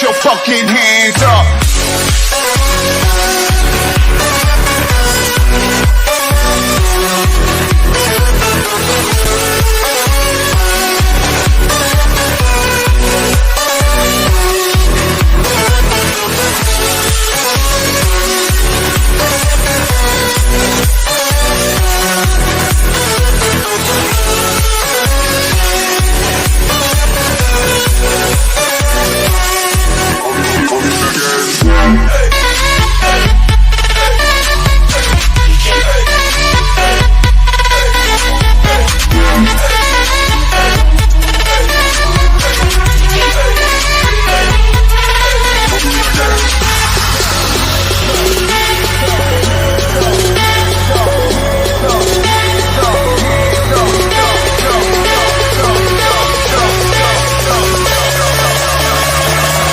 your fucking hands up.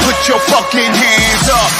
Put your fucking hands up.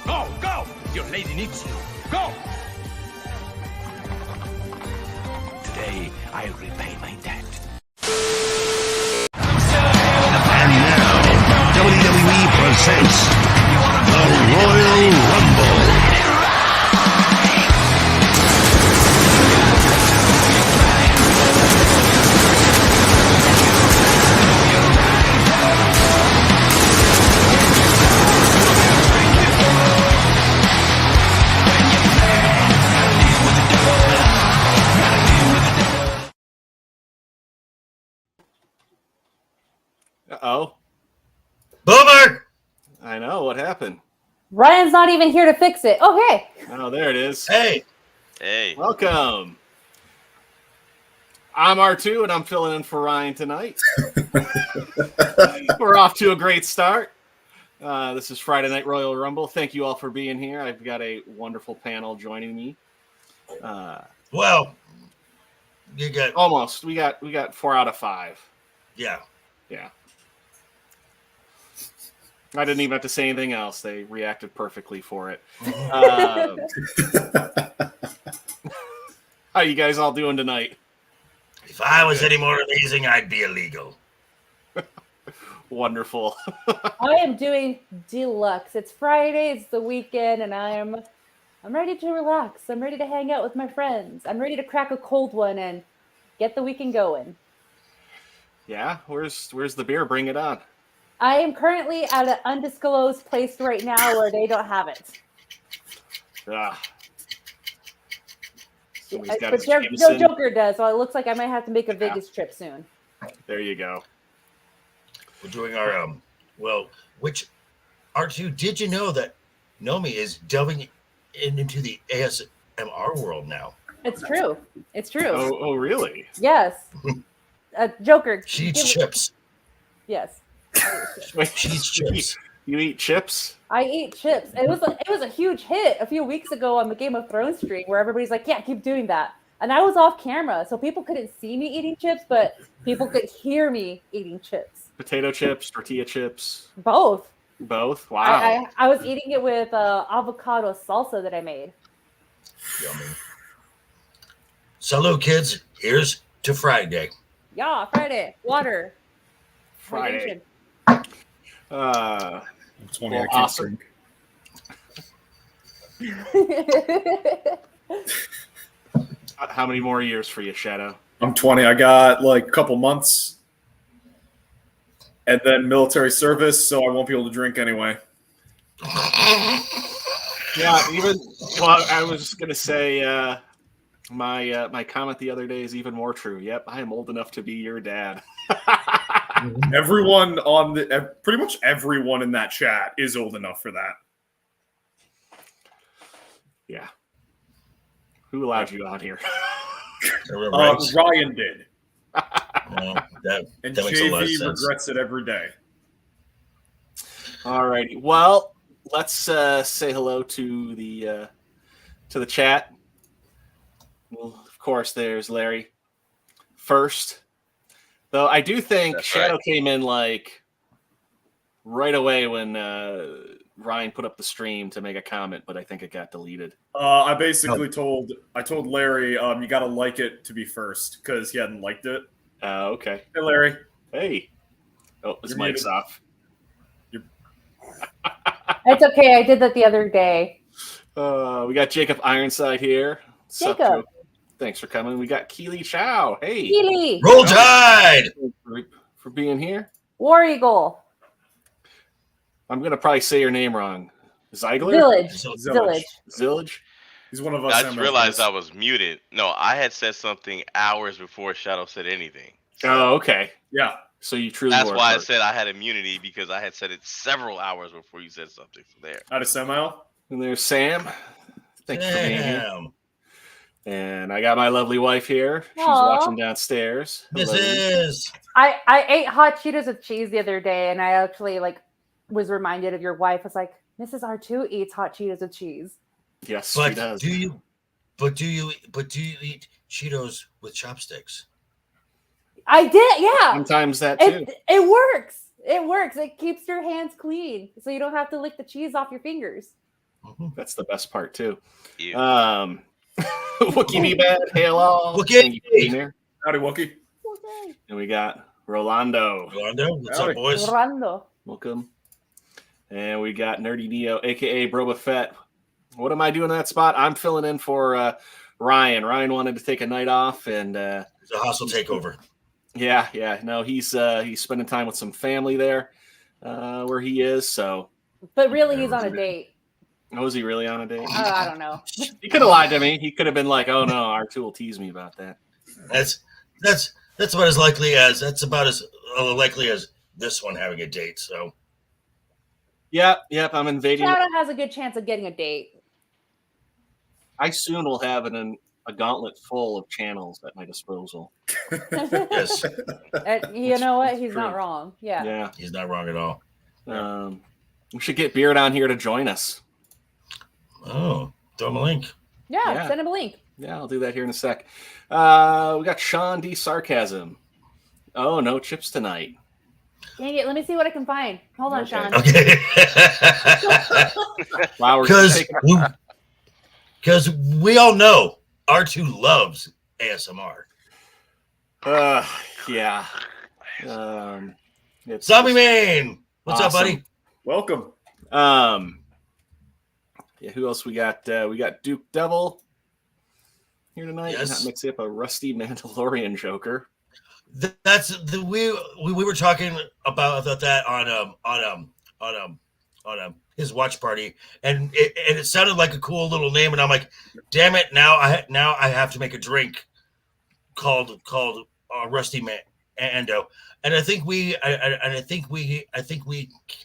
Go, go! Your lady needs you. Go! Today, I repay my debt. And now, WWE presents the Royal Rumble. Uh-oh. Boomer! I know. What happened? Ryan's not even here to fix it. Oh, hey. Oh, there it is. Hey! Hey. Welcome. I'm R2, and I'm filling in for Ryan tonight. We're off to a great start. This is Friday Night Royal Rumble. Thank you all for being here. I've got a wonderful panel joining me. Well, you got... Almost. We got 4 out of 5. Yeah. Yeah. I didn't even have to say anything else. They reacted perfectly for it. How you guys all doing tonight? If I was any more amazing, I'd be illegal. Wonderful. I am doing deluxe. It's Friday, it's the weekend, and I'm ready to relax. I'm ready to hang out with my friends. I'm ready to crack a cold one and get the weekend going. Yeah, where's the beer? Bring it on. I am currently at an undisclosed place right now where they don't have it. Ah. Somebody's got But his Joe Jameson. Joker does, so it looks like I might have to make a Vegas trip soon. There you go. We're doing our, which, R2, did you know that Nomi is delving into the ASMR world now? It's true. It's true. Oh, really? Yes. Joker. She eats chips. Yes. She eats chips. You eat chips? I eat chips. It was a huge hit a few weeks ago on the Game of Thrones stream where everybody's like, yeah, keep doing that. And I was off camera, so people couldn't see me eating chips, but people could hear me eating chips. Potato chips, tortilla chips? Both. Both? Wow. I was eating it with avocado salsa that I made. Yummy. Salute, kids. Here's to Friday. Yeah, Friday. Water. Friday. 20, Well, I can't awesome. drink. How many more years for you, Shadow? I'm 20. I got like a couple months and then military service, so I won't be able to drink anyway. Yeah, I was going to say my comment the other day is even more true. Yep, I am old enough to be your dad. Everyone pretty much everyone in that chat is old enough for that. Yeah. Who allowed you on here? Right. Ryan did, Well, that and makes a lot of JV sense. regrets it every day. All righty. Well, let's say hello to the chat. Well, of course, there's Larry first. Though I do think That's Shadow right. came in like right away when Ryan put up the stream to make a comment, but I think it got deleted. I basically told Larry, you got to like it to be first because he hadn't liked it. Okay. Hey, Larry. Hey. Oh, his You're mic's muted. off. It's okay. I did that the other day. We got Jacob Ironside here. Sup, Jacob. Joe? Thanks for coming. We got Keely Chow. Hey. Keely, Roll Tide! For being here. War Eagle, I'm going to probably say your name wrong. Zeigler? Village. Zillage? He's one of us. I just realized I MFers. was muted. No, I had said something hours before Shadow said anything. Oh, okay. Yeah. So you truly That's were why I hurt. said I had immunity because I had said it several hours before you said something. So there. Out of semi. And there's Sam. Thanks for being here. Damn. And I got my lovely wife here. She's Aw. watching downstairs. This Hello. is. I ate hot Cheetos with cheese the other day, and I actually was reminded of your wife. I was like, Mrs. R2 eats hot Cheetos with cheese. Yes, she But does. do you eat Cheetos with chopsticks? I did, yeah. Sometimes that too. It works. It works. It keeps your hands clean, so you don't have to lick the cheese off your fingers. That's the best part too. Ew. Wookie be bad. Hail all. Wookie. Thank you for being here. Howdy, Wookie. Okay. And we got Rolando. Rolando, what's Howdy. up, boys? Orlando. Welcome. And we got Nerdy Neo, aka Broba Fett. What am I doing in that spot? I'm filling in for Ryan. Ryan wanted to take a night off, and It's a hostile takeover. yeah. No, he's spending time with some family there, where he is. So, But really, he's on a date. was he really on a date? I don't know. He could have lied to me. He could have been like, "Oh no, R2 will tease me about that." That's about as likely as likely as this one having a date. So Yep. I'm invading. Shadow has a good chance of getting a date. I soon will have a gauntlet full of channels at my disposal. yes, You know what? He's True. not wrong. Yeah. Yeah. he's not wrong at all. We should get Beard on here to join us. Oh, throw him a link. Yeah, send him a link. Yeah, I'll do that here in a sec. We got Sean D. Sarcasm. Oh, no chips tonight. Dang it. Let me see what I can find. Hold on, Okay. Sean. Okay. Wow, we're Because we all know R2 loves ASMR. Yeah. It's Zombie Man, what's up, Awesome. buddy? Welcome. Yeah, who else we got? We got Duke Devil here tonight. Yes. Not mixing up a rusty Mandalorian Joker. That's the we were talking about that on his watch party, and it sounded like a cool little name, and I'm like, damn it! Now I have to make a drink called Rusty Mando, and I think we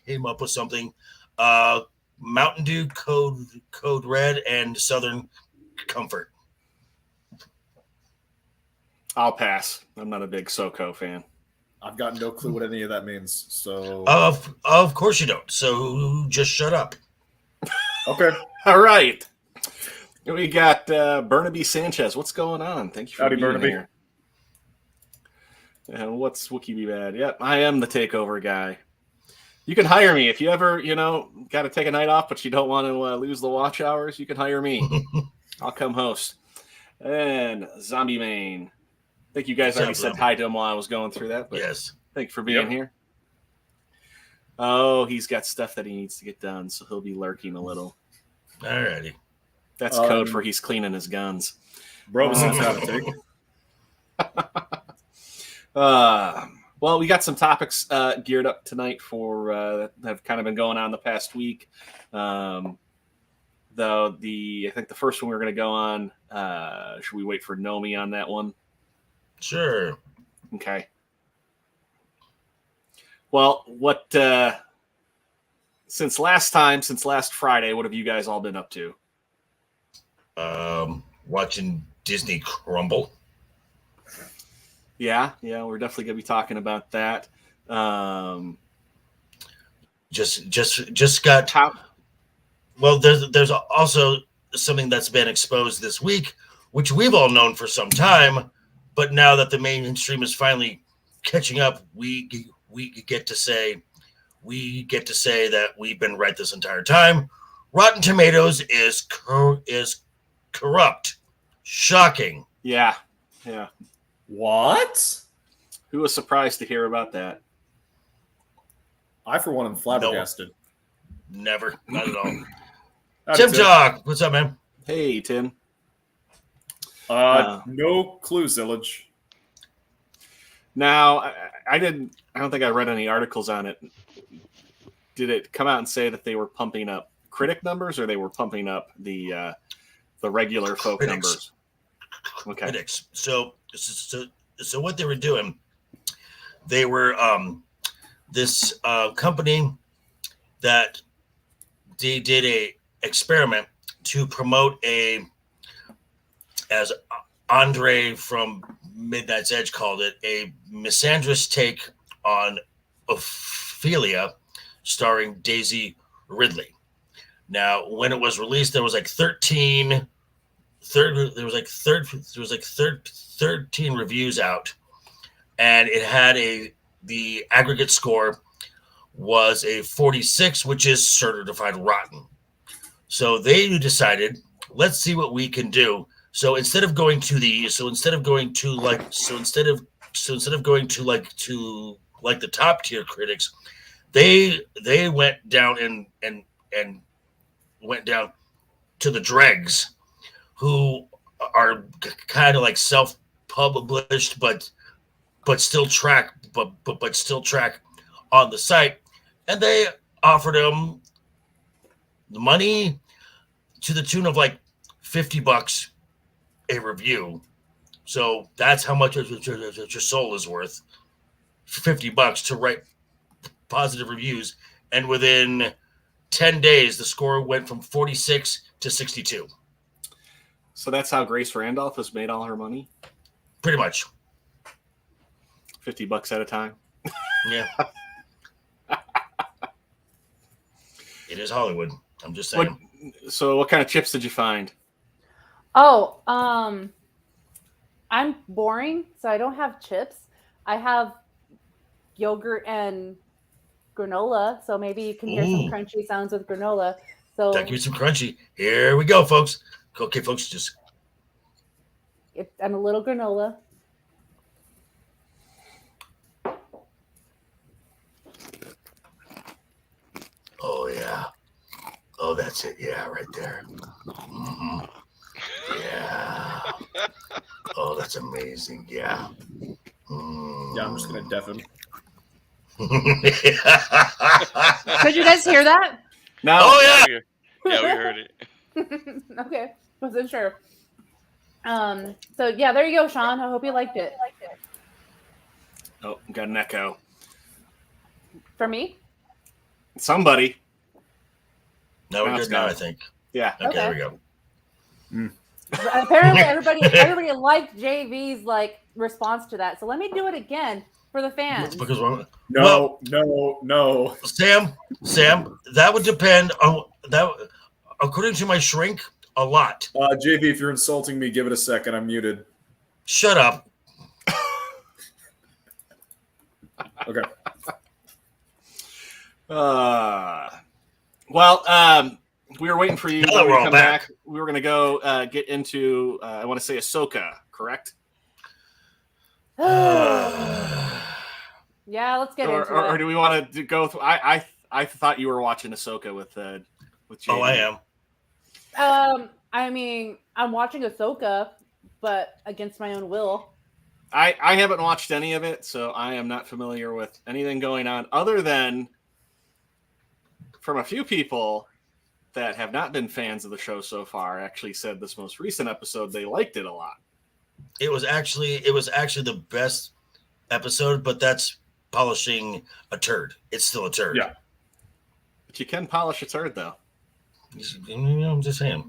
came up with something. Mountain Dew, Code Red, and Southern Comfort. I'll pass. I'm not a big SoCo fan. I've got no clue what any of that means. So Of course you don't. So just shut up. okay. All right. We got Burnaby Sanchez. What's going on? Thank you for Howdy, being Burnaby. here. And what's Wookie Be Bad? Yep, I am the takeover guy. You can hire me if you ever, got to take a night off, but you don't want to lose the watch hours. You can hire me. I'll come host. And Zombie Main. I think you guys already said hi to him while I was going through that. But Yes. thank you for being here. Oh, he's got stuff that he needs to get done, so he'll be lurking a little. Alrighty. That's code for he's cleaning his guns. Bro, since how to take. Well, we got some topics geared up tonight for that have kind of been going on the past week. Though I think the first one we're going to go on, should we wait for Nomi on that one? Sure. Okay. Well, since last Friday, what have you guys all been up to? Watching Disney crumble. Yeah, we're definitely gonna be talking about that. Just got. How? Well, there's also something that's been exposed this week, which we've all known for some time, but now that the mainstream is finally catching up, we get to say that we've been right this entire time. Rotten Tomatoes is corrupt. Shocking. Yeah. What? Who was surprised to hear about that? I, for one, am flabbergasted. Never. Not at all. Howdy, Tim Talk. What's up, man? Hey, Tim. No clue, Zillage. Now, I don't think I read any articles on it. Did it come out and say that they were pumping up critic numbers, or they were pumping up the regular folk Critics. numbers? Okay. Critics. So what they were doing, they were this company that they did a experiment to promote as Andre from Midnight's Edge called it, a misandrous take on Ophelia, starring Daisy Ridley. Now, when it was released, there was like 13 reviews out, and it had the aggregate score was a 46, which is certified rotten. So they decided, let's see what we can do. So instead of going to the top tier critics, they went down and went down to the dregs, who are kind of like self-published, but still track on the site, and they offered them the money to the tune of like $50 a review. So that's how much your soul is worth. $50 to write positive reviews, and within 10 days, the score went from 46 to 62. So that's how Grace Randolph has made all her money? Pretty much. $50 at a time? Yeah. It is Hollywood. I'm just saying. So what kind of chips did you find? Oh, I'm boring, so I don't have chips. I have yogurt and granola, so maybe you can hear some crunchy sounds with granola. So give me some crunchy. Here we go, folks. Okay, folks, just and a little granola. oh yeah. Oh, that's it. Yeah, right there. Mm-hmm. Yeah. Oh, that's amazing. Yeah. Mm. Yeah, I'm just gonna deaf him. Could you guys hear that? No. Oh yeah. Yeah, we heard it. Okay, wasn't sure. So yeah, there you go, Sean. I hope you liked it. Oh, got an echo. For me? Somebody. No, we're Now good it's now, gone. I think. Yeah. Okay, there we Okay. go. Apparently, everybody liked JV's like response to that. So let me do it again for the fans. Because No. Sam, that would depend on that. According to my shrink, a lot. JV, if you're insulting me, give it a second. I'm muted. Shut up. Okay. Well, we were waiting for you Now that to we're all come back. back. We were going to go get into, I want to say Ahsoka, correct? Yeah, let's get into Or it. do we want to go through? I thought you were watching Ahsoka with Jamie. Oh, I am. I mean, I'm watching Ahsoka, but against my own will. I haven't watched any of it, so I am not familiar with anything going on other than from a few people that have not been fans of the show so far actually said this most recent episode they liked it a lot. It was actually the best episode, but that's polishing a turd. It's still a turd. Yeah. But you can polish a turd, though. I'm just saying.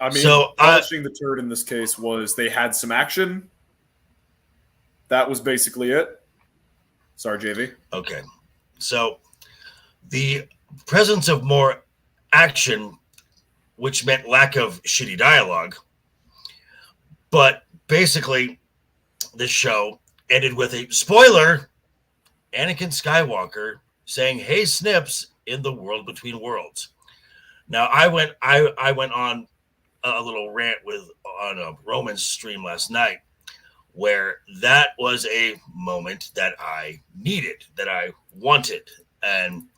I mean, So, polishing the turd in this case was they had some action, that was basically it. Sorry, JV. Okay. So the presence of more action, which meant lack of shitty dialogue, but basically this show ended with a spoiler, Anakin Skywalker saying, "Hey, Snips," in the world between worlds. Now, I went on a little rant on a Roman's stream last night, where that was a moment that I needed, that I wanted, and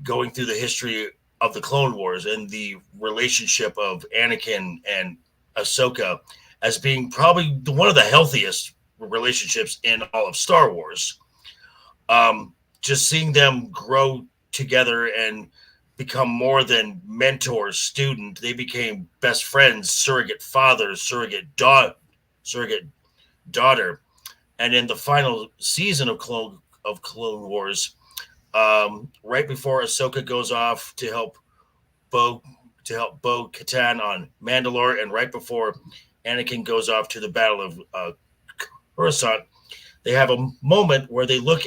going through the history of the Clone Wars and the relationship of Anakin and Ahsoka as being probably one of the healthiest relationships in all of Star Wars. Just seeing them grow together and become more than mentor student, they became best friends, surrogate father, surrogate daughter. And in the final season of Clone Wars, right before Ahsoka goes off to help Bo-Katan on Mandalore, and right before Anakin goes off to the Battle of Coruscant, they have a moment where they look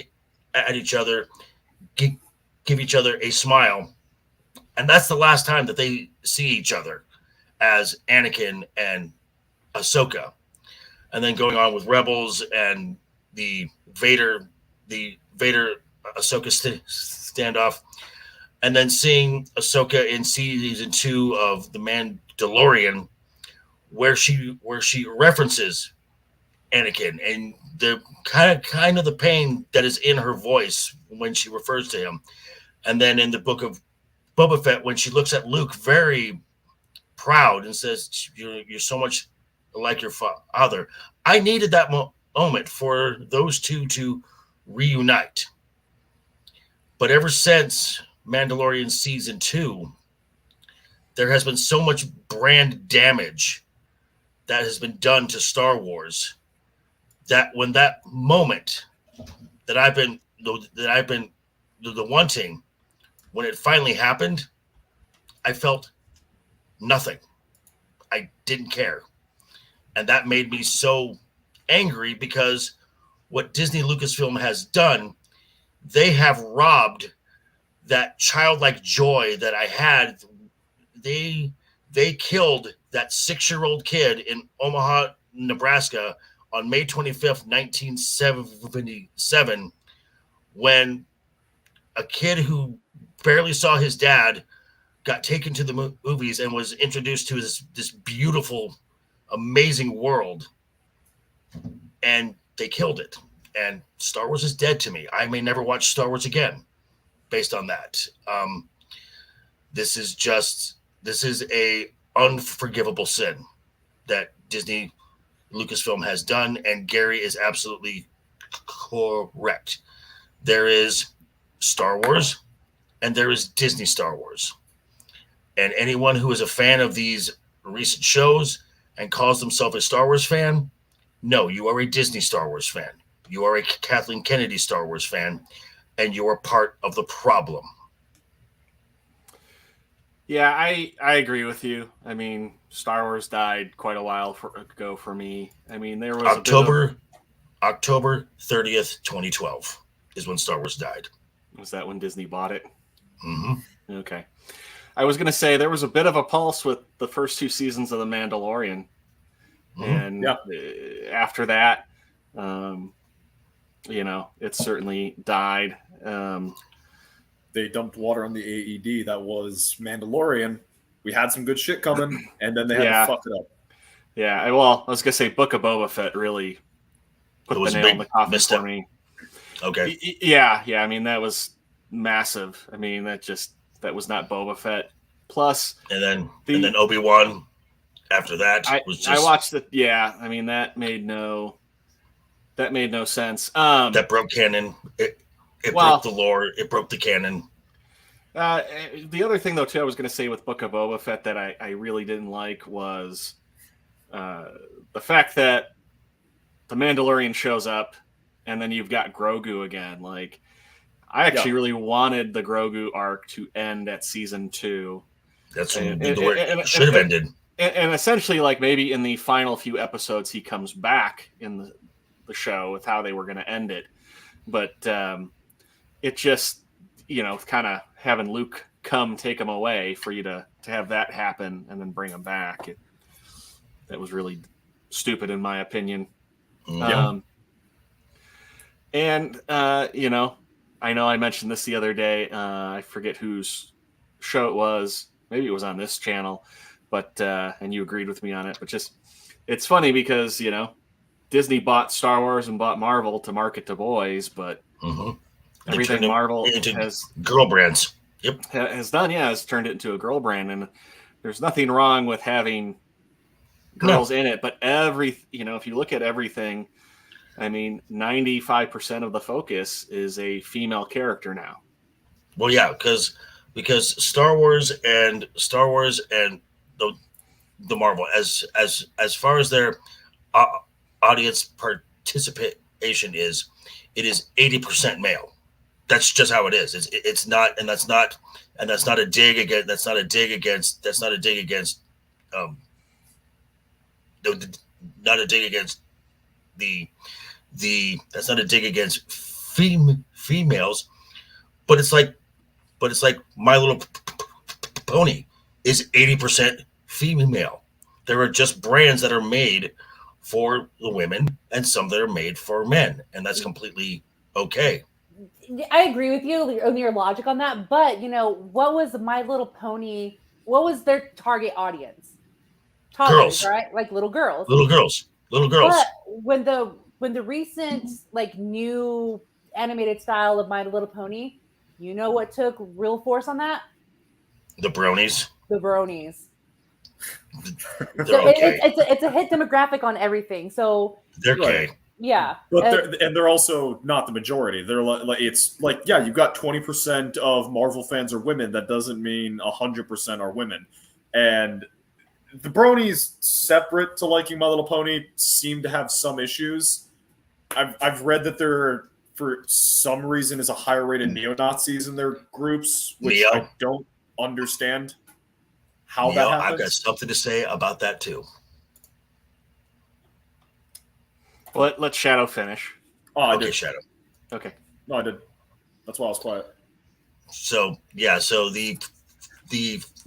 at each other, give each other a smile, and that's the last time that they see each other as Anakin and Ahsoka. And then going on with Rebels and the Vader Ahsoka standoff, and then seeing Ahsoka in season 2 of The Mandalorian, where she references Anakin and the kind of the pain that is in her voice when she refers to him. And then in the book of Boba Fett, when she looks at Luke very proud and says, you're so much like your father. I needed that moment for those two to reunite. But ever since Mandalorian season 2, there has been so much brand damage that has been done to Star Wars that when that moment that I've been the wanting, when it finally happened, I felt nothing. I didn't care. And that made me so angry, because what Disney Lucasfilm has done, they have robbed that childlike joy that I had. They killed that 6-year-old kid in Omaha, Nebraska on May 25th, 1977, when a kid who barely saw his dad got taken to the movies and was introduced to this beautiful, amazing world, and they killed it. And Star Wars is dead to me. I may never watch Star Wars again based on that. This is a unforgivable sin that Disney Lucasfilm has done, and Gary is absolutely correct. There is Star Wars and there is Disney Star Wars. And anyone who is a fan of these recent shows and calls themselves a Star Wars fan, no, you are a Disney Star Wars fan. You are a Kathleen Kennedy Star Wars fan, and you are part of the problem. Yeah, I agree with you. I mean, Star Wars died quite a while ago for me. I mean, there was October 30th, 2012 is when Star Wars died. Was that when Disney bought it? Mm-hmm. Okay. I was going to say there was a bit of a pulse with the first 2 seasons of The Mandalorian. Mm-hmm. And after that, it certainly died. They dumped water on the AED. That was Mandalorian. We had some good shit coming, and then they had to fuck it up. Yeah, I was going to say Book of Boba Fett really put the nail in the coffin for me. Okay. Yeah. I mean, that was massive. I mean, that was not Boba Fett. Plus, and then Obi-Wan after that was just... I watched it. Yeah, I mean, that made no sense. That broke canon. It broke the lore. It broke the canon. The other thing, though, too, I was going to say with Book of Boba Fett that I really didn't like was the fact that the Mandalorian shows up and then you've got Grogu again. Like, I actually really wanted the Grogu arc to end at season 2. That's where it should have ended. And essentially, like, maybe in the final few episodes, he comes back in the show with how they were going to end it. But it just, kind of having Luke come take him away for you to have that happen and then bring him back. That was really stupid in my opinion. Yeah. I know I mentioned this the other day. I forget whose show it was. Maybe it was on this channel, but and you agreed with me on it. But just it's funny because Disney bought Star Wars and bought Marvel to market to boys, but everything Marvel has girl brands. Yep, has done, has turned it into a girl brand, and there's nothing wrong with having girls in it. But if you look at everything, I mean, 95% of the focus is a female character now. Well, yeah, because Star Wars and the Marvel, as far as their audience participation is, it is 80% male. That's just how it is. It's not, and that's not a dig against. That's not a dig against. Not a dig against that's not a dig against females, but it's like My Little Pony is 80% female. There are just brands that are made for the women and some that are made for men, and that's completely okay. I agree with you on your logic on that, but what was My Little Pony? What was their target audience? Toddlers, Girls, right? Like little girls. But when the recent new animated style of My Little Pony, what took real force on that? The bronies. So okay. It's a hit demographic on everything. So they're gay. Yeah, but they're also not the majority. They're you've got 20% of Marvel fans are women. That doesn't mean 100% are women. And the bronies, separate to liking My Little Pony, seem to have some issues. I've read that there, for some reason, is a higher rate of neo-Nazis in their groups, which I don't understand how that happens. I've got something to say about that too. Let Shadow finish. Oh, I did. Shadow. Okay. No, I did. That's why I was quiet. So the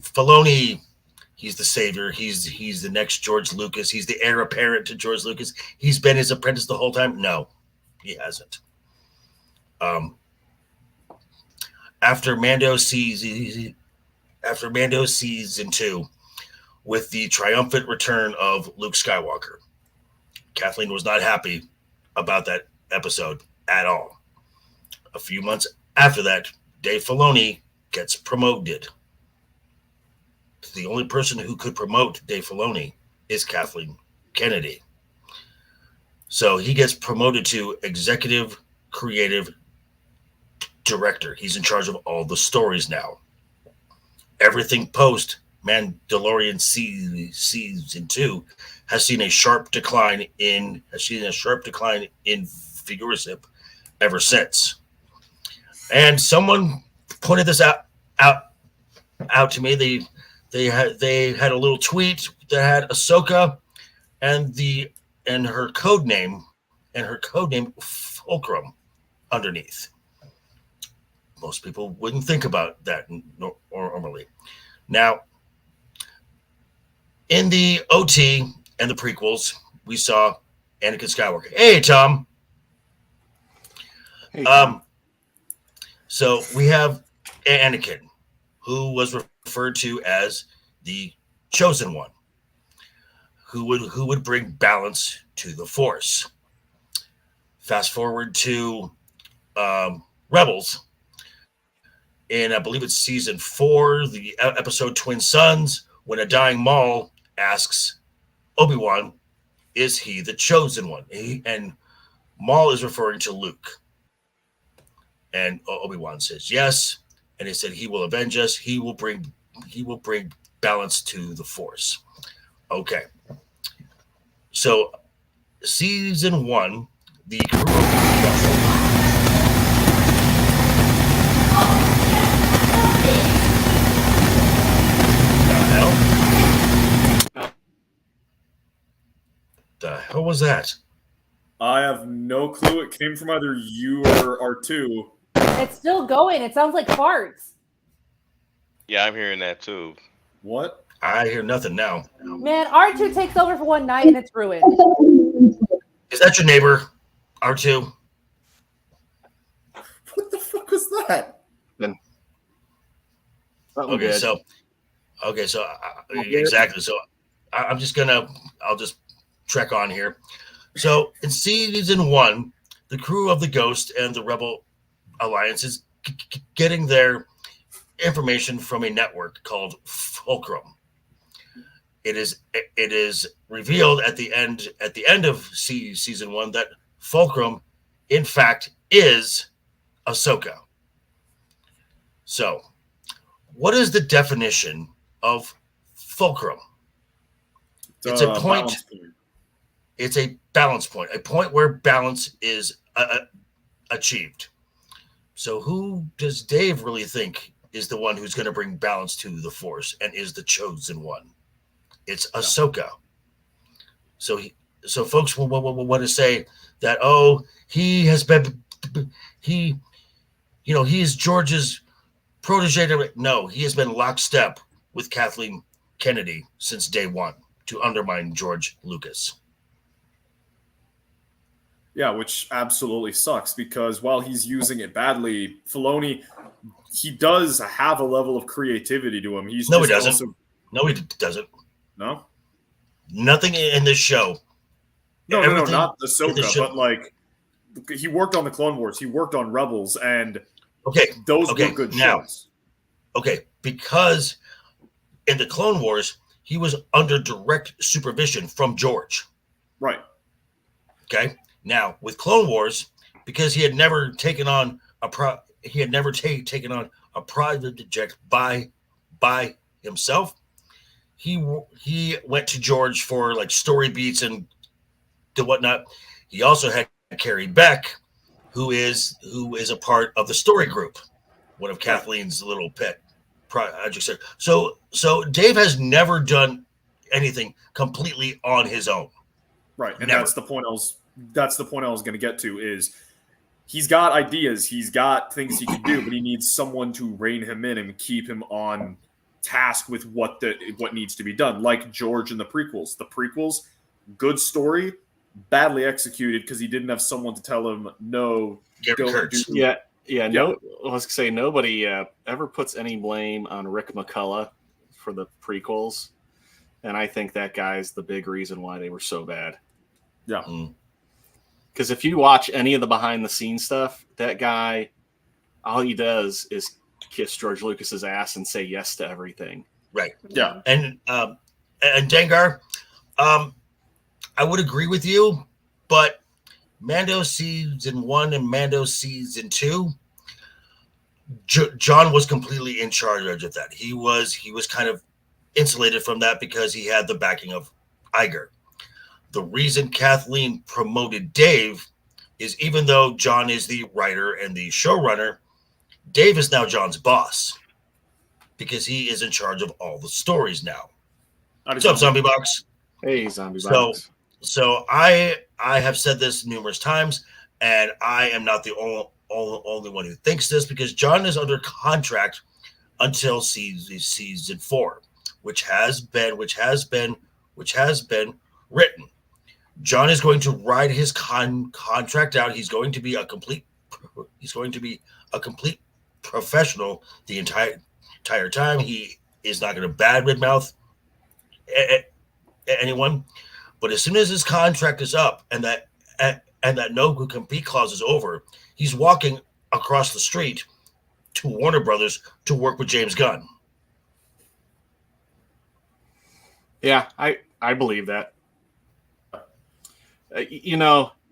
Filoni, he's the savior. He's the next George Lucas. He's the heir apparent to George Lucas. He's been his apprentice the whole time. No, he hasn't. After Mando season 2, with the triumphant return of Luke Skywalker, Kathleen was not happy about that episode at all. A few months after that, Dave Filoni gets promoted. The only person who could promote Dave Filoni is Kathleen Kennedy. So he gets promoted to executive creative director. He's in charge of all the stories now. Everything post Mandalorian season 2 has seen a sharp decline in viewership ever since. And someone pointed this out to me. They had a little tweet that had Ashoka and her code name Fulcrum underneath. Most people wouldn't think about that normally. Now, in the OT and the prequels, we saw Anakin Skywalker. Hey, Tom. Hey, Tom. So we have Anakin, who was referred to as the chosen one, who would bring balance to the Force. Fast forward to Rebels, and I believe it's season 4, the episode Twin Sons, when a dying Maul asks Obi-Wan, is he the chosen one? And Maul is referring to Luke. And Obi-Wan says yes. And he said he will avenge us. He will bring balance to the Force. Okay. So season 1, the crew the hell was that? I have no clue. It came from either you or R2. It's still going. It sounds like farts. Yeah, I'm hearing that too. What? I hear nothing now. Man, R2 takes over for one night and it's ruined. Is that your neighbor, R2? What the fuck was that? Something Okay, good. so exactly. So I'll just trek on here. So in season 1, the crew of the Ghost and the Rebel Alliance is getting their information from a network called Fulcrum. It is revealed at the end of season 1 that Fulcrum, in fact, is Ashoka. So, what is the definition of Fulcrum? It's a point. Balance point. It's a balance point, a point where balance is achieved. So, who does Dave really think is the one who's going to bring balance to the Force and is the chosen one? It's Ashoka. So folks will want to say that, oh, he has been, he is George's protege. No, he has been lockstep with Kathleen Kennedy since day one to undermine George Lucas. Yeah, which absolutely sucks because while he's using it badly, Filoni, he does have a level of creativity to him. He doesn't. No, he doesn't. No? Nothing in this show. No, not Ahsoka, but like he worked on the Clone Wars, he worked on Rebels, and those were good shows. Okay, because in the Clone Wars, he was under direct supervision from George. Right. Okay. Now with Clone Wars, because he had never taken on taken on a project by himself. He went to George for like story beats and the whatnot. He also had Carrie Beck, who is a part of the story group, one of Kathleen's little pet projects. So Dave has never done anything completely on his own. Right, and that's the point I was going to get to is he's got ideas, he's got things he can do, but he needs someone to rein him in and keep him on task with what needs to be done, like George in the prequels. The prequels, good story, badly executed because he didn't have someone to tell him no. Don't do. Yeah. No, let's say nobody ever puts any blame on Rick McCullough for the prequels, and I think that guy's the big reason why they were so bad. Yeah. Because if you watch any of the behind the scenes stuff, that guy, all he does is kiss George Lucas's ass and say yes to everything. Right. Yeah. And Dengar, I would agree with you, but Mando season 1 and Mando season 2, John was completely in charge of that. He was kind of insulated from that because he had the backing of Iger. The reason Kathleen promoted Dave is even though John is the writer and the showrunner, Dave is now John's boss because he is in charge of all the stories now. What's up, Zombie Box? Hey, Zombie Box. So I have said this numerous times, and I am not the only one who thinks this because John is under contract until season 4, which has been written. John is going to ride his contract out. He's going to be a complete professional the entire time. He is not going to badmouth anyone. But as soon as his contract is up and that no compete clause is over, he's walking across the street to Warner Brothers to work with James Gunn. Yeah, I believe that.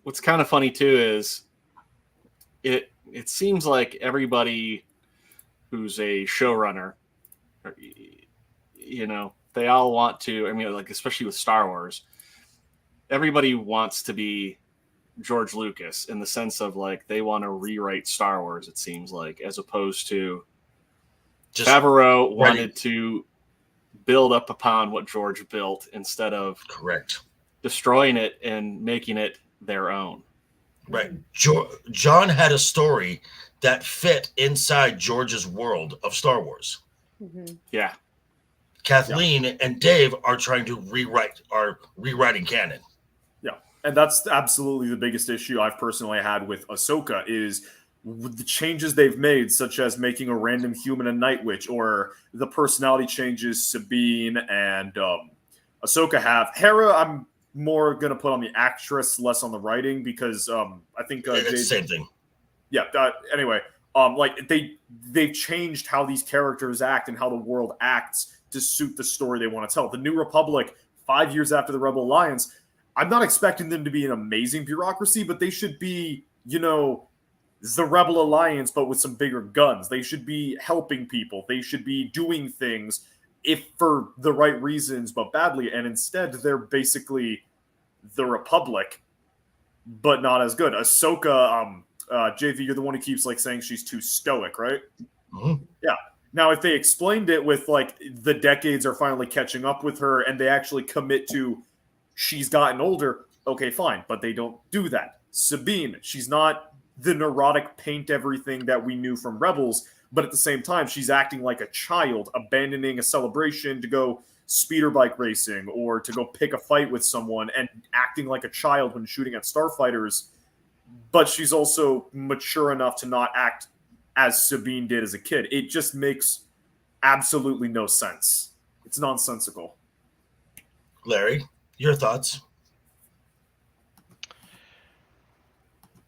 What's kind of funny too is it seems like everybody who's a showrunner, they all want to, like especially with Star Wars, everybody wants to be George Lucas in the sense of like they want to rewrite Star Wars, it seems like, as opposed to Favreau wanted to build up upon what George built instead of correct destroying it and making it their own. Right. John had a story that fit inside George's world of Star Wars. Mm-hmm. Yeah. Kathleen and Dave are trying to rewriting canon. Yeah, and that's absolutely the biggest issue I've personally had with Ahsoka is the changes they've made, such as making a random human a Night Witch, or the personality changes Sabine and Ahsoka have. Hera, I'm more going to put on the actress, less on the writing, because I think It's the same thing. Yeah. Anyway, like they've changed how these characters act and how the world acts to suit the story they want to tell. The New Republic, 5 years after the Rebel Alliance, I'm not expecting them to be an amazing bureaucracy, but they should be, the Rebel Alliance, but with some bigger guns. They should be helping people. They should be doing things if for the right reasons, but badly. And instead, they're basically the Republic, but not as good. Ahsoka, JV, you're the one who keeps saying she's too stoic, right? Mm-hmm. Yeah. Now, if they explained it with the decades are finally catching up with her, and they actually commit to she's gotten older, okay, fine. But they don't do that. Sabine, she's not the neurotic paint everything that we knew from Rebels, but at the same time, she's acting like a child, abandoning a celebration to go speeder bike racing or to go pick a fight with someone, and acting like a child when shooting at starfighters. But she's also mature enough to not act as Sabine did as a kid. It just makes absolutely no sense. It's nonsensical. Larry, your thoughts?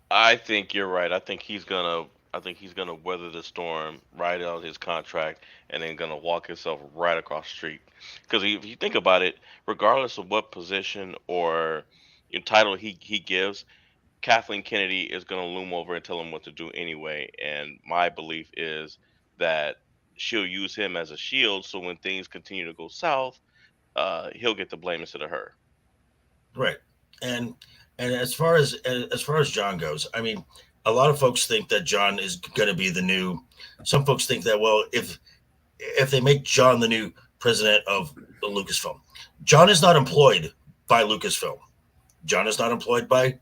I think you're right. I think he's gonna weather the storm, ride out his contract, and then gonna walk himself right across the street. Because if you think about it, regardless of what position or title he gives, Kathleen Kennedy is gonna loom over and tell him what to do anyway. And my belief is that she'll use him as a shield, so when things continue to go south, he'll get the blame instead of her. Right. And as far as John goes, I mean, a lot of folks think that John is going to be the new. Some folks think that, well, if they make John the new president of Lucasfilm, John is not employed by Lucasfilm. John is not employed by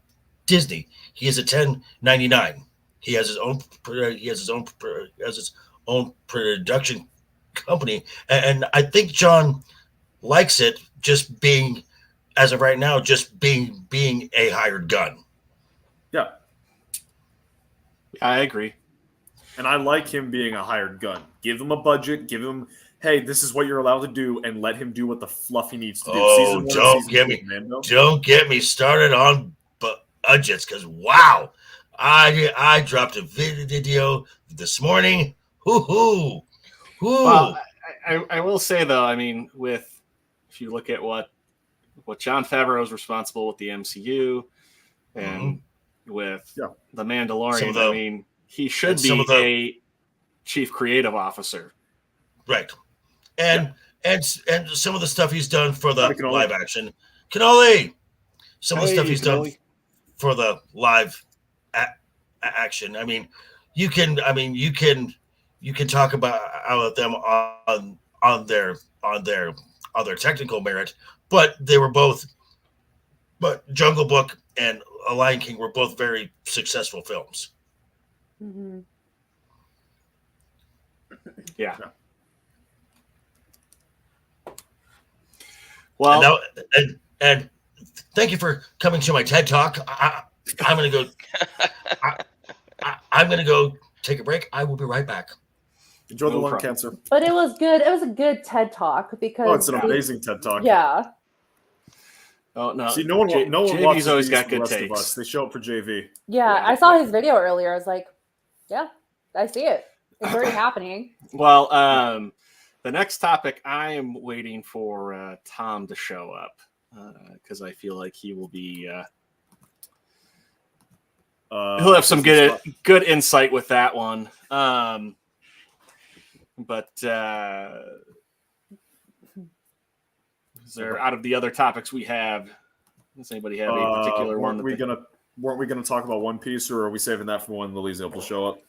Disney. He is a 1099. He has his own. He has his own production company, and I think John likes it just being, as of right now, just being a hired gun. Yeah. I agree. And I like him being a hired gun. Give him a budget. Give him, hey, this is what you're allowed to do, and let him do what the fluff he needs to do. Oh, don't get me started on budgets, because wow, I dropped a video this morning. Hoo-hoo. Well, I will say though, I mean, if you look at what Jon Favreau is responsible with the MCU and with the Mandalorian, I mean, he should be a chief creative officer, right? And some of the stuff he's done for the live action, Cannoli. Some of the stuff he's done for the live action. I mean, you can talk about them on their technical merit, but they were both. But Jungle Book and A Lion King were both very successful films. Mm-hmm. Yeah. Well, and thank you for coming to my TED Talk. I'm going to go. I'm going to go take a break. I will be right back. Enjoy the lung cancer. But it was good. It was a good TED Talk because it's an amazing TED Talk. Yeah. Oh no! See, no one JV's watches always these got for the good rest of takes. us. They show up for JV. Yeah, I saw his video earlier. I was like, yeah, I see it. It's already happening. Well, the next topic, I am waiting for Tom to show up because I feel like he will be. He'll have some good insight with that one. But is there, out of the other topics we have, does anybody have a particular one? Weren't we gonna talk about One Piece, or are we saving that for when Lily's able to show up?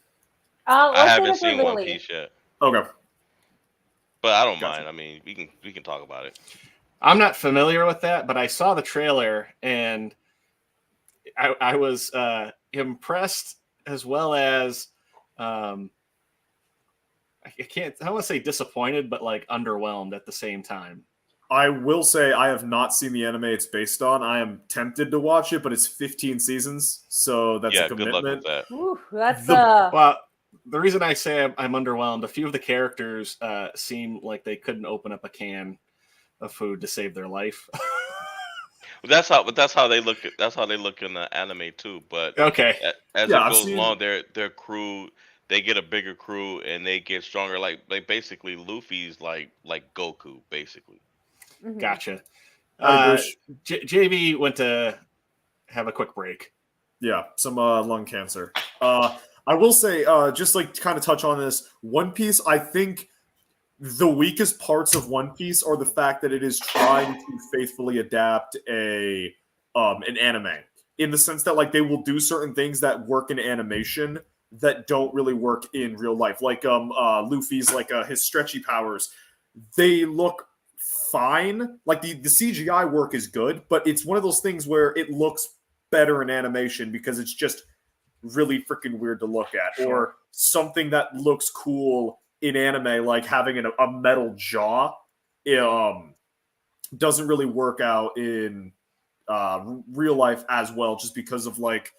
I haven't seen One Piece yet. Okay, but I don't mind. I mean, we can talk about it. I'm not familiar with that, but I saw the trailer, and I was impressed as well as I don't want to say disappointed, but like underwhelmed at the same time. I will say I have not seen the anime it's based on. I am tempted to watch it, but it's 15 seasons, so that's a Good luck with commitment. that. Ooh, that's Well, the reason I say I'm underwhelmed, a few of the characters seem like they couldn't open up a can of food to save their life. That's how they look. That's how they look in the anime too. But Okay. as Yeah, it I've goes seen- along, their crew, they get a bigger crew and they get stronger. Like basically Luffy's like Goku basically. mhm. Gotcha. Alright, Bush. JB went to have a quick break. Yeah, some lung cancer. I will say, just like to kind of touch on this, One Piece, I think the weakest parts of One Piece are the fact that it is trying to faithfully adapt an anime, in the sense that like they will do certain things that work in animation that don't really work in real life. Like Luffy's like his stretchy powers, they look fine. Like the CGI work is good, but it's one of those things where it looks better in animation because it's just really freaking weird to look at. Or something that looks cool in anime, like having a metal jaw, doesn't really work out in real life as well, just because of like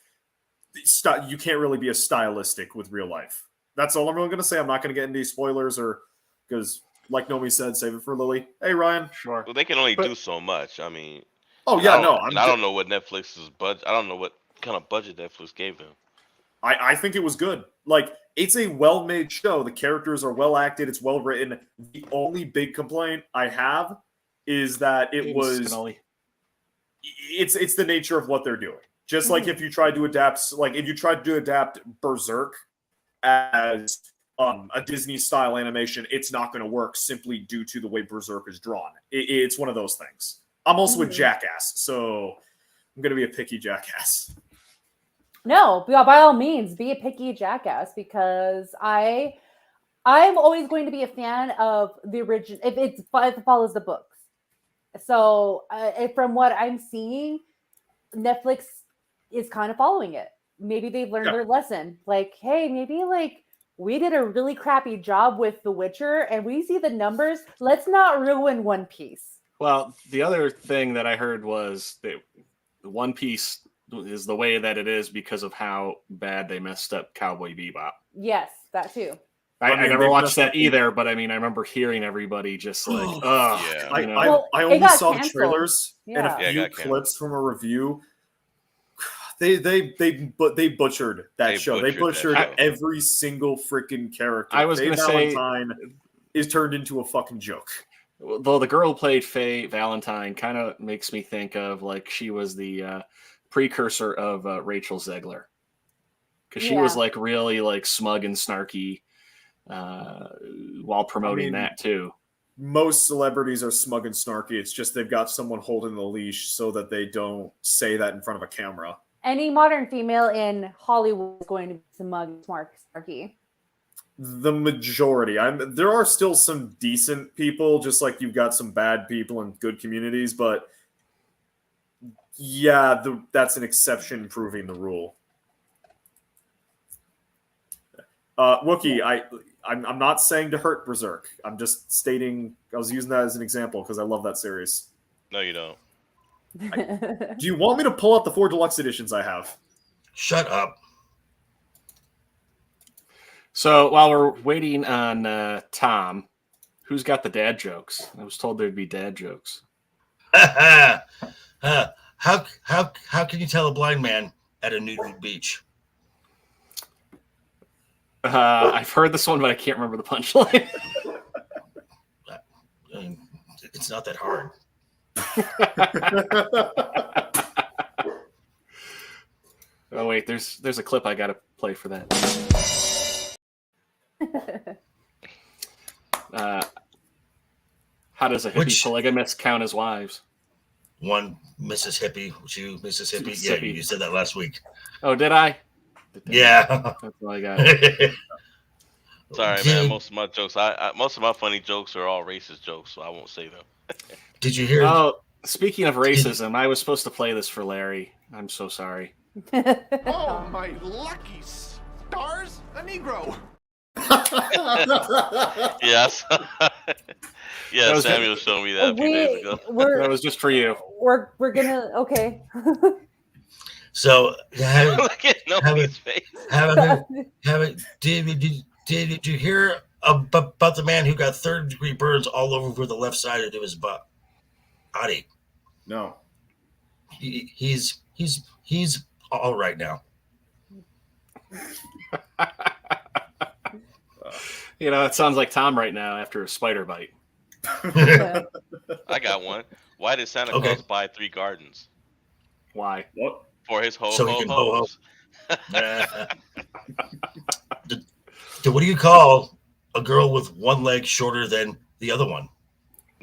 you can't really be as stylistic with real life. That's all I'm really going to say. I'm not going to get into spoilers, or because like Nomi said, save it for Lily. Hey Ryan. Sure. Well, they can only do so much. I mean, Oh yeah, no, I don't know what Netflix's budget. I don't know what kind of budget Netflix gave them. I think it was good. Like, it's a well-made show. The characters are well acted. It's well written. The only big complaint I have is that it's the nature of what they're doing. Just like if you tried to adapt Berserk as a Disney style animation, it's not going to work simply due to the way Berserk is drawn. It's one of those things. I'm also a jackass, so I'm going to be a picky jackass. No, by all means, be a picky jackass, because I'm always going to be a fan of the original if it follows the books. So from what I'm seeing, Netflix is kind of following it. Maybe they've learned their lesson. Like, hey, maybe like we did a really crappy job with The Witcher, and we see the numbers. Let's not ruin One Piece. Well, the other thing that I heard was that One Piece is the way that it is because of how bad they messed up Cowboy Bebop. Yes, that too. I never watched that either, but I mean, I remember hearing everybody just like, "Ugh." Yeah. You know? I only saw the trailers and a few clips from a review. They butchered that show. They butchered every single freaking character. I was going to say, Valentine is turned into a fucking joke. Though the girl who played Faye Valentine kind of makes me think of like she was the precursor of Rachel Zegler, because she was like really like smug and snarky while promoting that too. Most celebrities are smug and snarky. It's just they've got someone holding the leash so that they don't say that in front of a camera. Any modern female in Hollywood is going to be smug and snarky. The majority. There are still some decent people, just like you've got some bad people in good communities, but yeah, that's an exception proving the rule. Wookie, I'm not saying to hurt Berserk. I'm just stating, I was using that as an example because I love that series. No, you don't. Do you want me to pull out the 4 deluxe editions I have? Shut up. So while we're waiting on Tom, who's got the dad jokes? I was told there'd be dad jokes. How can you tell a blind man at a nude beach? I've heard this one, but I can't remember the punchline. I mean, it's not that hard. Oh wait, there's a clip I gotta play for that. How does a hippie polygamist count as wives? One Mrs. Hippie, you Mrs. Hippie. Yeah, you said that last week. Oh, did I? Yeah, that's all I got. Sorry, man. Most of my jokes, most of my funny jokes are all racist jokes, so I won't say them. Did you hear? Oh, speaking of racism, I was supposed to play this for Larry. I'm so sorry. Oh, my lucky stars, a Negro. Yes. Yeah, That was- Samuel showed me that a few days ago. That was just for you. we're gonna okay. So Look at Nomi's face. did you hear about the man who got third-degree burns all over the left side of his body? No. He's all right now. It sounds like Tom right now after a spider bite. I got one. Why did Santa Okay. Claus buy 3 gardens? Why? What? For his So he can ho-ho-hos. What do you call a girl with one leg shorter than the other one?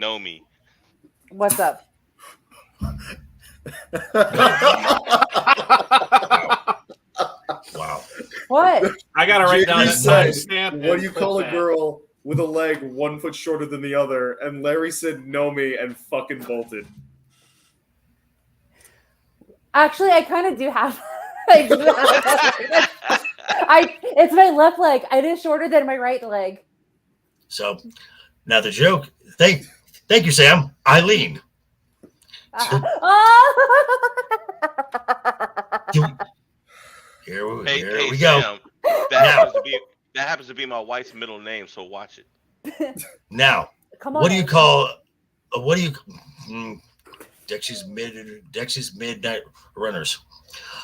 Nomi. What's up? Wow. What? I gotta write down JD that said, timestamp. what do you call a girl with a leg 1 foot shorter than the other? And Larry said, "Know me," and fucking bolted. Actually, I kind of do have. I do have it's my left leg. It is shorter than my right leg. So now the joke. Thank you, Sam. Eileen. Here Hey, we go. Sam, that happens to be my wife's middle name, so watch it. Now, Come on. what do you call? Dexy's midnight runners.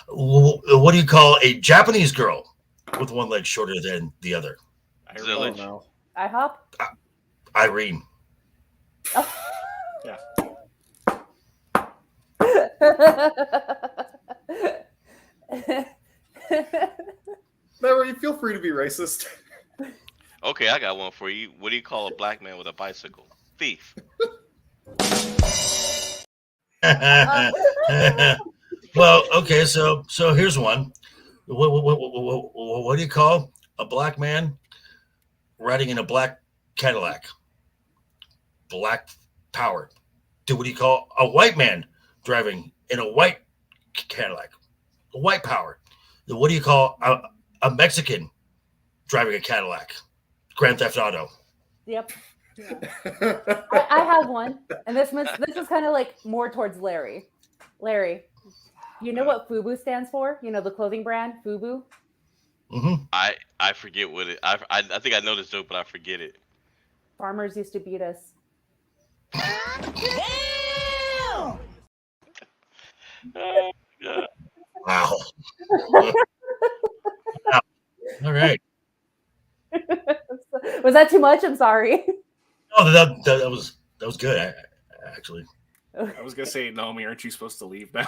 What do you call a Japanese girl with one leg shorter than the other? Zillage. no. IHOP? Irene. Yeah. Larry, feel free to be racist. Okay, I got one for you. What do you call a black man with a bicycle? Thief. Well, okay, so here's one. What do you call a black man riding in a black Cadillac? Black power. What do you call a white man driving in a white Cadillac? White power. What do you call a Mexican driving a Cadillac? Grand Theft Auto. Yep. Yeah. I have one, and this is kind of like more towards Larry. Larry, you know what FUBU stands for? You know the clothing brand FUBU. Mm-hmm. I forget what it. I think I know this joke, but I forget it. Farmers used to beat us. Yeah. Wow. All right. Was that too much? I'm sorry. Oh, that was good. Actually. I was gonna say, Naomi, aren't you supposed to leave now?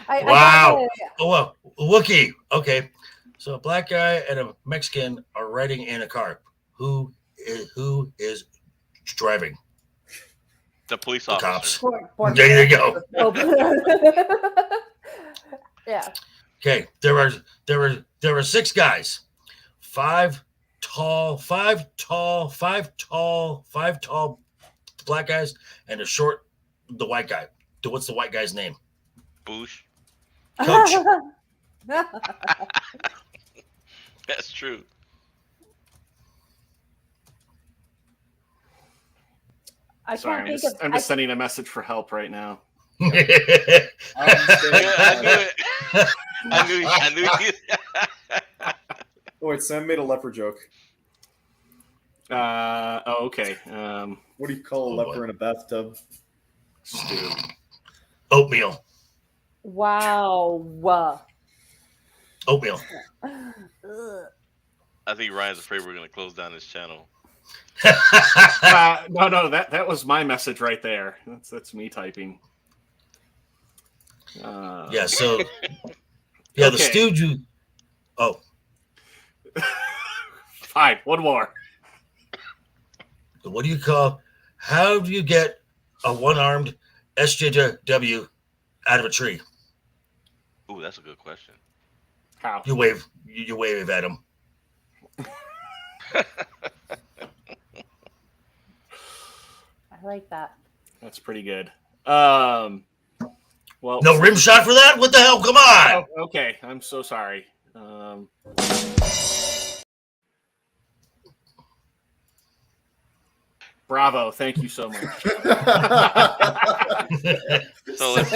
Wow. Oh, well, Wookie. Okay. So a black guy and a Mexican are riding in a car. Who is driving? The police The officer. cops. There you go. Yeah. Okay. There are 6 guys. 5 tall black guys, and the white guy. What's the white guy's name? Boosh. Coach. That's true. I Sorry, can't think of. I'm just sending a message for help right now. I knew it. I knew it. Oh, wait, Sam made a leper joke. Okay. What do you call a leper in a bathtub? Stew. Oatmeal. Wow. Oatmeal. I think Ryan's afraid we're gonna close down his channel. No, that was my message right there. That's me typing. Yeah. So. Yeah, the Okay. stooge. Oh. Fine. One more. What do you call? How do you get a one-armed SJW out of a tree? Ooh, that's a good question. How? You wave at him. I like that. That's pretty good. Well, No rim shot for that? What the hell? Come on! Oh, okay, I'm so sorry. Bravo, thank you so much. So let's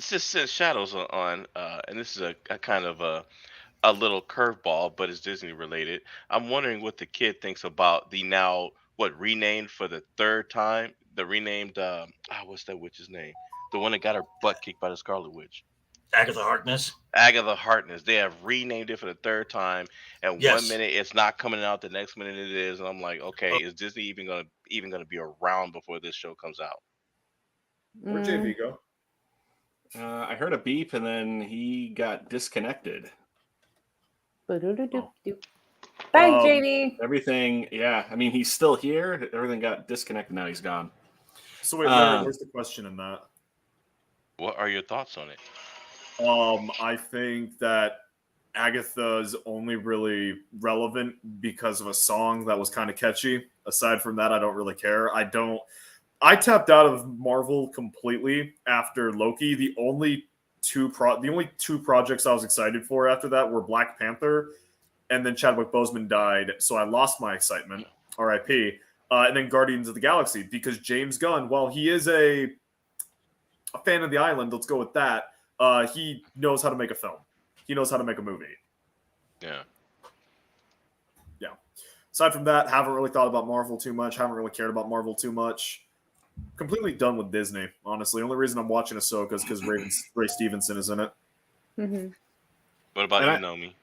just since Shadows are on, and this is a kind of a little curveball, but it's Disney related. I'm wondering what the kid thinks about the now renamed for the third time, the renamed what's that witch's name? The one that got her butt kicked by the Scarlet Witch. Agatha Harkness. Agatha Harkness. They have renamed it for the third time, and Yes. 1 minute it's not coming out, the next minute it is, and I'm like, okay, is Disney even gonna be around before this show comes out? Where'd JV go? I heard a beep, and then he got disconnected. Thanks, JV. Everything, yeah. I mean, he's still here. Everything got disconnected. Now he's gone. So wait, Larry, where's the question in that? What are your thoughts on it? I think that Agatha's only really relevant because of a song that was kind of catchy. Aside from that, I don't really care. I tapped out of Marvel completely after Loki. The only two projects I was excited for after that were Black Panther, and then Chadwick Boseman died, so I lost my excitement. R.I.P. And then Guardians of the Galaxy, because James Gunn, while he is a fan of the island, let's go with that. He knows how to make a film. He knows how to make a movie. Yeah. Yeah. Aside from that, haven't really thought about Marvel too much. Haven't really cared about Marvel too much. Completely done with Disney, honestly. The only reason I'm watching Ahsoka is because Ray Stevenson is in it. Mm-hmm. What about you, Naomi?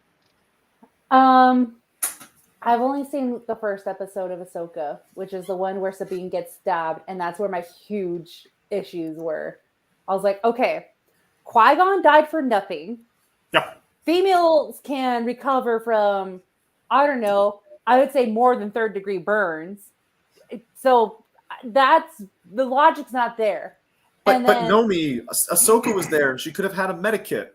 I've only seen the first episode of Ahsoka, which is the one where Sabine gets stabbed, and that's where my huge issues were. I was like, okay, Qui-Gon died for nothing. Yeah. Females can recover from, I don't know, I would say more than third-degree burns. So that's the logic's not there. But Nomi, Ahsoka was there, and she could have had a medikit.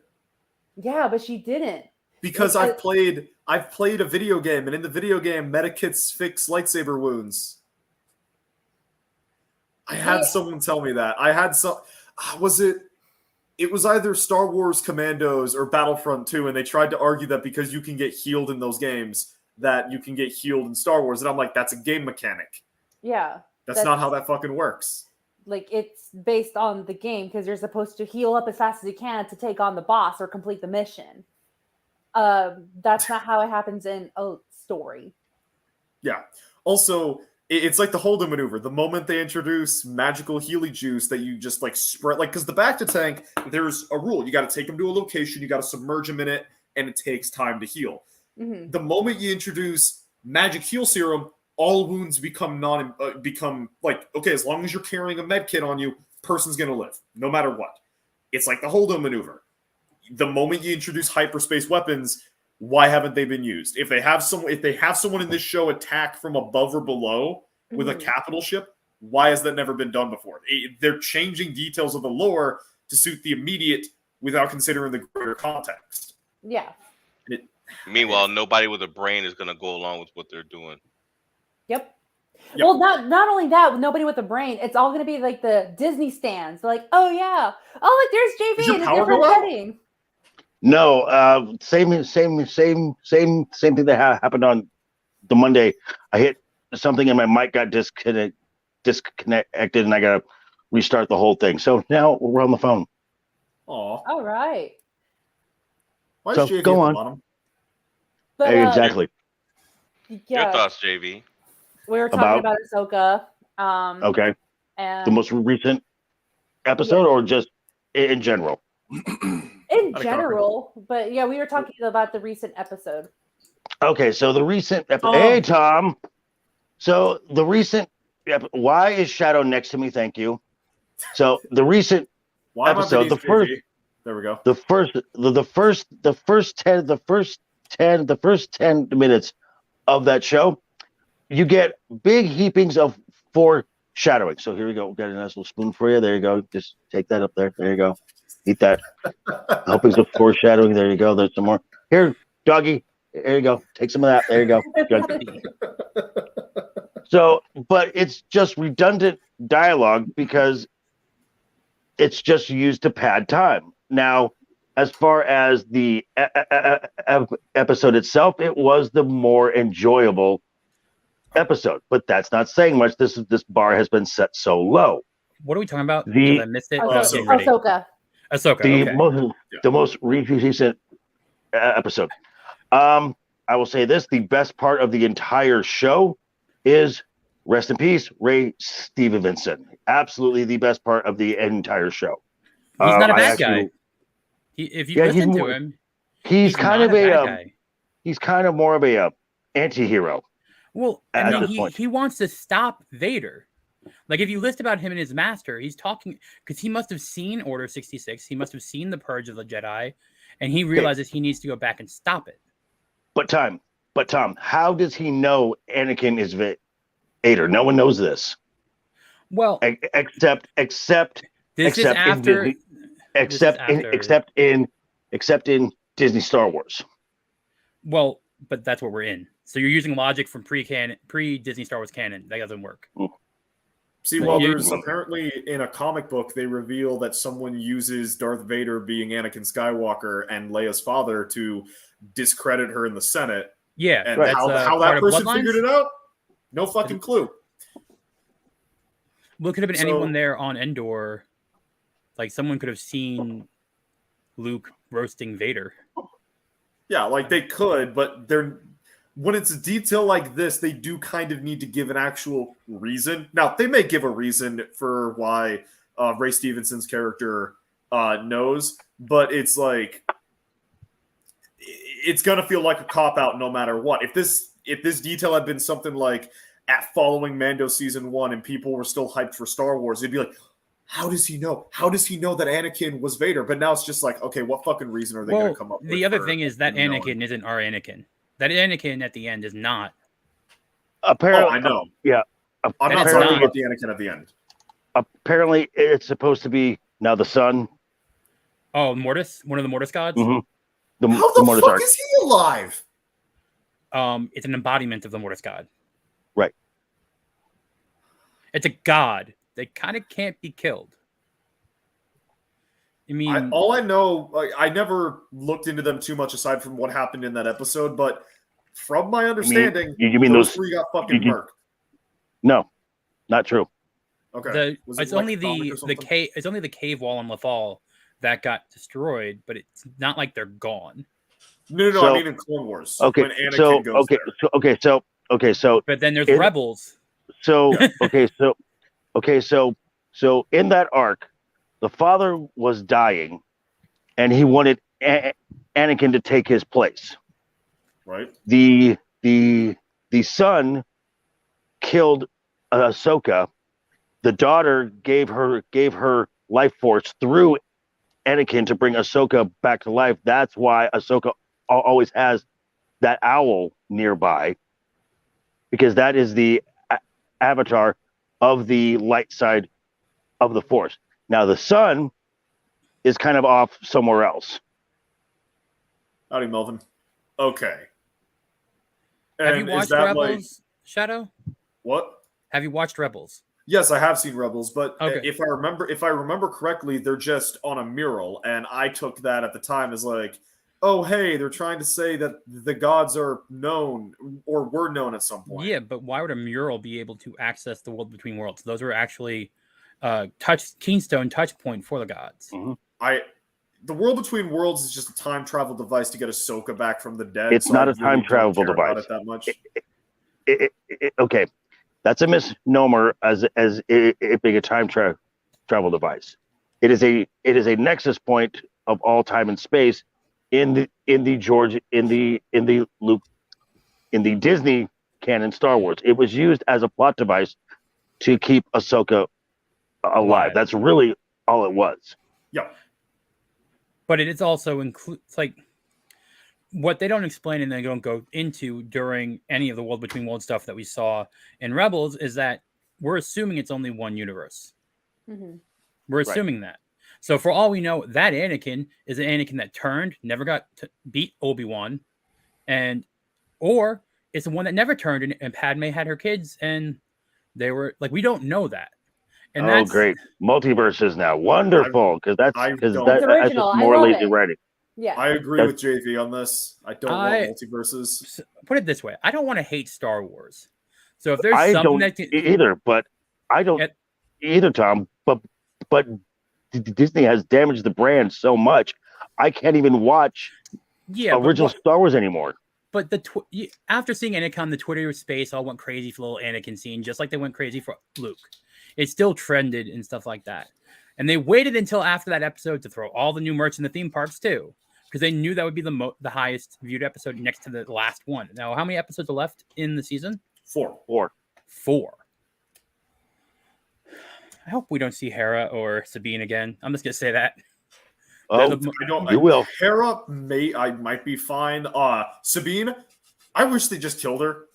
Yeah, but she didn't. Because I've played a video game, and in the video game, medikits fix lightsaber wounds. I had someone tell me that. It was either Star Wars Commandos or Battlefront 2, and they tried to argue that because you can get healed in those games, that you can get healed in Star Wars. And I'm like, that's a game mechanic. Yeah. That's not how that fucking works. Like, it's based on the game, because you're supposed to heal up as fast as you can to take on the boss or complete the mission. That's not how it happens in a story. Yeah. Also, it's like the Holden maneuver. The moment they introduce magical Healy juice that you just like spread, like, because the Bacta tank, there's a rule. You got to take them to a location, you got to submerge them in it, and it takes time to heal. Mm-hmm. The moment you introduce magic heal serum, all wounds become like, okay, as long as you're carrying a med kit on you, person's gonna live, no matter what. It's like the Holden maneuver. The moment you introduce hyperspace weapons, why haven't they been used? If they have someone in this show attack from above or below with a capital ship, why has that never been done before? They're changing details of the lore to suit the immediate without considering the greater context. Yeah. Meanwhile, nobody with a brain is going to go along with what they're doing. Yep. Well, not only that, nobody with a brain, it's all going to be like the Disney stands. They're like, oh yeah, oh look, there's JV in a different setting. No, same thing that happened on the Monday. I hit something and my mic got disconnected, and I got to restart the whole thing. So now we're on the phone. Aw. All right. Why So is JV go at the on. bottom? But, Exactly. Yeah, Your thoughts, JV? we were talking about Ahsoka. Okay. And The most recent episode, or just in general? in general, but yeah, we were talking about the recent episode. Okay, so the recent Hey, Tom. So the recent why is Shadow next to me? Thank you. So the recent Why am I episode, beneath JV? There we go. the first 10 minutes of that show, you get big heapings of foreshadowing. So here we go. We've got a nice little spoon for you. There you go. Just take that up there. There you go. Eat that. Helpings of foreshadowing. There you go. There's some more. Here, doggy. There you go. Take some of that. There you go. So, but it's just redundant dialogue because it's just used to pad time. Now, as far as the episode itself, it was the more enjoyable episode, but that's not saying much. This bar has been set so low. What are we talking about? The- Because I missed it. I was getting ready. Ahsoka. Ahsoka. The Okay. most recent episode. I will say this: the best part of the entire show is, rest in peace, Ray Stevenson. Absolutely the best part of the entire show. He's not a bad guy. If you listen to him, he's kind of not a bad guy. He's kind of more of a anti-hero. Well, at I this mean, point. he wants to stop Vader. Like, if you list about him and his master, he's talking because he must have seen Order 66. He must have seen the Purge of the Jedi, and he realizes he needs to go back and stop it. But Tom, how does he know Anakin is Vader? No one knows this. Well, except this is after. Except in Disney Star Wars. Well, but that's what we're in. So you're using logic from pre-Disney Star Wars canon. That doesn't work. See, well, there's apparently in a comic book they reveal that someone uses Darth Vader being Anakin Skywalker and Leia's father to discredit her in the Senate. Yeah, and how that person figured it out, no fucking clue. Well, it could have been anyone there on Endor. Like, someone could have seen Luke roasting Vader. Yeah, like they could, but when it's a detail like this, they do kind of need to give an actual reason. Now, they may give a reason for why Ray Stevenson's character knows, but it's like it's gonna feel like a cop-out no matter what. If this detail had been something like at following Mando season 1 and people were still hyped for Star Wars, it'd be like, how does he know? How does he know that Anakin was Vader? But now it's just like, okay, what fucking reason are they going to come up with? The other thing is that Anakin isn't our Anakin. That Anakin at the end is not. Apparently, I know. Yeah. I'm not talking about the Anakin at the end. Apparently, it's supposed to be now the son. Oh, Mortis? One of the Mortis gods? Mm-hmm. How the fuck is he alive? It's an embodiment of the Mortis god. Right. It's a god. They kind of can't be killed. I mean, all I know, I never looked into them too much aside from what happened in that episode, but from my understanding, you mean those three got fucking murked. No, not true. Okay. It's only the cave. It's only the cave wall on Lothal that got destroyed, but it's not like they're gone. No, I mean in Clone Wars. Okay, when Anakin goes there. So But then there's Rebels. So in that arc, the father was dying, and he wanted Anakin to take his place. Right. The son killed Ahsoka. The daughter gave her life force through Anakin to bring Ahsoka back to life. That's why Ahsoka always has that owl nearby, because that is the avatar of the light side of the Force. Now the son is kind of off somewhere else. Howdy, Melvin. Okay. Have you watched Rebels, Shadow? What? Have you watched Rebels? Yes, I have seen Rebels, but okay. if I remember correctly, they're just on a mural, and I took that at the time as like, oh, hey, they're trying to say that the gods are known or were known at some point. Yeah, but why would a mural be able to access the world between worlds? Those were actually keystone touch point for the gods. Mm-hmm. The world between worlds is just a time travel device to get Ahsoka back from the dead. It's not a time travel device. That much. Okay, that's a misnomer as it being a time travel device. It is a nexus point of all time and space in the Disney canon Star Wars. It was used as a plot device to keep Ahsoka alive. That's really all it was. Yeah. But it is also it's like what they don't explain and they don't go into during any of the world between world stuff that we saw in Rebels is that we're assuming it's only one universe. Mm-hmm. We're assuming that. So for all we know, that Anakin is an Anakin that turned, never got to beat Obi-Wan, or it's the one that never turned and Padme had her kids and they were like, we don't know that. And Oh, that's great. Multiverses now. Wonderful. Because that's It's that's original. just I more love lazy it. writing. Yeah. I agree with JV on this. I don't want multiverses. Put it this way: I don't want to hate Star Wars. So if there's I something don't that can, either, but I don't It- either, Tom. But Disney has damaged the brand so much, I can't even watch yeah, original Star Wars anymore. but after seeing Anakin, the Twitter space all went crazy for little Anakin scene, just like they went crazy for Luke. It still trended and stuff like that. And they waited until after that episode to throw all the new merch in the theme parks too, because they knew that would be the highest viewed episode next to the last one. Now, how many episodes are left in the season? 4. 4. I hope we don't see Hera or Sabine again. I'm just gonna say that. Oh, you will. Hera might be fine. Sabine, I wish they just killed her.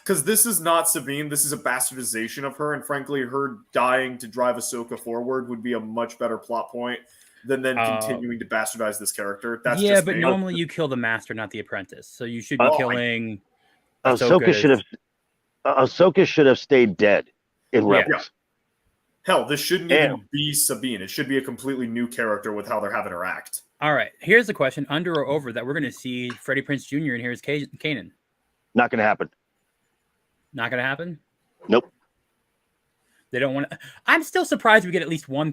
Because this is not Sabine, this is a bastardization of her, and frankly, her dying to drive Ahsoka forward would be a much better plot point than then continuing to bastardize this character. That's just but me. normally you kill the master, not the apprentice. So you should be killing Ahsoka should have stayed dead in Rebels. Yeah. Hell, this shouldn't even be Sabine. It should be a completely new character with how they're having her act. All right, here's the question: under or over that we're going to see Freddie Prinze Jr. and here's Kanan? Not going to happen. Not going to happen. Nope. They don't want to. I'm still surprised we get at least one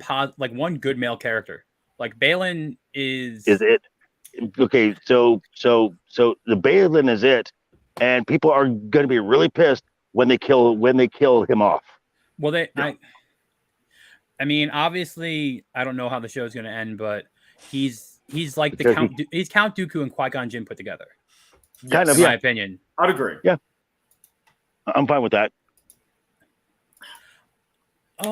good male character. Like Balin is it? Okay, so the Balin is it, and people are going to be really pissed when they kill him off. Well, I mean, obviously, I don't know how the show is going to end, but he's like the Count. He's Count Dooku and Qui-Gon Jinn put together. Kind of, in my opinion. I'd agree. Yeah, I'm fine with that.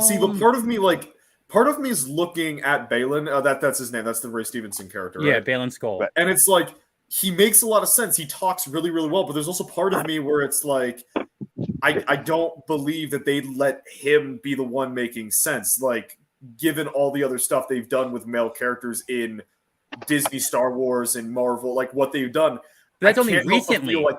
See, but part of me is looking at Balin. That's his name. That's the Ray Stevenson character. Yeah, right? Balin Skull. Right. And it's like he makes a lot of sense. He talks really, really well. But there's also part of me where it's like I don't believe that they let him be the one making sense. Like, given all the other stuff they've done with male characters in Disney, Star Wars, and Marvel, like what they've done. But that's only recently. Like,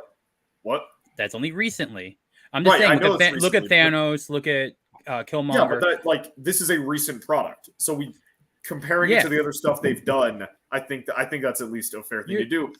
what? That's only recently. I'm just saying. Look at Thanos. Look at Killmonger. Yeah, but this is a recent product. So we comparing it to the other stuff they've done. I think that's at least a fair thing to do.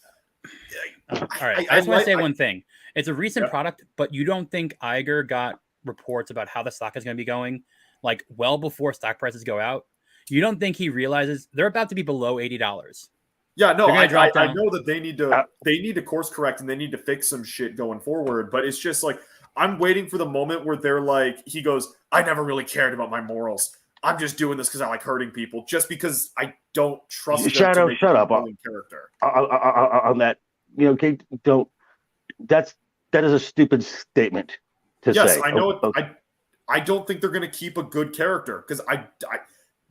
All right. I just want to say one thing. It's a recent product, but you don't think Iger got reports about how the stock is going to be going, like well before stock prices go out? You don't think he realizes they're about to be below $80? Yeah, no, I know that they need to course correct and they need to fix some shit going forward. But it's just like I'm waiting for the moment where they're like, he goes, I never really cared about my morals. I'm just doing this because I like hurting people, just because I don't trust them Shadow, to make shut up character. On that. Kate, don't. That is a stupid statement to say. Yes, I know it. Okay. I don't think they're going to keep a good character because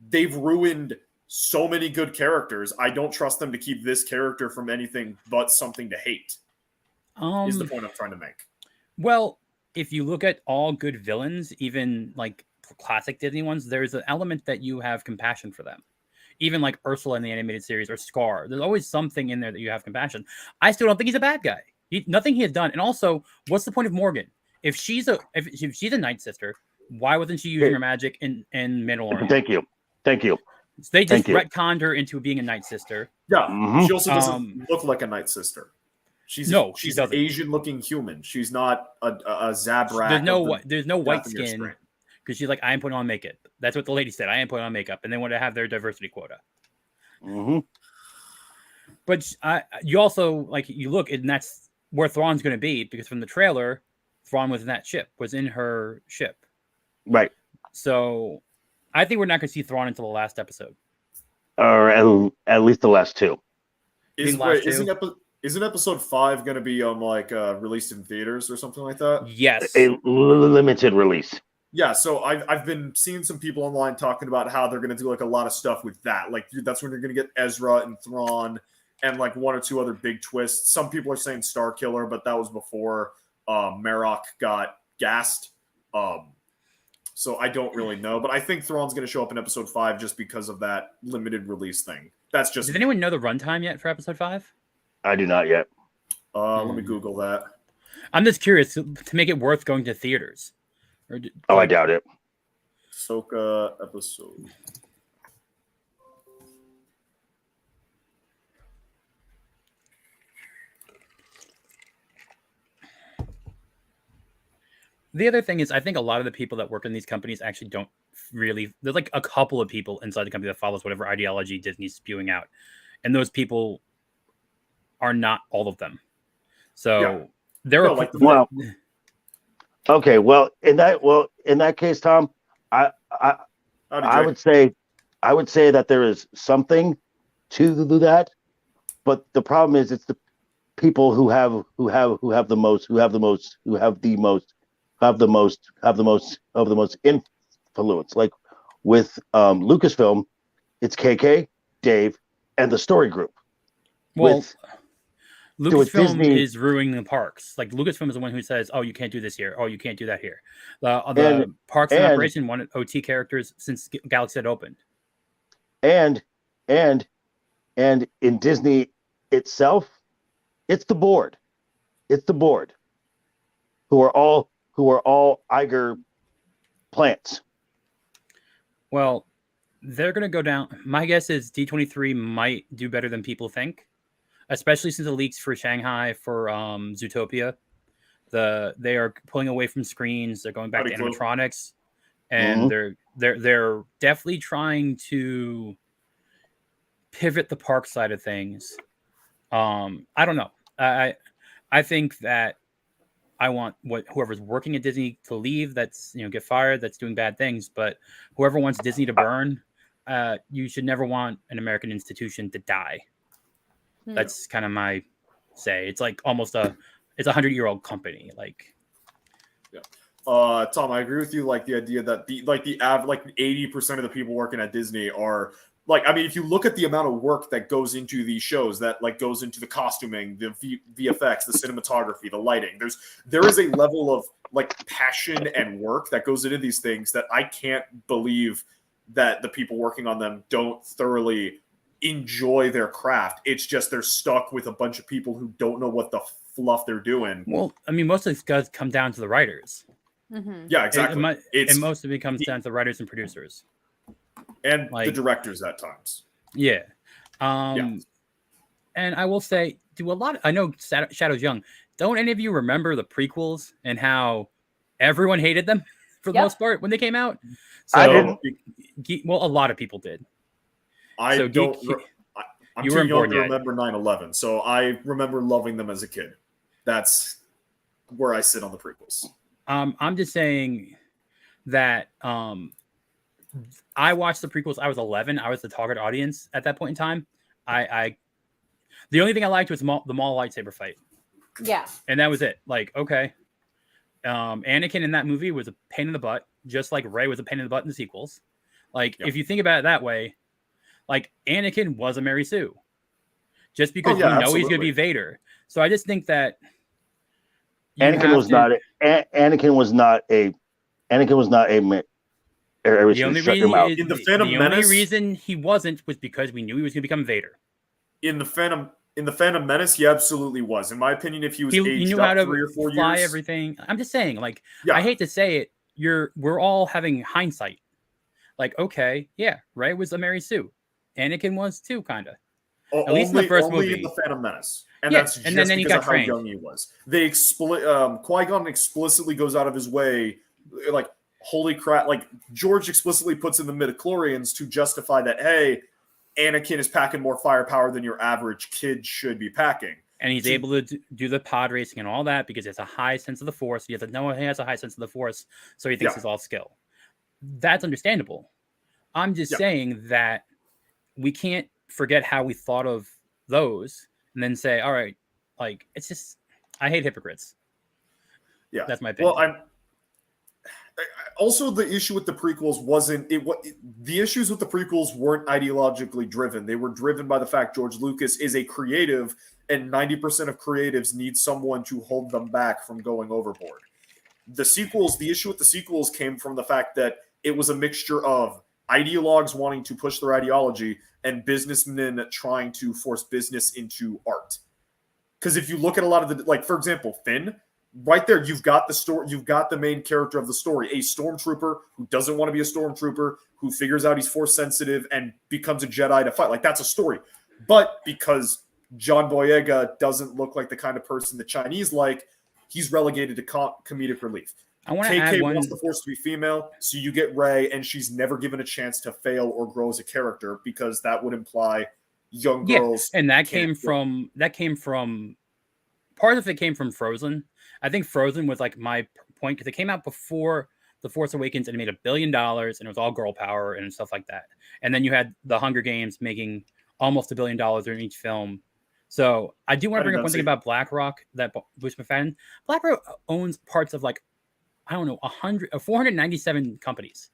they've ruined so many good characters. I don't trust them to keep this character from anything but something to hate. Is the point I'm trying to make. Well, if you look at all good villains, even like classic Disney ones, there's an element that you have compassion for them. Even like Ursula in the animated series or Scar, there's always something in there that you have compassion. I still don't think he's a bad guy. Nothing he has done. And also, what's the point of Morgan? If she's a Night Sister, why wasn't she using her magic in Mandalorian? Thank you. They just retconned her into being a Night Sister. Yeah, she also doesn't look like a Night Sister. She's an Asian-looking human. She's not a Zabrak. There's no white skin because she's like, I am putting on makeup. That's what the lady said. I am putting on makeup, and they want to have their diversity quota. Mm-hmm. But you also you look, and that's where Thrawn's going to be, because from the trailer, Thrawn was in her ship. Right. So I think we're not going to see Thrawn until the last episode. Or at least the last two. Isn't episode 5 going to be released in theaters or something like that? Yes. A limited release. Yeah, so I've been seeing some people online talking about how they're going to do a lot of stuff with that. Like that's when you're going to get Ezra and Thrawn and one or two other big twists. Some people are saying Star Killer, but that was before Marok got gassed. So I don't really know, but I think Thrawn's going to show up in episode 5 just because of that limited release thing. That's just. Does anyone know the runtime yet for episode 5? I do not yet. Let me Google that. I'm just curious to make it worth going to theaters. I doubt it. Ahsoka episode. The other thing is, I think a lot of the people that work in these companies actually don't really. There's like a couple of people inside the company that follows whatever ideology Disney's spewing out, and those people are not all of them. So there are well. Okay, well, in that case, Tom, I would say that there is something to that, but the problem is it's the people who have the most influence. Like with Lucasfilm, it's KK, Dave, and the story group. Well, Lucasfilm is ruining the parks. Like Lucasfilm is the one who says, "Oh, you can't do this here. Oh, you can't do that here." The Parks and Operation wanted OT characters since Galaxy had opened. And in Disney itself, it's the board. It's the board who are all Iger plants. Well, they're going to go down. My guess is D23 might do better than people think, especially since the leaks for Shanghai for Zootopia. They are pulling away from screens. They're going back to animatronics, and they're definitely trying to pivot the park side of things. I don't know. I think that I want whoever's working at Disney to leave. That's get fired. That's doing bad things. But whoever wants Disney to burn, you should never want an American institution to die. That's kind of my say. It's like almost it's 100-year-old company. Like, Tom, I agree with you. Like the idea that the 80% of the people working at Disney are like, I mean, if you look at the amount of work that goes into these shows, that like goes into the costuming, the VFX, the cinematography, the lighting, there is a level of like passion and work that goes into these things that I can't believe that the people working on them don't thoroughly enjoy their craft. It's just they're stuck with a bunch of people who don't know what the fluff they're doing. Well, I mean, most of this does come down to the writers. Mm-hmm. Yeah, exactly. And most of it comes down to the writers and producers. And the directors at times. Yeah. And I will say, I know Shadow's young. Don't any of you remember the prequels and how everyone hated them for the most part when they came out? So, I didn't. Well, a lot of people did. I'm too young to remember 9/11, so I remember loving them as a kid. That's where I sit on the prequels. I'm just saying that I watched the prequels. I was 11. I was the target audience at that point in time. The only thing I liked was the Maul lightsaber fight. Yeah. And that was it. Like, okay. Anakin in that movie was a pain in the butt, just like Rey was a pain in the butt in the sequels. Like, if you think about it that way, like Anakin was a Mary Sue. Just because we know he's going to be Vader. So I just think that Anakin was not a the only reason he wasn't was because we knew he was going to become Vader. In the Phantom Menace, he absolutely was. In my opinion, if he was aged knew how up to 3 or 4 fly years, everything. I'm just saying, like, I hate to say it, we're all having hindsight. Like, okay, yeah, Rey was a Mary Sue. Anakin was too, kind of. At least in the first movie. In the Phantom Menace. And that's just then because of how young he was. Qui-Gon explicitly goes out of his way, like, holy crap, like, George explicitly puts in the midichlorians to justify that, hey, Anakin is packing more firepower than your average kid should be packing. And he's able to do the pod racing and all that because he has a high sense of the Force. He has to know he has a high sense of the Force, so he thinks it's all skill. That's understandable. I'm just saying that we can't forget how we thought of those and then say, all right, like, it's just, I hate hypocrites. Yeah. That's my opinion. Well, also, the issue with the prequels the issues with the prequels weren't ideologically driven. They were driven by the fact George Lucas is a creative, and 90% of creatives need someone to hold them back from going overboard. The issue with the sequels came from the fact that it was a mixture of ideologues wanting to push their ideology and businessmen trying to force business into art. Because if you look at a lot of for example, Finn, right there, you've got the story. You've got the main character of the story, a stormtrooper who doesn't want to be a stormtrooper, who figures out he's force sensitive and becomes a Jedi to fight. Like, that's a story. But because John Boyega doesn't look like the kind of person the Chinese like, he's relegated to comedic relief. I want to add KK one. wants the Force to be female, so you get Rey, and she's never given a chance to fail or grow as a character because that would imply young girls. And that came from part of it came from Frozen. I think Frozen was like my point because it came out before The Force Awakens and it made $1 billion and it was all girl power and stuff like that. And then you had The Hunger Games making almost $1 billion in each film. So I do want to bring up one thing about BlackRock that Bush McFadden. BlackRock owns parts of like, I don't know, 497 companies.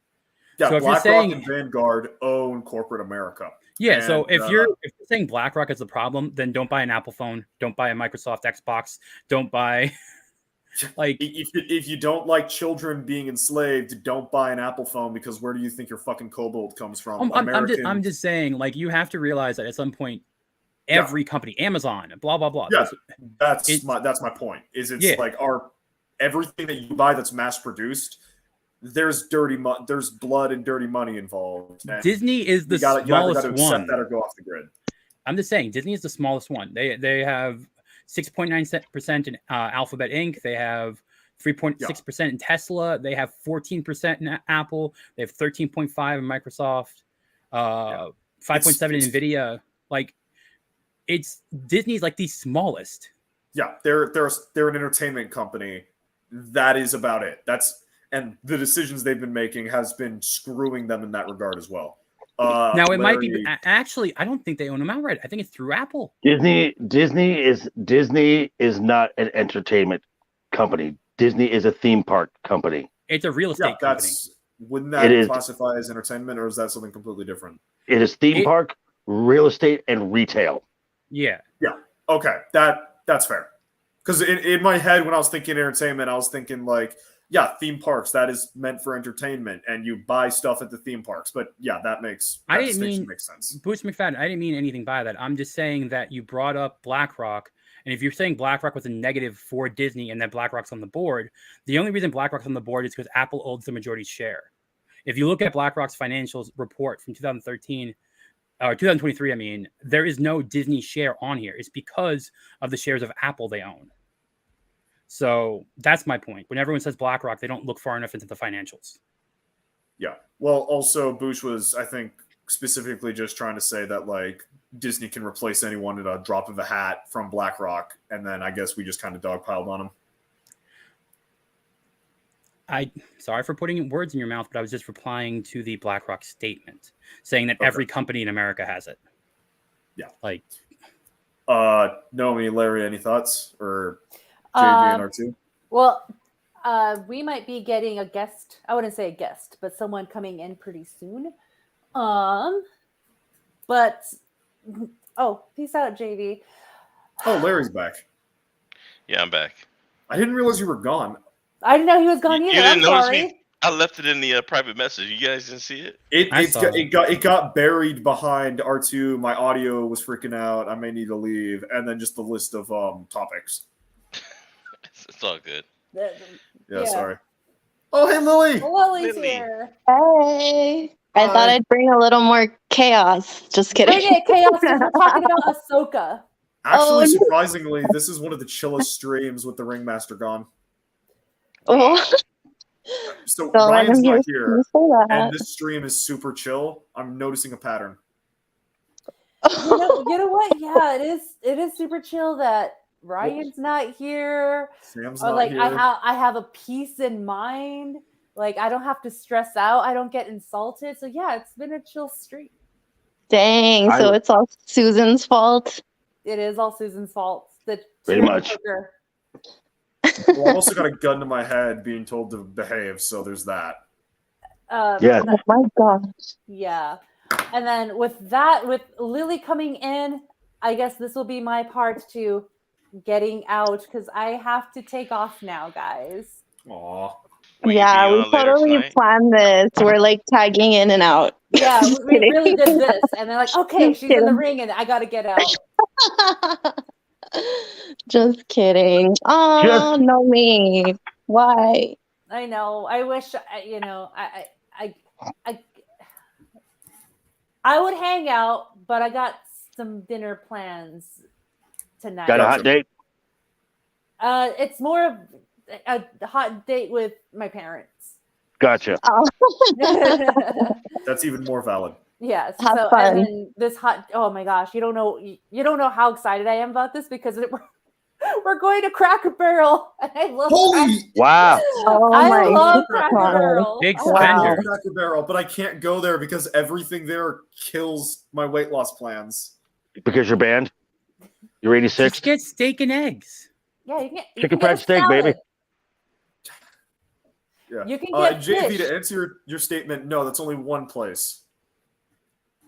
Yeah, so if BlackRock you're saying, and Vanguard own corporate America. Yeah, and, so if you're saying BlackRock is the problem, then don't buy an Apple phone, don't buy a Microsoft Xbox, don't buy like if you don't like children being enslaved, don't buy an Apple phone because where do you think your fucking kobold comes from? I'm just saying, like, you have to realize that at some point every company, Amazon, blah blah blah. Yeah, that's my point. Is it's like everything that you buy that's mass produced, there's there's blood and dirty money involved. And Disney is the smallest you one. That or go off the grid. I'm just saying, Disney is the smallest one. They have 6.9% in Alphabet Inc. They have 3.6% in Tesla. They have 14% in Apple. They have 13.5% in Microsoft. 5.7% in Nvidia. Like, it's Disney's like the smallest. Yeah, they're an entertainment company. That is about it. And the decisions they've been making has been screwing them in that regard as well. Now it might be actually. I don't think they own them outright. I think it's through Apple. Disney is not an entertainment company. Disney is a theme park company. It's a real estate company. Wouldn't that classify as entertainment, or is that something completely different? It is theme park, real estate, and retail. Yeah. Yeah. Okay. That's fair. Because in my head, when I was thinking entertainment, I was thinking like, yeah, theme parks, that is meant for entertainment, and you buy stuff at the theme parks. But yeah, that makes sense. Bruce McFadden, I didn't mean anything by that. I'm just saying that you brought up BlackRock, and if you're saying BlackRock was a negative for Disney and that BlackRock's on the board, the only reason BlackRock's on the board is because Apple owns the majority share. If you look at BlackRock's financials report from 2013, or 2023, I mean, there is no Disney share on here. It's because of the shares of Apple they own. So that's my point. When everyone says BlackRock, they don't look far enough into the financials. Yeah. Well, also, Bush was, I think, specifically just trying to say that, like, Disney can replace anyone at a drop of a hat from BlackRock, and then I guess we just kind of dogpiled on him. Sorry for putting words in your mouth, but I was just replying to the BlackRock statement, saying that every company in America has it. Yeah. Like, Naomi, Larry, any thoughts? Or JV and R2? Well, we might be getting a guest. I wouldn't say a guest, but someone coming in pretty soon. But peace out, JV. Oh, Larry's back. Yeah, I'm back. I didn't realize you were gone. I didn't know he was gone either. You didn't notice sorry. me? I left it in the private message. You guys didn't see it? It got buried behind R2. My audio was freaking out. I may need to leave, and then just the list of topics. It's all good. Yeah, sorry. Oh, hey, Lily. Lily's here. Hey. I thought I'd bring a little more chaos. Just kidding. Bring it, chaos. We're talking about Ashoka. Actually, surprisingly, this is one of the chillest streams with the Ringmaster gone. Oh. So Ryan's not here, and this stream is super chill. I'm noticing a pattern. You know what? Yeah, it is super chill that Ryan's not here. Sam's or not like here. I have a peace in mind. Like I don't have to stress out. I don't get insulted. So yeah, it's been a chill stream. Dang, so it's all Susan's fault. It is all Susan's fault. Pretty much. Well, I've also got a gun to my head being told to behave, so there's that. Yeah. Oh my gosh. Yeah. And then with Lily coming in, I guess this will be my part to getting out because I have to take off now, guys. Aw. Yeah, we totally planned this. We're like tagging in and out. Yeah, we really did this. And they're like, okay, she's in the ring and I got to get out. Just kidding. Oh, no me. Why? I know. I wish I would hang out, but I got some dinner plans tonight. Got a hot date? It's more of a hot date with my parents. Gotcha. Oh. That's even more valid. Yes. Have so fun. and then this oh my gosh, you don't know how excited I am about this because we're going to Cracker Barrel and I love Wow. Oh I my love Cracker God. Barrel. Big Oh, I spender. love Cracker Barrel, but I can't go there because everything there kills my weight loss plans. Because you're banned? You're 86? Just get steak and eggs. Yeah, you can get Chicken get a fried steak, salad. baby. Yeah. You can get JV, fish. to answer your statement, no, that's only one place.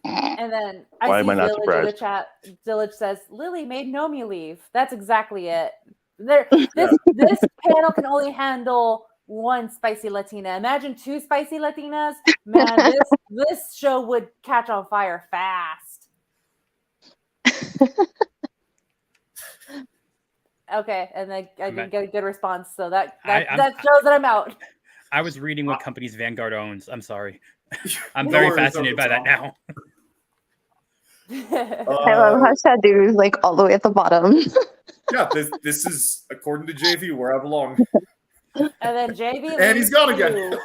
And then Why I am see I not Village in the surprised? chat. Village says Lily made Nomi leave. That's exactly it. This panel can only handle one spicy Latina. Imagine 2 spicy Latinas. Man, this show would catch on fire fast. Okay, and then I didn't get a good response, so that shows that I'm out. I was reading what companies Vanguard owns. I'm sorry. I'm No very worries, fascinated by that Tom. now. I love how Shadu is like all the way at the bottom. Yeah, this is according to JV where I belong. And then JV And he's gone leaves again. too.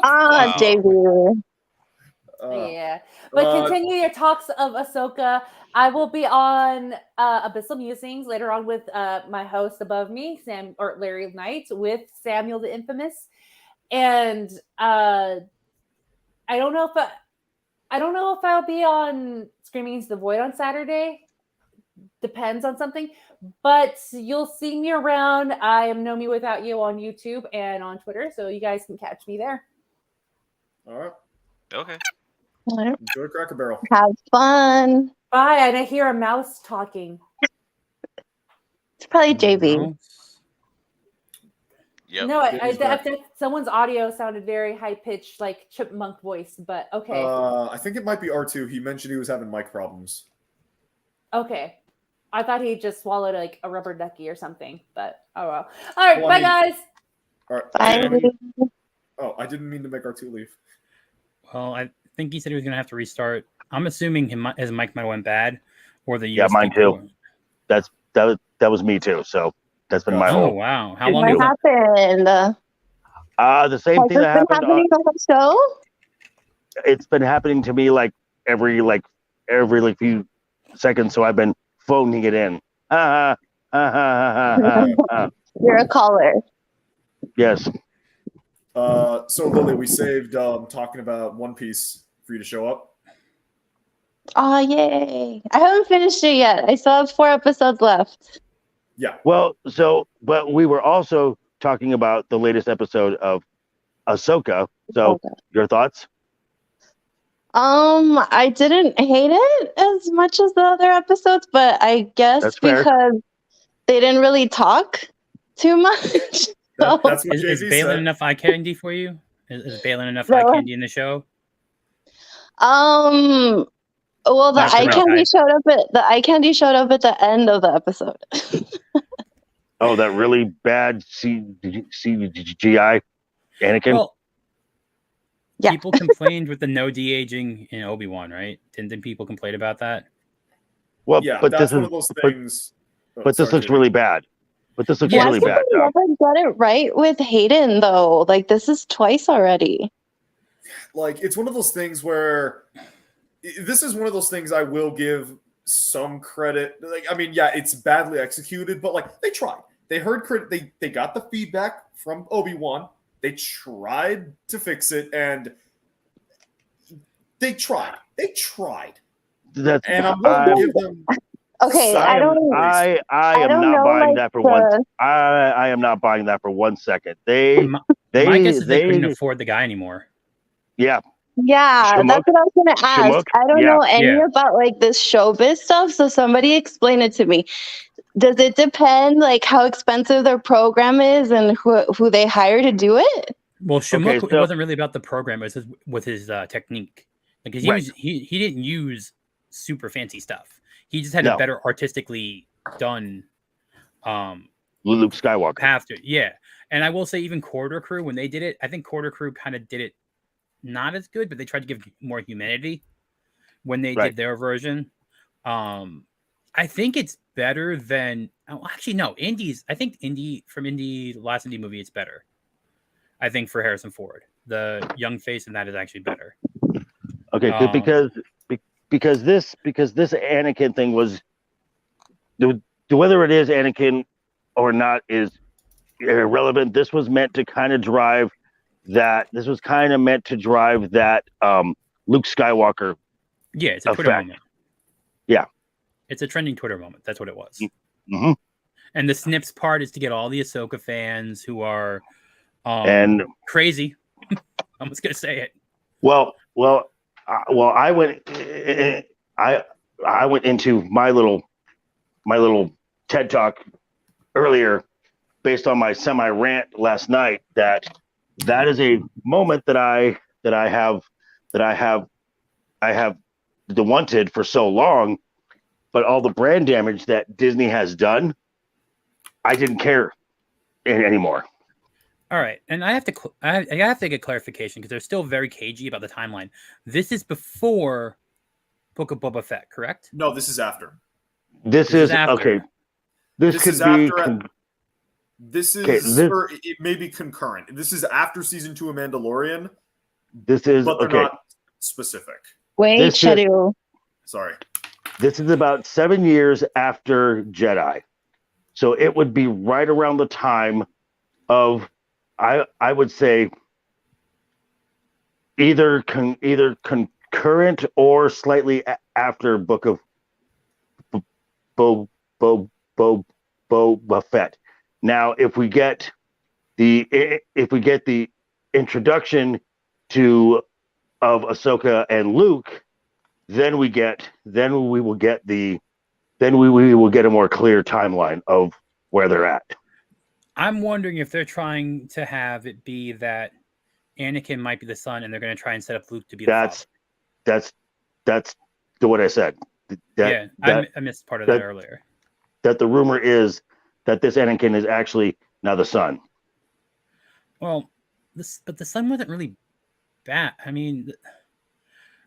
Ah, Wow. JV. Yeah, but continue your talks of Ahsoka. I will be on Abyssal Musings later on with my host above me, Larry Knight, with Samuel the Infamous, and I don't know if I'll be on Screaming Into the Void on Saturday. Depends on something, but you'll see me around. I am Nomi Without You on YouTube and on Twitter, so you guys can catch me there. All right. Okay. Enjoy Cracker Barrel. Have fun. Bye. And I hear a mouse talking. It's probably JV. No. Yep. No, It is back. someone's audio sounded very high pitched, like chipmunk voice. But okay, I think it might be R2. He mentioned he was having mic problems. okay. I thought he just swallowed like a rubber ducky or something. But oh well. All right, Well, bye I mean- guys. All right. Bye. Oh, I didn't mean to make R2 leave. Well, I think he said he was going to have to restart. I'm assuming his mic might have went bad, or the Yeah, USB mine too. cord. That was me too. So that's been my Oh whole. wow! How long? What Was that? happened? The same Has thing this that been happened. happening on the show? It's been happening to me like every few seconds. So I've been phoning it in. You're a caller. Yes. So Lily, we saved talking about One Piece for you to show up. Oh, yay. I haven't finished it yet. I still have 4 episodes left. Yeah. Well, but we were also talking about the latest episode of Ahsoka. So your thoughts? I didn't hate it as much as the other episodes, but I guess That's fair. because they didn't really talk too much. So, That's what Is JV Balin said. enough eye candy for you? Is Balin enough No. eye candy in the show? well, the Not eye correct. candy showed up at the end of the episode. Oh, that really bad CGI Anakin. Well, Yeah. people complained with the no de-aging in Obi-Wan, right? Didn't people complain about that? well, Yeah, but that's this one is of those things. Oh, but this sorry, looks JV. really bad. But this looks Yeah, really Why bad. did Tom. they never get it right with Hayden though? Like this is twice already. Like it's one of those things where this is one of those things I will give some credit. Like I mean, yeah, it's badly executed, but like they tried. They heard they got the feedback from Obi-Wan. They tried to fix it, and they tried. That's And I'm willing to give them. Okay, I I don't. I I am don't not know, buying like, that for one. I am not buying that for 1 second. My guess is they couldn't afford the guy anymore. Yeah. Yeah, Shmook? that's what I was gonna ask. Shmook? I don't Yeah. know any Yeah. about like this showbiz stuff, so somebody explain it to me. Does it depend like how expensive their program is and who they hire to do it? Well, Shmook, Okay, it so- wasn't really about the program. It was with his technique. Like 'cause Right. he didn't use super fancy stuff. He just had No. to better artistically done. Luke Skywalker. After, yeah. And I will say, even Quarter Crew, when they did it, I think Quarter Crew kind of did it not as good, but they tried to give more humanity when they did their version. I think it's better than. Oh, actually, no. I think last Indy movie, it's better. I think for Harrison Ford, the young face in that is actually better. Okay, because this Anakin thing was whether it is Anakin or not is irrelevant. This was meant to kind of drive that. This was kind of meant to drive that Luke Skywalker. Yeah, it's a Twitter moment. Yeah, it's a trending Twitter moment. That's what it was. Mm-hmm. And the snips part is to get all the Ahsoka fans who are and crazy. I'm just gonna say it. Well, I went into my little TED talk earlier based on my semi rant last night that is a moment that I have wanted for so long, but all the brand damage that Disney has done, I didn't care anymore. All right, and I have to get clarification because they're still very cagey about the timeline. This is before Book of Boba Fett, correct? No, this is after. This is after. Okay. This could is be. Or it may be concurrent. This is after season 2 of Mandalorian. This is, but they're not specific. Wait, schedule. Sorry. This is about 7 years after Jedi, so it would be right around the time of. I would say either concurrent or slightly after Book of Boba Fett. Now, if we get the introduction of Ahsoka and Luke, then we will get a more clear timeline of where they're at. I'm wondering if they're trying to have it be that Anakin might be the son, and they're going to try and set up Luke to be the father. That's what I said. I missed part of that earlier. That the rumor is that this Anakin is actually now the son. Well, but the son wasn't really bad. I mean,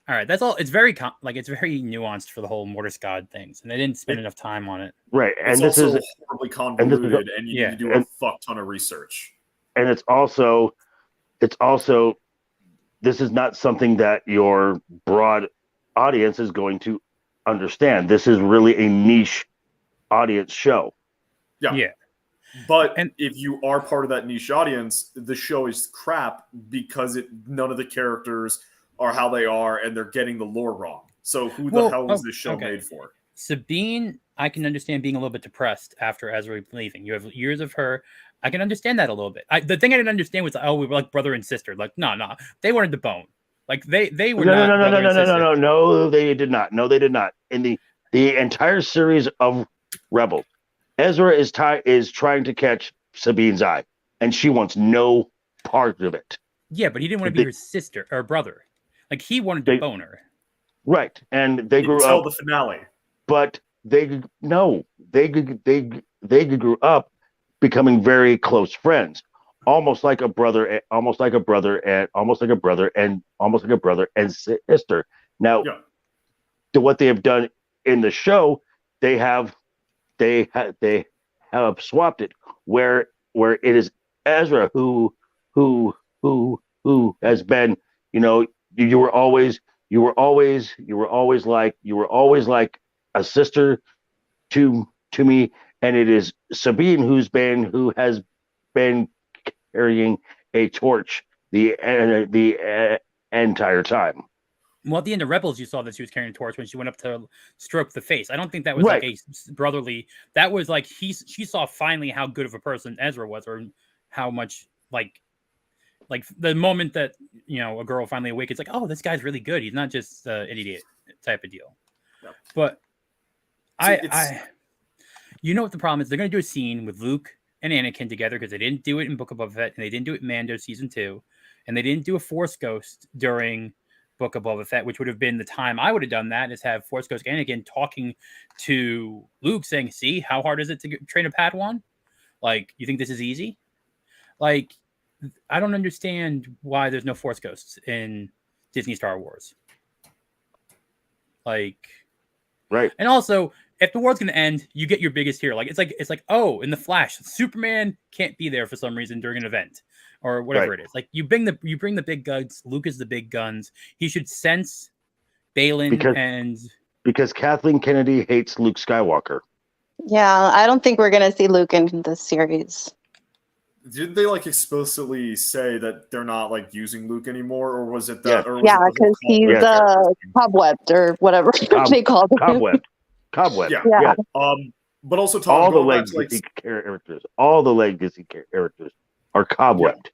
all right, that's all. It's very it's very nuanced for the whole Mortis God things, and they didn't spend enough time on it. Right, and this is horribly convoluted, and you need to do a fuck ton of research. And it's also, this is not something that your broad audience is going to understand. This is really a niche audience show. Yeah. But if you are part of that niche audience, the show is crap because none of the characters are how they are, and they're getting the lore wrong. So who the hell was this show made for? Sabine, I can understand being a little bit depressed after Ezra leaving. You have years of her. I can understand that a little bit. The thing I didn't understand was, we were like brother and sister. Like, no, they wanted to bone. Like they were No, they did not. No, they did not. In the entire series of Rebels, Ezra is trying to catch Sabine's eye, and she wants no part of it. Yeah, but he didn't want to be her sister or brother. Like he wanted to bone her. Right, and they grew up. Until the finale. But they grew up becoming very close friends, almost like a brother and sister. Now, to what they have done in the show, they have swapped it where it is Ezra who has been, you were always like a sister to me, and it is Sabine who has been carrying a torch the entire time. Well, at the end of Rebels, you saw that she was carrying a torch when she went up to stroke the face. I don't think that was like a brotherly. That was like she saw finally how good of a person Ezra was, or how much like the moment that a girl finally awakens, like, oh, this guy's really good. He's not just an idiot type of deal. No. But you know what the problem is? They're going to do a scene with Luke and Anakin together because they didn't do it in Book of Boba Fett, and they didn't do it in Mando season 2, and they didn't do a Force ghost during Book of Boba Fett, which would have been the time I would have done that, is have Force Ghost Anakin talking to Luke saying, see, how hard is it to train a Padawan? Like, you think this is easy? Like, I don't understand why there's no Force Ghosts in Disney Star Wars. Like, Right. And also, if the world's gonna end, you get your biggest hero. Like, it's like, oh, in the Flash, Superman can't be there for some reason during an event or whatever Right. it is. Like, you bring the big guns. Luke is the big guns. He should sense Balin because Kathleen Kennedy hates Luke Skywalker. Yeah, I don't think we're gonna see Luke in this series. Did they like explicitly say that they're not like using Luke anymore, or was it that? Yeah. Or was Yeah, it the because whole he's character? cobwebbed or whatever they called him. Cobweb. Yeah. Yeah. But also, Tom, All the going back to, legacy characters, are cobwebbed.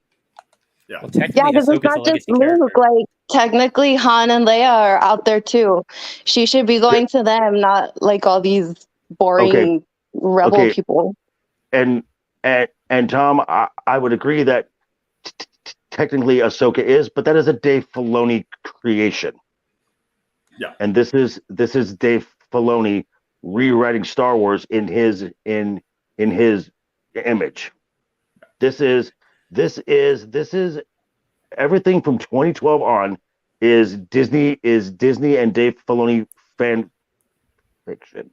Yeah. Well, Yeah, technically, because it's Ahsoka's a not just legacy Luke. character. Like, technically, Han and Leia are out there too. She should be going to them, not like all these boring rebel Okay. people. And Tom, I would agree that technically Ahsoka is, but that is a Dave Filoni creation. Yeah. And this is Dave Filoni rewriting Star Wars in his image. This is everything from 2012 on is Disney and Dave Filoni fan fiction.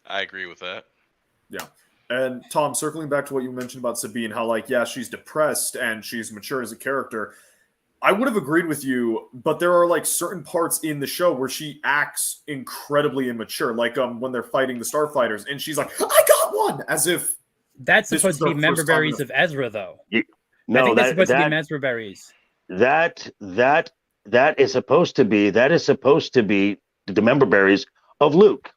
I agree with that. Yeah. And Tom, circling back to what you mentioned about Sabine, how like, yeah, she's depressed and she's mature as a character. I would have agreed with you, but there are like certain parts in the show where she acts incredibly immature, like when they're fighting the Starfighters, and she's like, "I got one," as if That's this supposed to was be her first member time berries in of Ezra, though. No, I think that's supposed to be that member berries. that is supposed to be the member berries of Luke.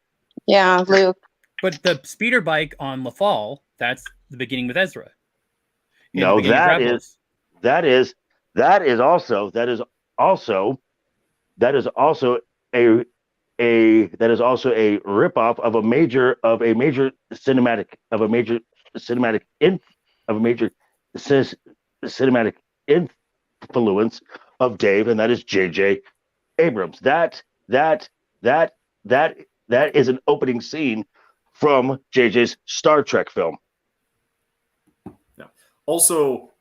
Yeah, Luke. But the speeder bike on Lothal, that's the beginning with Ezra. In the No, beginning of that Rebels. is also a ripoff of a major cinematic influence of Dave, and that is J.J. Abrams. That is an opening scene from J.J.'s Star Trek film. Yeah. Also,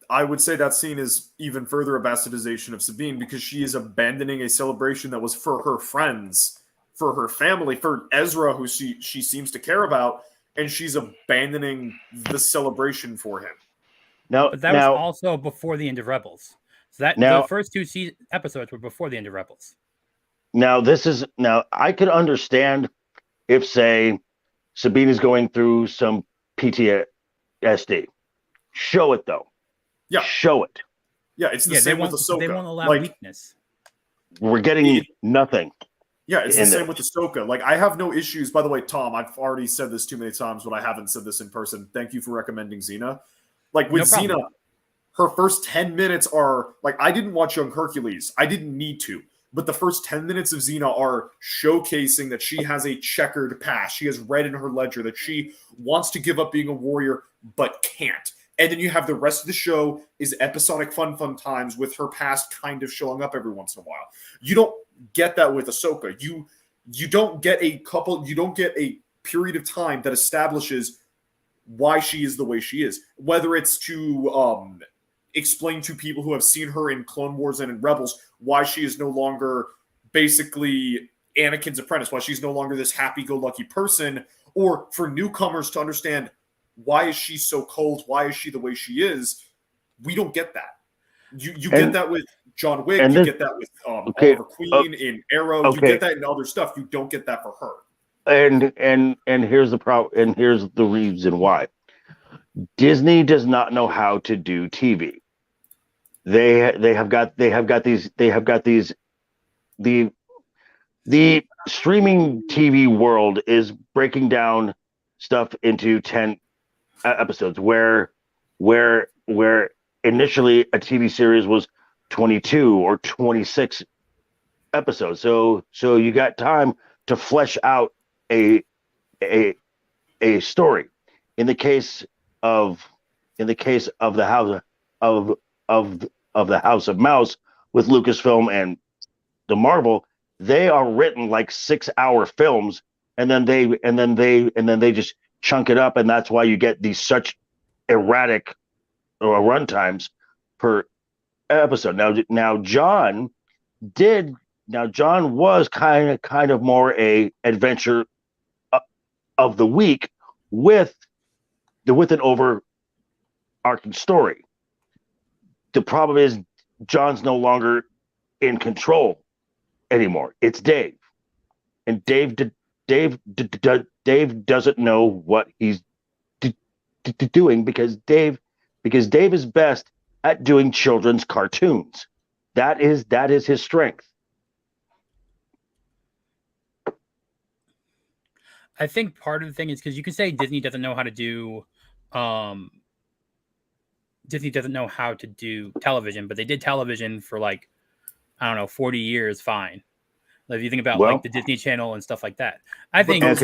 I would say that scene is even further a bastardization of Sabine because she is abandoning a celebration that was for her friends, for her family, for Ezra, who she seems to care about, and she's abandoning the celebration for him. But that was also before the end of Rebels. So the first two episodes were before the end of Rebels. Now I could understand if, say, Sabine is going through some PTSD. Show it though. Yeah. Show it. Yeah, it's the same with Ahsoka. They won't allow like, weakness. We're getting nothing. Yeah, it's the same with Ahsoka. Like, I have no issues. By the way, Tom, I've already said this too many times, but I haven't said this in person. Thank you for recommending Xena. Like, with Xena, her first 10 minutes are, like, I didn't watch Young Hercules. I didn't need to. But the first 10 minutes of Xena are showcasing that she has a checkered past. She has red in her ledger, that she wants to give up being a warrior, but can't. And then you have the rest of the show is episodic fun times with her past kind of showing up every once in a while. You don't get that with Ahsoka. You don't get a period of time that establishes why she is the way she is. Whether it's to explain to people who have seen her in Clone Wars and in Rebels why she is no longer basically Anakin's apprentice, why she's no longer this happy-go-lucky person, or for newcomers to understand why is she so cold, why is she the way she is. We don't get that. You get that with John Wick, you get that with Oliver Queen in Arrow, you get that in other stuff. You don't get that for her. And here's the problem, and here's the reason why. Disney does not know how to do TV. The streaming TV world is breaking down stuff into 10 episodes, where initially a TV series was 22 or 26 episodes. So you got time to flesh out a story. In the case of the House of Mouse, with Lucasfilm and the Marvel, they are written like 6-hour films, and then they just chunk it up, and that's why you get these such erratic run times per episode. Now John was kind of more a adventure of the week with an overarching story. The problem is John's no longer in control anymore. It's Dave, and Dave doesn't know what he's doing because Dave is best at doing children's cartoons. That is his strength. I think part of the thing is because you can say Disney doesn't know how to do television, but they did television for like, I don't know, 40 years, fine. Like if you think about like the Disney Channel and stuff like that. I think those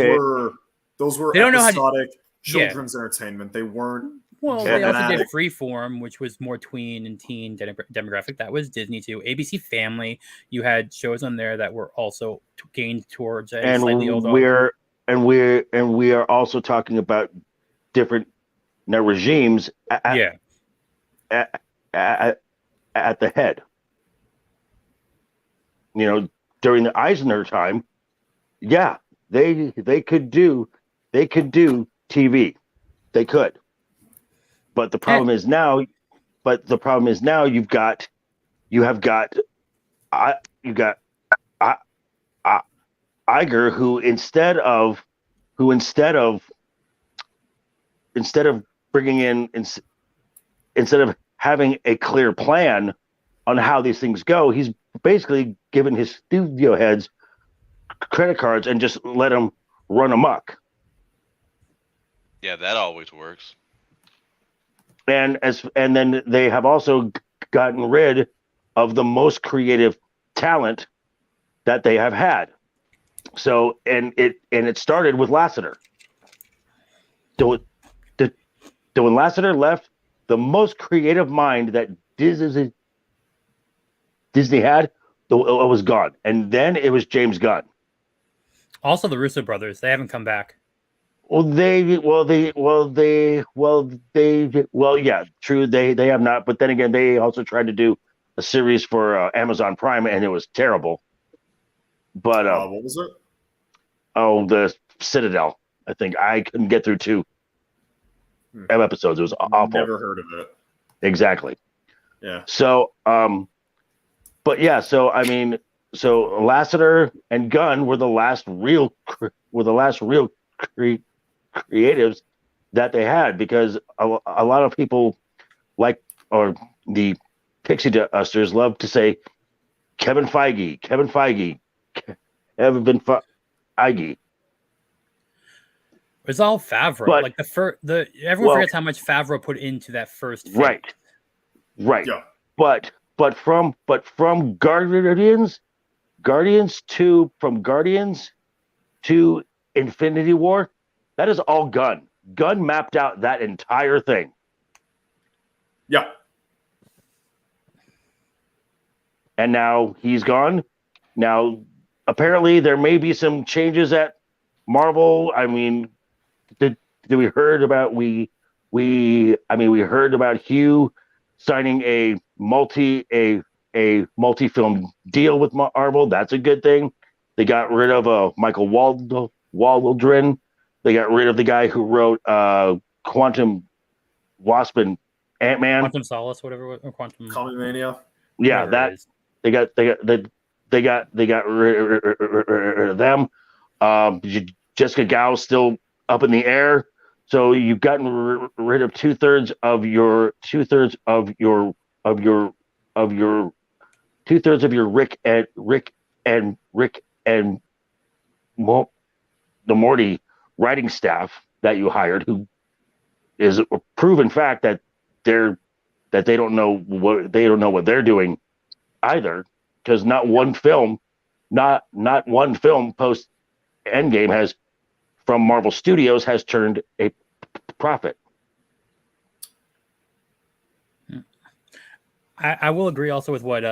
were they don't know episodic children's entertainment. They weren't. Well, they also did Freeform, which was more tween and teen demographic. That was Disney too. ABC Family, you had shows on there that were also gained towards a slightly older. We are also talking about different regimes at the head. You know, during the Eisner time, they could do TV. They could. But the problem is now you have got Iger, who instead of bringing in, instead of having a clear plan on how these things go, he's basically given his studio heads credit cards and just let them run amok. Yeah, that always works. And then they have also gotten rid of the most creative talent that they have had. So and it started with Lasseter. So when Lasseter left, the most creative mind that Disney had was gone, and then it was James Gunn. Also, the Russo brothers, they haven't come back. Yeah, true. They have not. But then again, they also tried to do a series for Amazon Prime, and it was terrible. But what was it? Oh, the Citadel. I think I couldn't get through 2 episodes. It was awful. Never heard of it. Exactly. Yeah. So, but yeah. So I mean, so Lasseter and Gunn were the last real creatives that they had, because a lot of people or the pixie dusters love to say Kevin Feige. It's all Favreau. But, like everyone forgets how much Favreau put into that first film. Right. Yeah. But from Guardians to Infinity War, that is all Gunn. Gunn mapped out that entire thing. Yeah. And now he's gone. Now, apparently, there may be some changes at Marvel. I mean, did we heard about we heard about Hugh signing a multi-film deal with Marvel. That's a good thing. They got rid of Michael Waldron. They got rid of the guy who wrote Quantum Wasp and Ant-Man. Quantum Solace, whatever, or Quantum Comic Mania. Yeah, that they got rid of them. Jessica Gow's still up in the air. So you've gotten rid of 2/3 of your Rick and the Morty writing staff that you hired, who is a proven fact that they don't know what they're doing either, because not one film post Endgame has from Marvel Studios has turned a profit. I will agree also with what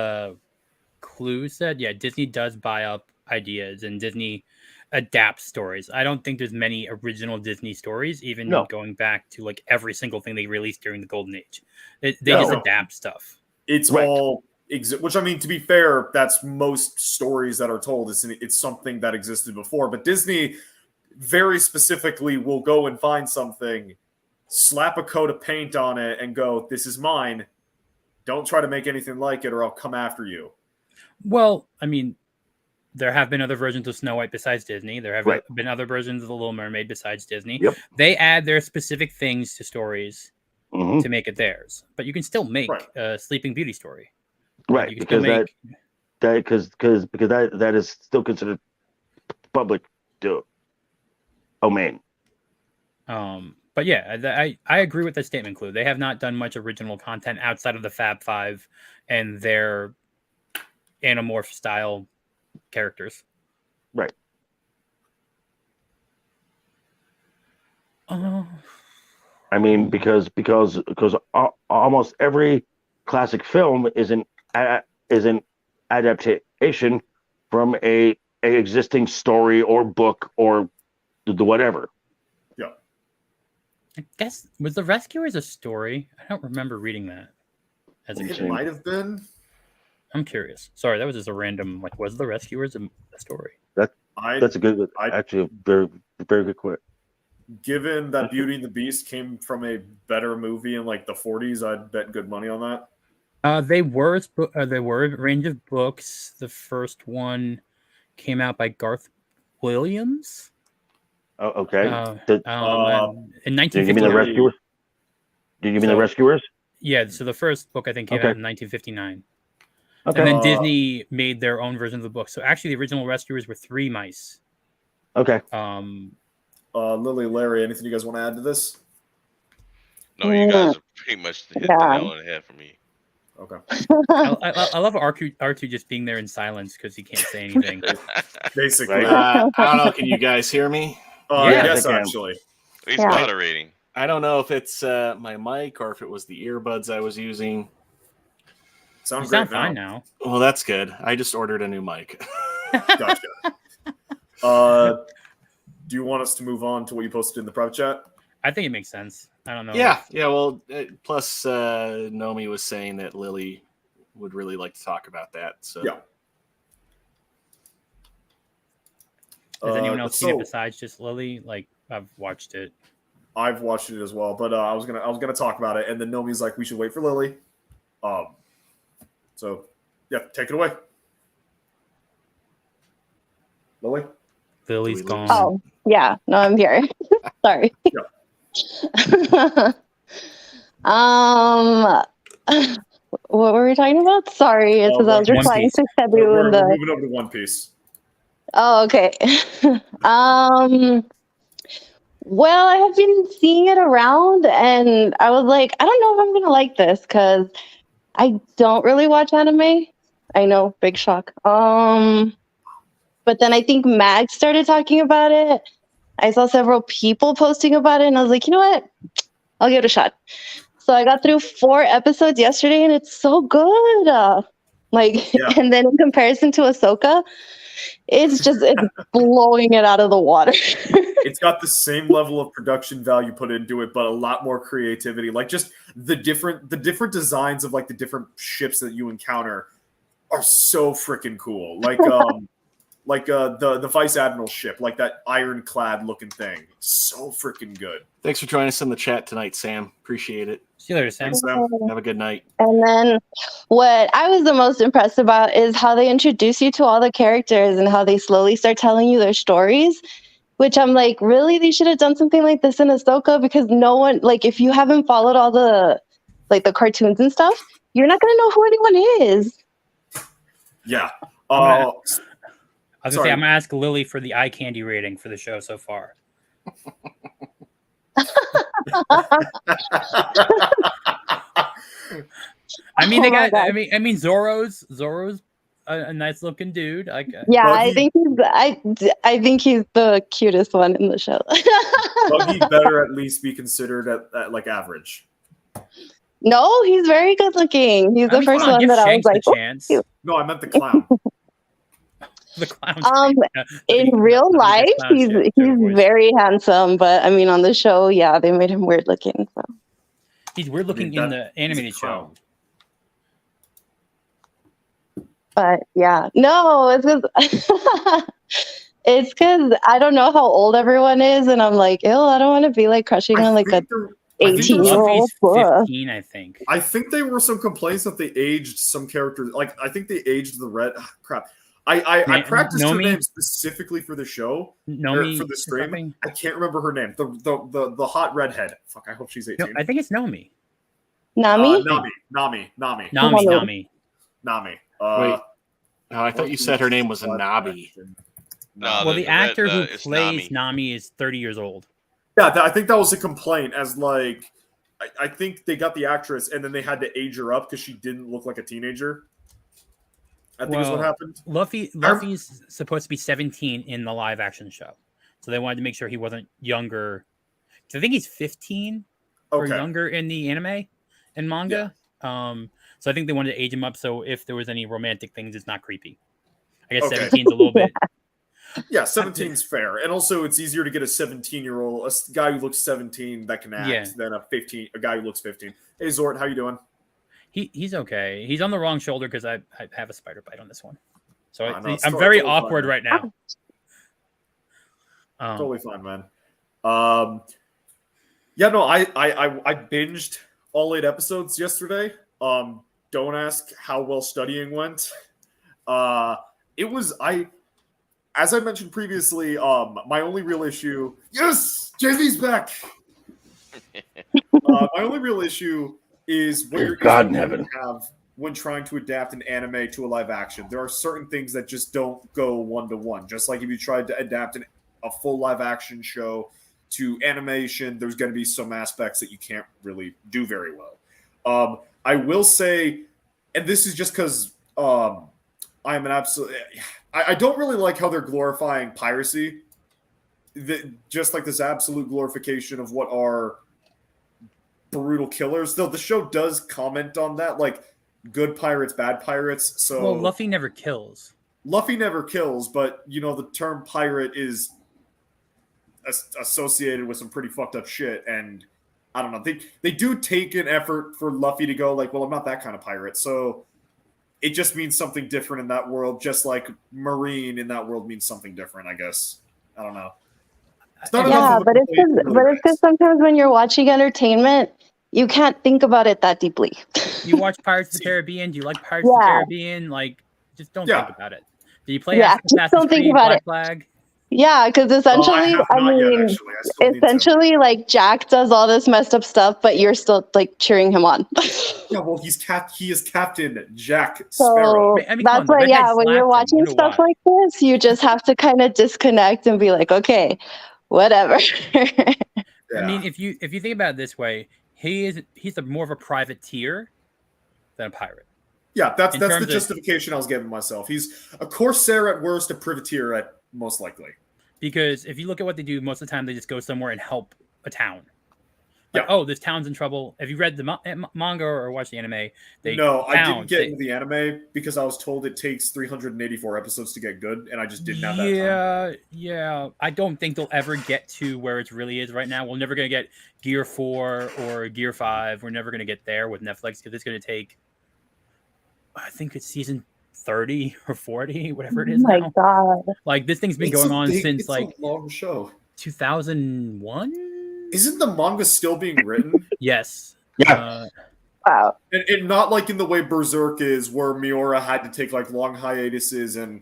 Clue said, yeah, Disney does buy up ideas and Disney adapts stories. I don't think there's many original Disney stories, even No. going back to like every single thing they released during the Golden Age. They just adapt stuff. It's Right. all, which I mean, to be fair, that's most stories that are told. It's something that existed before. But Disney very specifically will go and find something, slap a coat of paint on it, and go, "This is mine. Don't try to make anything like it, or I'll come after you." Well, I mean, there have been other versions of Snow White besides Disney. There have Right. been other versions of The Little Mermaid besides Disney. Yep. They add their specific things to stories Mhm. to make it theirs. But you can still make Right. a Sleeping Beauty story. Right, You can still because make that is still considered public domain. But yeah, I agree with that statement, Clue. They have not done much original content outside of the Fab Five and their Animorph style characters. Right. I mean, because almost every classic film is an adaptation from a existing story or book or the whatever. Yeah. I guess, was The Rescuers a story? I don't remember reading that as a It kid. might have been. I'm curious. Sorry, that was just a random, like, was The Rescuers a story? That's a good, actually a very, very good question. Given that Beauty and the Beast came from a better movie in like the 40s, I'd bet good money on that. They were a range of books. The first one came out by Garth Williams. Oh, okay. In Did you mean 1959. the Rescuers? Did you mean the Rescuers? Yeah, so the first book I think came out Okay. in 1959. Okay. And then Disney made their own version of the book. So actually, the original Rescuers were 3 mice. Okay. Lily, Larry, anything you guys want to add to this? No, you guys are pretty much hit the nail on the head for me. Okay. I love R2 just being there in silence because he can't say anything. Basically. I don't know. Can you guys hear me? Yes, I can. actually. He's Yeah. moderating. I don't know if it's my mic or if it was the earbuds I was using. You Sound sound great fine now. now. Well, that's good. I just ordered a new mic. Gotcha. Do you want us to move on to what you posted in the private chat? I think it makes sense. I don't know. Yeah. Well, plus Nomi was saying that Lily would really like to talk about that. So Yeah. Has anyone else seen so- it besides just Lily? Like, I've watched it. I've watched it as well, but I was gonna talk about it, and then Nomi's like, we should wait for Lily. So yeah, take it away, Lily. Lily's Do we gone. lose? Oh, yeah. No, I'm here. Sorry. What were we talking about? Sorry, it's because I was One replying Piece. to Sebu We're in the. moving over to One Piece. Oh, okay. Well, I have been seeing it around, and I was like, I don't know if I'm gonna like this because I don't really watch anime. I know, big shock. But then I think Mag started talking about it. I saw several people posting about it, and I was like, you know what? I'll give it a shot. So I got through 4 episodes yesterday, and it's so good. Yeah. And then in comparison to Ahsoka, it's blowing it out of the water. It's got the same level of production value put into it, but a lot more creativity. Like just the different designs of like the different ships that you encounter are so freaking cool. Like the Vice Admiral ship, like that ironclad looking thing, so freaking good. Thanks for joining us in the chat tonight, Sam. Appreciate it. See you later, Sam. Thanks, Sam. Have a good night. And then what I was the most impressed about is how they introduce you to all the characters and how they slowly start telling you their stories, which I'm like, really? They should have done something like this in Ahsoka because no one, like, if you haven't followed all the, like, the cartoons and stuff, you're not going to know who anyone is. Yeah. I was gonna Sorry. say I'm gonna ask Lily for the eye candy rating for the show so far. I mean, Oh my God. I mean, Zorro's a nice looking dude. Yeah, Buggy- I think he's the cutest one in the show. Buggy better at least be considered at like average. No, he's very good looking. He's I the mean, first come on, one give that I was Shanks like, the "Oh, chance. cute." No, I meant the clown. The clown's In real life, he's very handsome, but I mean, on the show, yeah, they made him weird looking. So. He's weird looking in the animated show. But yeah, no, it's because it's because I don't know how old everyone is, and I'm like, ew, I don't want to be like crushing on like a 18-year-old. Luffy's 15, I think. I think there were some complaints that they aged some characters. Like I think they aged the red. Crap. I practiced her name specifically for the show, for the stream. I can't remember her name. The hot redhead. Fuck, I hope she's 18. No, I think it's Nomi. Nami? Nami. Wait. No, I thought you said her name was Nabi. No, Well, the actor who plays Nami is 30 years old. Yeah, I think that was a complaint. As like, I think they got the actress and then they had to age her up because she didn't look like a teenager. I think is what happened. Luffy's supposed to be 17 in the live action show, so they wanted to make sure he wasn't younger. So I think he's 15 or younger in the anime and manga. Yeah. So I think they wanted to age him up so if there was any romantic things, it's not creepy. I guess 17's a little bit. Yeah, 17's fair, and also it's easier to get a 17-year-old, a guy who looks 17 that can act than a guy who looks 15. Hey Zort, how you doing? He's okay. He's on the wrong shoulder because I have a spider bite on this one, so I'm totally very awkward right now. Totally fine, man. Yeah, no, I binged all 8 episodes yesterday. Don't ask how well studying went. As I mentioned previously, my only real issue. Yes, JV's back. My only real issue is what you're God in heaven have when trying to adapt an anime to a live action. There are certain things that just don't go one-to-one. Just like if you tried to adapt a full live action show to animation, there's going to be some aspects that you can't really do very well. I will say, and this is just because I am an absolute. I don't really like how they're glorifying piracy. Just like this absolute glorification of what are brutal killers. Though the show does comment on that, like good pirates, bad pirates. So well, Luffy never kills. Luffy never kills, but the term pirate is associated with some pretty fucked up shit, and I don't know. They do take an effort for Luffy to go like, well, I'm not that kind of pirate, so it just means something different in that world, just like Marine in that world means something different, I guess. I don't know. But it's because sometimes when you're watching entertainment, you can't think about it that deeply. You watch Pirates of the Caribbean? Do you like Pirates of the Caribbean? Like, just don't think about it. Do you play Assassin's Creed, Black Flag? Yeah, because essentially, essentially, like Jack does all this messed up stuff, but you're still like cheering him on. Yeah, well, he is Captain Jack Sparrow. So that's why, when you're watching stuff like this, you just have to kind of disconnect and be like, okay, whatever. I mean, if you think about it this way, he's more of a privateer than a pirate. Yeah, that's the justification I was giving myself. He's a corsair at worst, a privateer at most likely. Because if you look at what they do, most of the time they just go somewhere and help a town. Like, oh, this town's in trouble. Have you read the manga or watched the anime? I didn't get into the anime because I was told it takes 384 episodes to get good, and I just didn't have that time. Yeah. I don't think they'll ever get to where it really is right now. We're never going to get Gear 4 or Gear 5. We're never going to get there with Netflix because it's going to take, I think it's season 30 or 40, whatever it is. Oh my God. Like, this thing's been going on since like a long show. 2001. Isn't the manga still being written? Yes. Yeah. Wow. And not like in the way Berserk is, where Miura had to take like long hiatuses and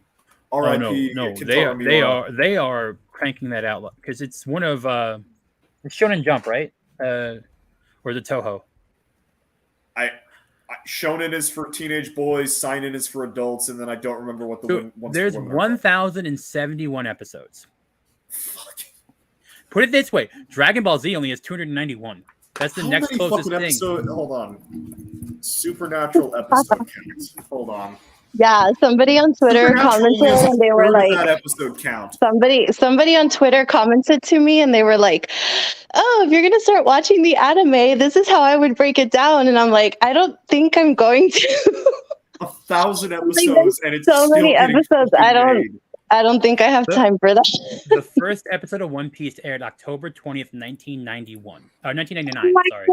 R.I.P. No, they are cranking that out because it's one of it's Shonen Jump, right? Or the Toho. Shonen is for teenage boys, Seinen is for adults, and then I don't remember what the there's 1,071 episodes. Put it this way: Dragon Ball Z only has 291. That's the next closest thing. Hold on. Supernatural episode count. Hold on. Yeah, somebody on Twitter commented and they were like, that episode count. somebody on Twitter commented to me and they were like, "Oh, if you're gonna start watching the anime, this is how I would break it down." And I'm like, I don't think I'm going to. 1,000 Like, episodes, and it's so still many getting episodes. fucking made. I don't think I have time for that. The first episode of One Piece aired October 20th, 1991. 1999, Oh my sorry.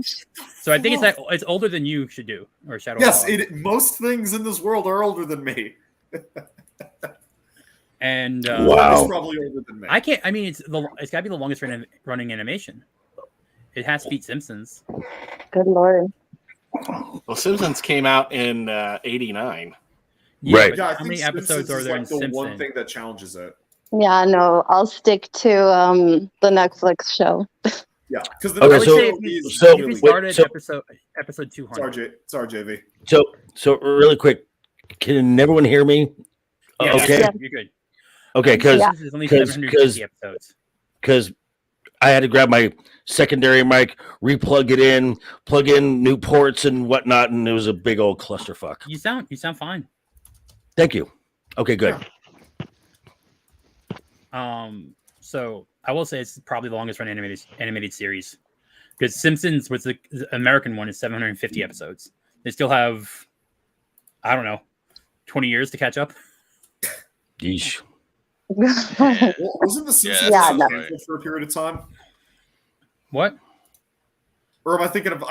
gosh. So I think it's older than you should do, or Shadow. Yes, Claw. most things in this world are older than me. And It's probably older than me. I can't. I mean, it's got to be the longest running animation. It has beat Simpsons. Good lord. Well, Simpsons came out in '89. Yeah, Right. but Yeah, I how think many Simpsons episodes are is there like in the Simpsons? one thing that challenges it. Yeah, no, I'll stick to the Netflix show. Yeah, because the Okay, I would so- say if you started episode 200. Sorry, JV. So really quick, can everyone hear me? Yeah, Okay. Yeah. you're good. Okay, because Simpsons is only 750 episodes. I had to grab my secondary mic, replug it in, plug in new ports and whatnot, and it was a big old clusterfuck. You sound fine. Thank you. Okay, good. So I will say it's probably the longest running animated series, because Simpsons was the American one is 750 episodes. They still have, I don't know, 20 years to catch up. Yeesh. Wasn't the Simpsons Yeah, also no. canceled for a period of time? What? Or am I thinking of?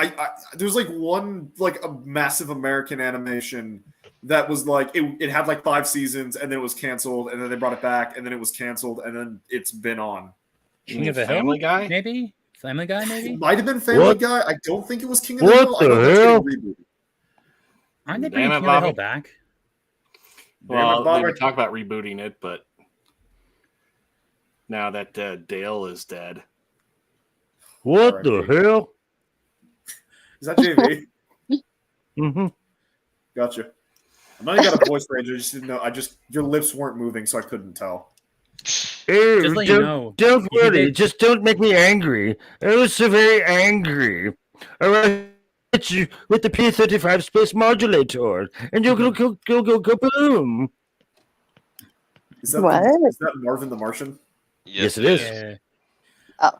There's like one like a massive American animation that was like it had like 5 seasons and then it was canceled and then they brought it back and then it was canceled and then it's been on. King of the Hill? Family Guy? Maybe? Family Guy, maybe? It might have been Family What? Guy. I don't think it was King of the What Hill. I know the that's hell? getting rebooted. Aren't they bringing Damn it, King of the Hill Bobby. back? Well, Damn it, they Bobby. talk about rebooting it, but now that Dale is dead, What the hell? Is that JV? Mm-hmm. Gotcha. I know you got a voice range. I just didn't know. Your lips weren't moving, so I couldn't tell. Hey, Just let you know. Don't You worry. did- Just don't make me angry. I was so very angry. All right. Hit you with the P-35 space modulator, and you'll go boom. Is that What? Is that Marvin the Martian? Yes, it is. Yeah. Oh.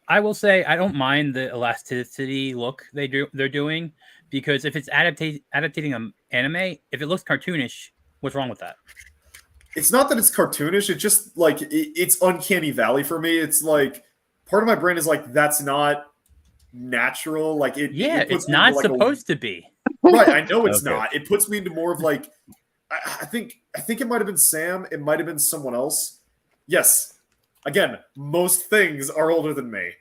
I will say I don't mind the elasticity look they're doing, because if it's adaptating an anime, if it looks cartoonish, what's wrong with that? It's not that it's cartoonish. It's just like it's uncanny valley for me. It's like part of my brain is like that's not natural. Like it. Yeah, it puts it's me not into, like, supposed to be. Right, I know it's Okay. not. It puts me into more of like I think it might have been Sam. It might have been someone else. Yes. Again, most things are older than me.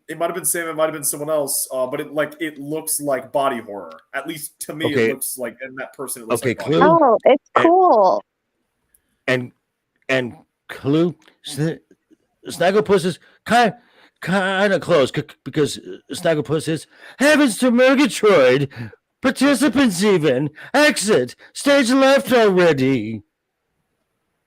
It might have been Sam. It might have been someone else. But it looks like body horror. At least to me, Okay. it looks like. And that person, it looks Okay, like body Clue. horror. Oh, it's cool. And Clue, Snagglepuss is kind of close because Snagglepuss is heavens to Murgatroyd. Participants even exit stage left already.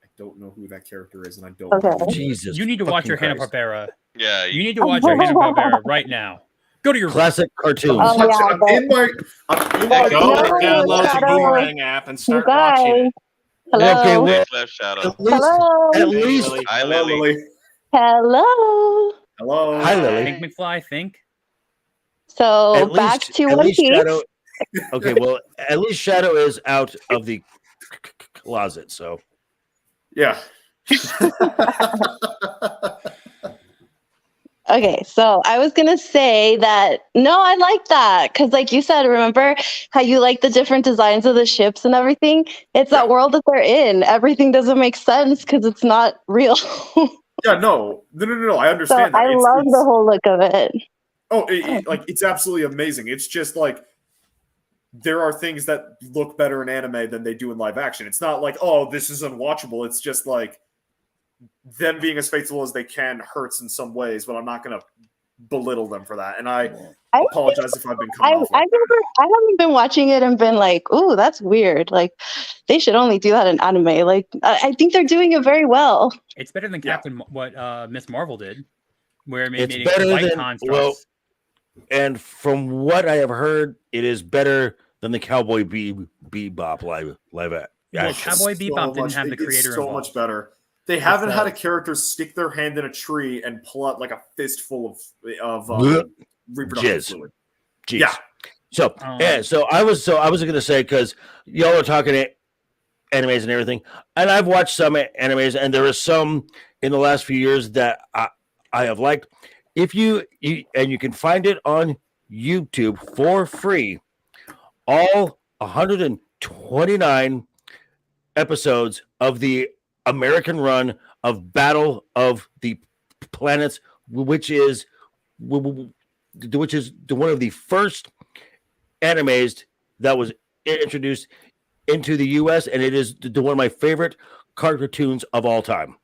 I don't know who that character is, and I don't. Okay. know. Jesus, You need to watch your fucking Hanna Christ. Barbera. Yeah, You need to watch your Hanna Barbera right now. Go to your Classic cartoons. Oh, yeah, I'm in my. I'm in my. go No, download the Shadow. Boomerang app and You start watching guys. it. Hello. Okay, well, Left Shadow. at least, Hello. at Hey, least, Lily. Hi, Hello, Lily. Lily. Hello. Hello. Hi, Lily. Think McFly, think. So at back least, to at One least Piece. Shadow. Okay, well, at least Shadow is out of the closet. So Yeah. Okay, so I was gonna say that no, I like that because, like you said, remember how you like the different designs of the ships and everything? It's that world that they're in. Everything doesn't make sense because it's not real. so Yeah. No. I understand that. I love the whole look of it. Oh, like it's absolutely amazing. It's just like there are things that look better in anime than they do in live action. It's not like, oh, this is unwatchable. It's just like them being as faithful as they can hurts in some ways, but I'm not going to belittle them for that. And I apologize if I've been coming off like I haven't been watching it and been like, "Ooh, that's weird." Like they should only do that in anime. Like I think they're doing it very well. It's better than what Miss Marvel did, where it it's made better white than constructs. well. And from what I have heard, it is better than the Cowboy Bebop live Well, Cowboy Bebop didn't have the It's creator so involved. much better. They haven't had a character stick their hand in a tree and pull out like a fistful of reproductive Jizz. fluid. Jeez. Yeah. So so I was going to say, because y'all are talking animes and everything, and I've watched some animes, and there are some in the last few years that I have liked. If you can find it on YouTube for free, all 129 episodes of the American run of Battle of the Planets, which is one of the first animes that was introduced into the U.S., and it is one of my favorite cartoons of all time.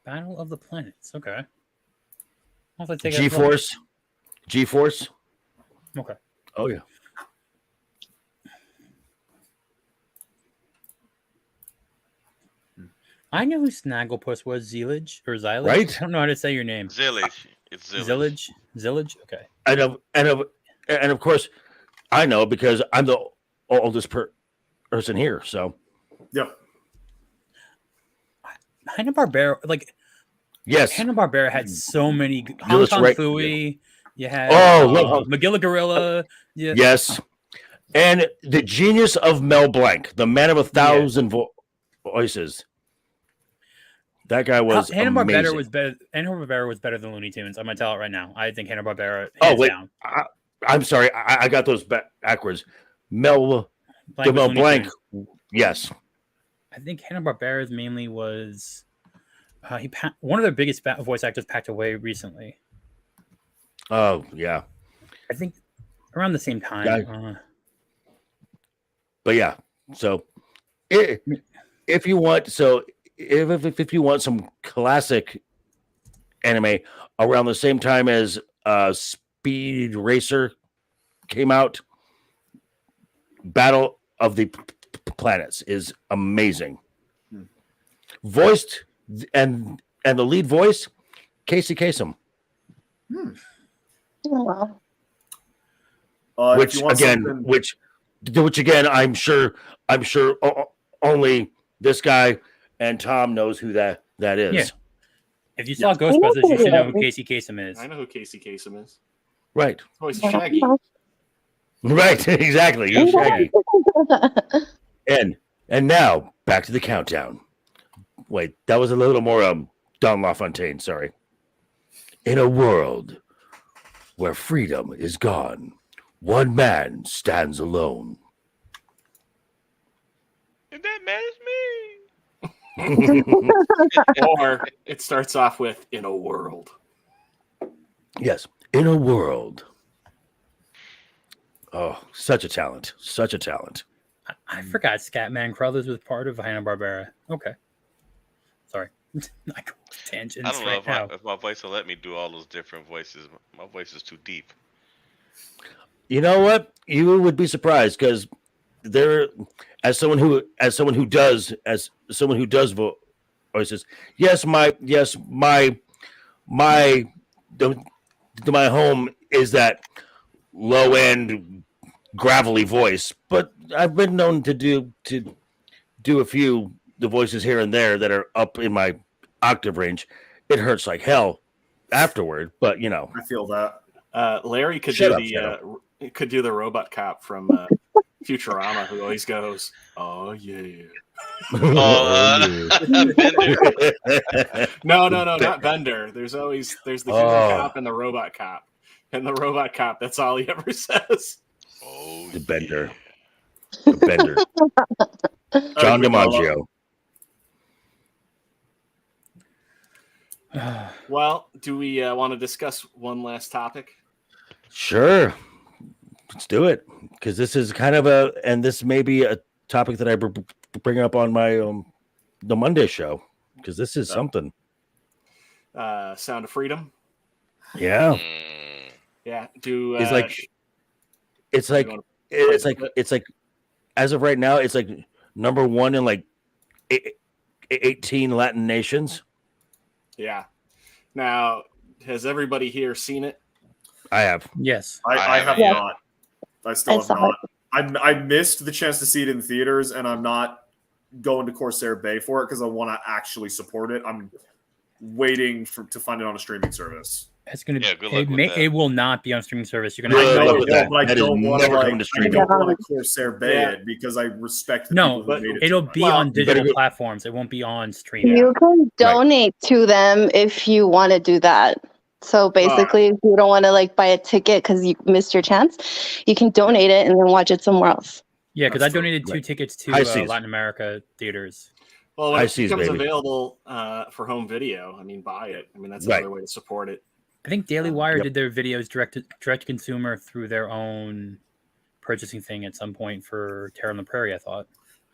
Battle of the Planets. Okay. I'll have to take G-Force. G-Force. Okay. Oh, yeah. I know who Snagglepuss was. Zillage or Zilage? Right? I don't know how to say your name. Zillage. It's Zillage. Zillage. Okay. And of course, I know because I'm the oldest person here. So, yeah. Hanna-Barbera, like, yes, Hanna-Barbera had so many. Hong Kong Phooey. You had Magilla Gorilla. Yeah. Yes, and the genius of Mel Blanc, the man of 1,000 voices. That guy was Hanna-Barbera was better. Hanna-Barbera was better than Looney Tunes. I'm gonna tell it right now. I think Hanna-Barbera. Oh wait, down. I'm sorry, I got those backwards. Mel Blanc. Yes, I think Hanna-Barbera's mainly was one of their biggest voice actors passed away recently. Oh yeah, I think around the same time. But yeah, so if you want, if you want some classic anime around the same time as Speed Racer came out, Battle of the Planets is amazing. Voiced and the lead voice, Casey Kasem. Oh, wow. Which again, I'm sure only this guy and Tom knows who that is. Yeah. If you saw Ghostbusters, you should know who Casey Kasem is. I know who Casey Kasem is. Right. Oh, he's Shaggy. Right, exactly. You're Shaggy. And now back to the countdown. Wait, that was a little more Don LaFontaine, sorry. In a world where freedom is gone, one man stands alone. And that man is me. Or it starts off with "in a world." Yes, in a world. Oh, such a talent. Such a talent. I forgot Scatman Crothers was part of Hanna-Barbera. Okay. Sorry. I go tangents I don't know right if my voice will let me do all those different voices. My voice is too deep. You know what? You would be surprised because there, as someone who does voices. Yes, my home is that low end gravelly voice, but I've been known to do a few the voices here and there that are up in my octave range. It hurts like hell afterward, but you know. I feel that. Larry could could do the robot cop from Futurama, who always goes, "Oh yeah." No, not Bender. There's the human cop and the robot cop, and the robot cop. That's all he ever says. Oh, the Bender. John DiMaggio. Well, do we want to discuss one last topic? Sure. Let's do it. Because this is kind of and this may be a topic that I bring up on my the Monday show. Because this is something. Sound of Freedom. Yeah. Yeah. It's like as of right now, it's like number one in like 18 Latin nations. Yeah. Now, has everybody here seen it? I have. Yes. I have Yeah. not. I still I have saw not. I missed the chance to see it in theaters, and I'm not going to Corsair Bay for it because I want to actually support it. I'm waiting to find it on a streaming service. It's gonna. Yeah, good luck with that. It will not be on streaming service. You're gonna. I have to know buy it it will, digital. but I That is don't want to never coming to I streaming. don't want to Corsair Bay Yeah. it because I respect the No, people who made it. it'll too much. be Well, on you better digital go- platforms. It won't be on streaming. You can donate to them if you want to do that. So basically, if you don't want to like buy a ticket because you missed your chance, you can donate it and then watch it somewhere else. Yeah, because I That's true. donated 2 Right. tickets to High seas. Latin America theaters. Well, when High it seas, becomes baby. available for home video, I mean, buy it. I mean, that's Right. another way to support it. I think Daily Wire Yep. did their videos direct to consumer through their own purchasing thing at some point for Terror on the Prairie. I thought.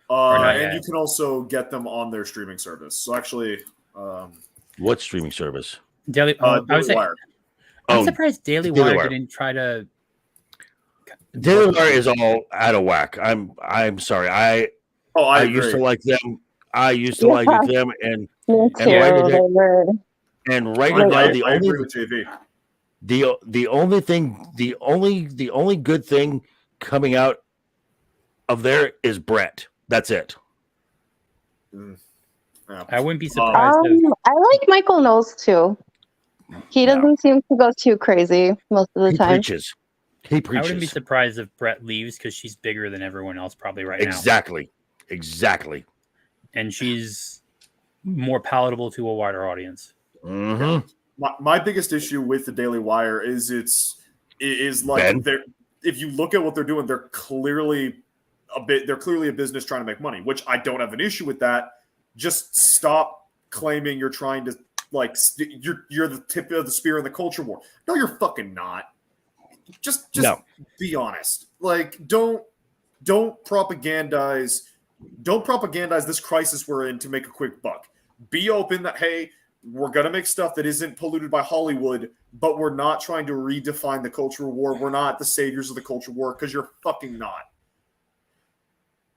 not And yet. you can also get them on their streaming service. So actually, What streaming service? Daily. I Daily was saying, Wire. I'm Oh, surprised Daily Daily Wire Wire. didn't try to. Daily Wire is all out of whack. I'm sorry. I agree. used to like them. I used to like them, and Me too. right now- They were- right I, now I, the I only agree with JV. the only good thing coming out of there is Brett. That's it. Yeah. I wouldn't be surprised if I like Michael Knowles too. He doesn't seem to go too crazy most of the He time. preaches. He I wouldn't be preaches. surprised if Brett leaves because she's bigger than everyone else probably right now, Exactly. and she's more palatable to a wider audience. Mm-hmm. My biggest issue with the Daily Wire is like Ben? they're if you look at what they're doing, they're clearly a business trying to make money, which I don't have an issue with that. Just stop claiming you're trying to you're the tip of the spear in the culture war. No, you're fucking not. Just No. be honest. Like don't propagandize this crisis we're in to make a quick buck. Be open that hey, we're gonna make stuff that isn't polluted by Hollywood, but we're not trying to redefine the cultural war. We're not the saviors of the culture war because you're fucking not.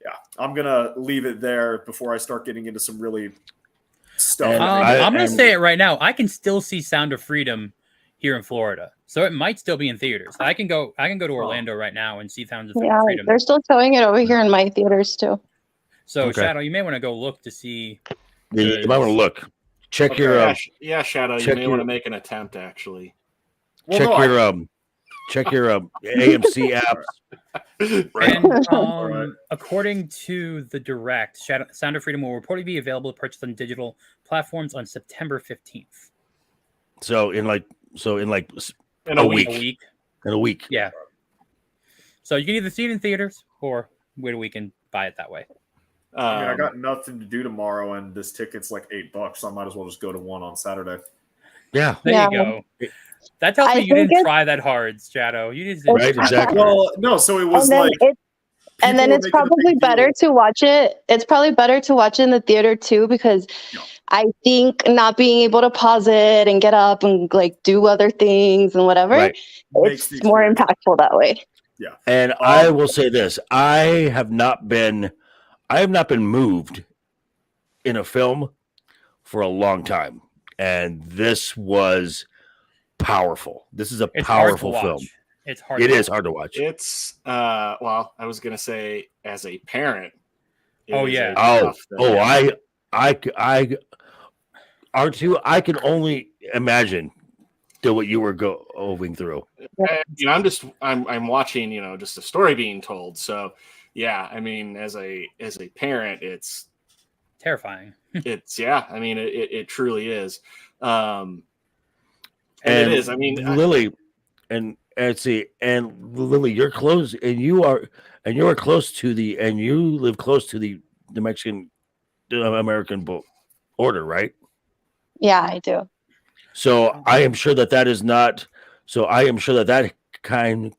Yeah, I'm gonna leave it there before I start getting into some really stuff. And I'm going to say it right now. I can still see Sound of Freedom here in Florida, so it might still be in theaters. I can go to Orlando right now and see Sound of Yeah, Freedom. they're still showing it over here in my theaters too. So Okay. Shadow, you may want to go look to see. You might want to look. Check Okay. your Yeah, Shadow, you check may your- want to make an attempt, actually. check your AMC apps. And Alright. according to the direct, Sound of Freedom will reportedly be available to purchase on digital platforms on September 15th. So in like In a A week. week. In a week. Yeah. So you can either see it in theaters or wait a week and buy it that way. I mean, I got nothing to do tomorrow, and this ticket's like $8, so I might as well just go to one on Saturday. Yeah. There Yeah. you go. That tells I me you think didn't it's- try that hard, Shadow. You just Right, exactly. Well, no, so it was And then like and then people it's were making a probably big better deal. to watch it. It's probably better to watch it in the theater too because Yeah. I think not being able to pause it and get up and like do other things and whatever, Right. Makes the it's more experience. impactful that way. And I will say this: I have not been moved in a film for a long time, and this was powerful. This is a it's hard to powerful watch. film. It's hard. It to is watch. hard to watch. It's well, I was gonna say as a parent. it Oh, is yeah. a tough thing. I R2, I can only imagine what you were going through. I'm watching, just a story being told. So yeah, I mean, as a parent, it's Terrifying. I mean, it truly is. And And it is. I mean, Lily, and see, and Lily, you're close, and you are close to you live close to the Mexican American border, right? Yeah, I do. So I am sure that is not. So I am sure that kind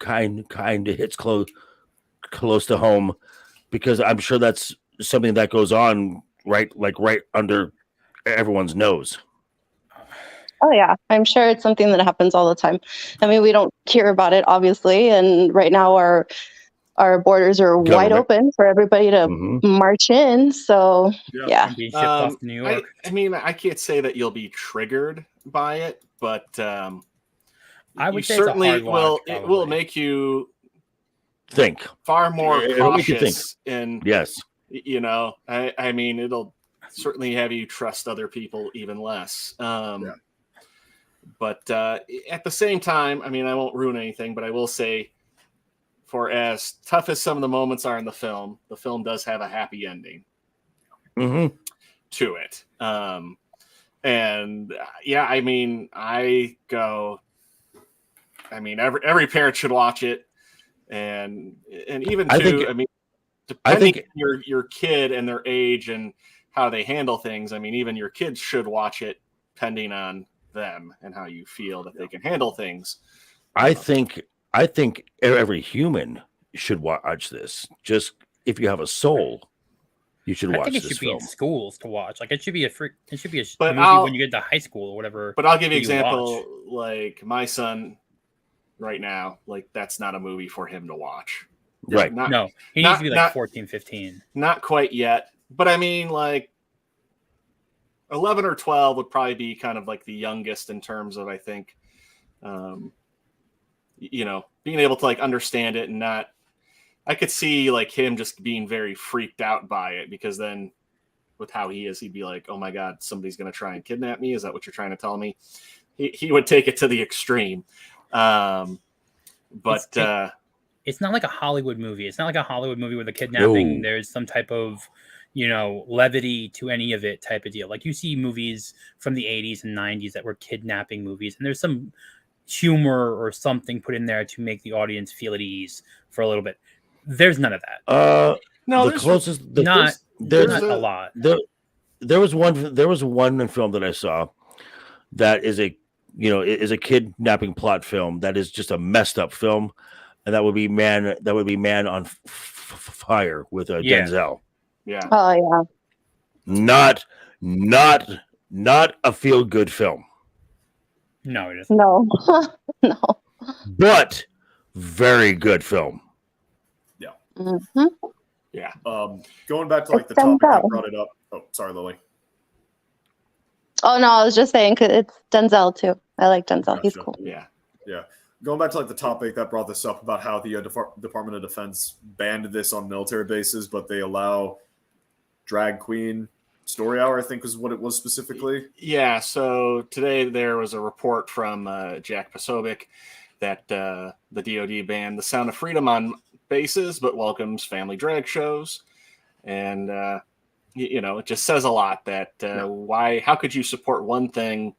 of hits close to home, because I'm sure that's something that goes on right under everyone's nose. Oh yeah, I'm sure it's something that happens all the time. I mean, we don't hear about it obviously, and right now our borders are wide Government. open for everybody to Mhm. march in. So yeah. And being shipped off to New York. I mean, I can't say that you'll be triggered by it, but I would you say it's a certainly hard watch, it will probably. make you Think. far more It'll make you think. cautious. And Yes. I mean, it'll certainly have you trust other people even less. But at the same time, I mean, I won't ruin anything, but I will say, for as tough as some of the moments are in the film does have a happy ending to it. And yeah, I mean, every parent should watch it, and even too, depending on your kid and their age and how they handle things, I mean, even your kids should watch it, depending on them and how you feel that they can handle things. I think every human should watch this. Just if you have a soul, you should watch this film. I think it should be in schools to watch. Like it should be a movie when you get to high school or whatever. But I'll give you an example. Like my son, right now, like that's not a movie for him to watch. Right? No, he needs to be like 14, 15. Not quite yet, but I mean, like 11 or 12 would probably be kind of like the youngest in terms of, I think, being able to like understand it and not. I could see like him just being very freaked out by it, because then with how he is, he'd be like, oh my God, somebody's going to try and kidnap me. Is that what you're trying to tell me? He would take it to the extreme. But it's not like a Hollywood movie. It's not like a Hollywood movie with a kidnapping. No. There's some type of, levity to any of it type of deal. Like you see movies from the 80s and 90s that were kidnapping movies, and there's some humor or something put in there to make the audience feel at ease for a little bit. There's none of that. No, the closest, there's not a lot. There was one film that I saw that is a kidnapping plot film that is just a messed up film, and that would be Man on Fire with Denzel. Yeah. Oh yeah. Not a feel good film. No, it isn't. No. No. But very good film. Yeah. Mm-hmm. Yeah. Going back to like the topic that brought it up. Oh, sorry, Lily. Oh no, I was just saying because it's Denzel too. I like Denzel. Gotcha. He's cool. Yeah. Yeah. Going back to like the topic that brought this up about how the Department of Defense banned this on military bases, but they allow drag queen story hour, I think was what it was specifically. Yeah. So today there was a report from Jack Posobiec that the DoD banned the Sound of Freedom on bases, but welcomes family drag shows. And, it just says a lot that how could you support one thing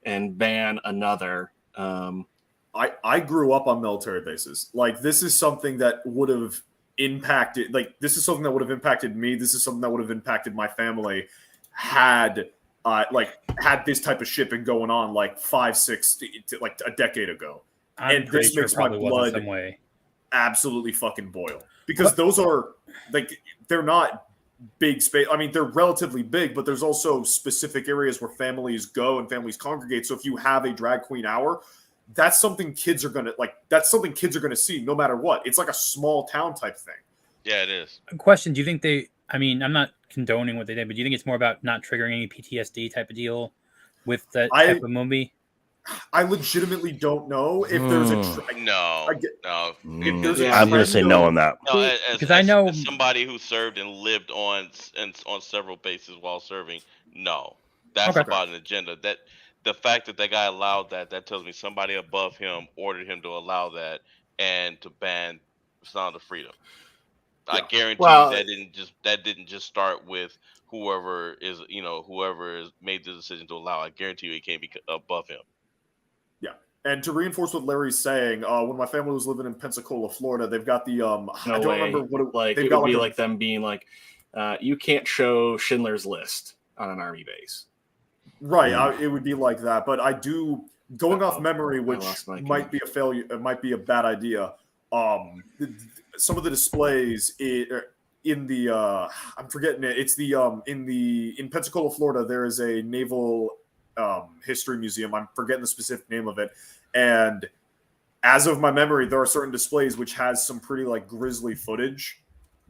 and ban another? I grew up on military bases. Like this is something that would have impacted, this is something that would have impacted me. This is something that would have impacted my family had this type of shit been going on like 5, 6, like a decade ago. And this makes my blood absolutely fucking boil, because those are like, they're not big space. I mean, they're relatively big, but there's also specific areas where families go and families congregate. So if you have a drag queen hour, that's something kids are gonna see no matter what. It's like a small town type thing. Yeah, it is. Question: do you think I'm not condoning what they did, but do you think it's more about not triggering any PTSD type of deal with that type of movie? I legitimately don't know if there's a no. I'm going to say no on that. No, because I know as somebody who served and lived on several bases while serving. No, that's about an agenda. That the fact that guy allowed that tells me somebody above him ordered him to allow that and to ban Sound of Freedom. I guarantee that didn't just start with whoever made the decision to allow. I guarantee you it can't be above him. Yeah, and to reinforce what Larry's saying, when my family was living in Pensacola, Florida, they've got the I don't remember what it like. It would be like them being like, you can't show Schindler's List on an army base. Right, it would be like that. But I do, going off memory, which might be a failure, it might be a bad idea. Some of the displays in the I'm forgetting it. It's in Pensacola, Florida. There is a naval history museum. I'm forgetting the specific name of it. And as of my memory, there are certain displays which has some pretty like grisly footage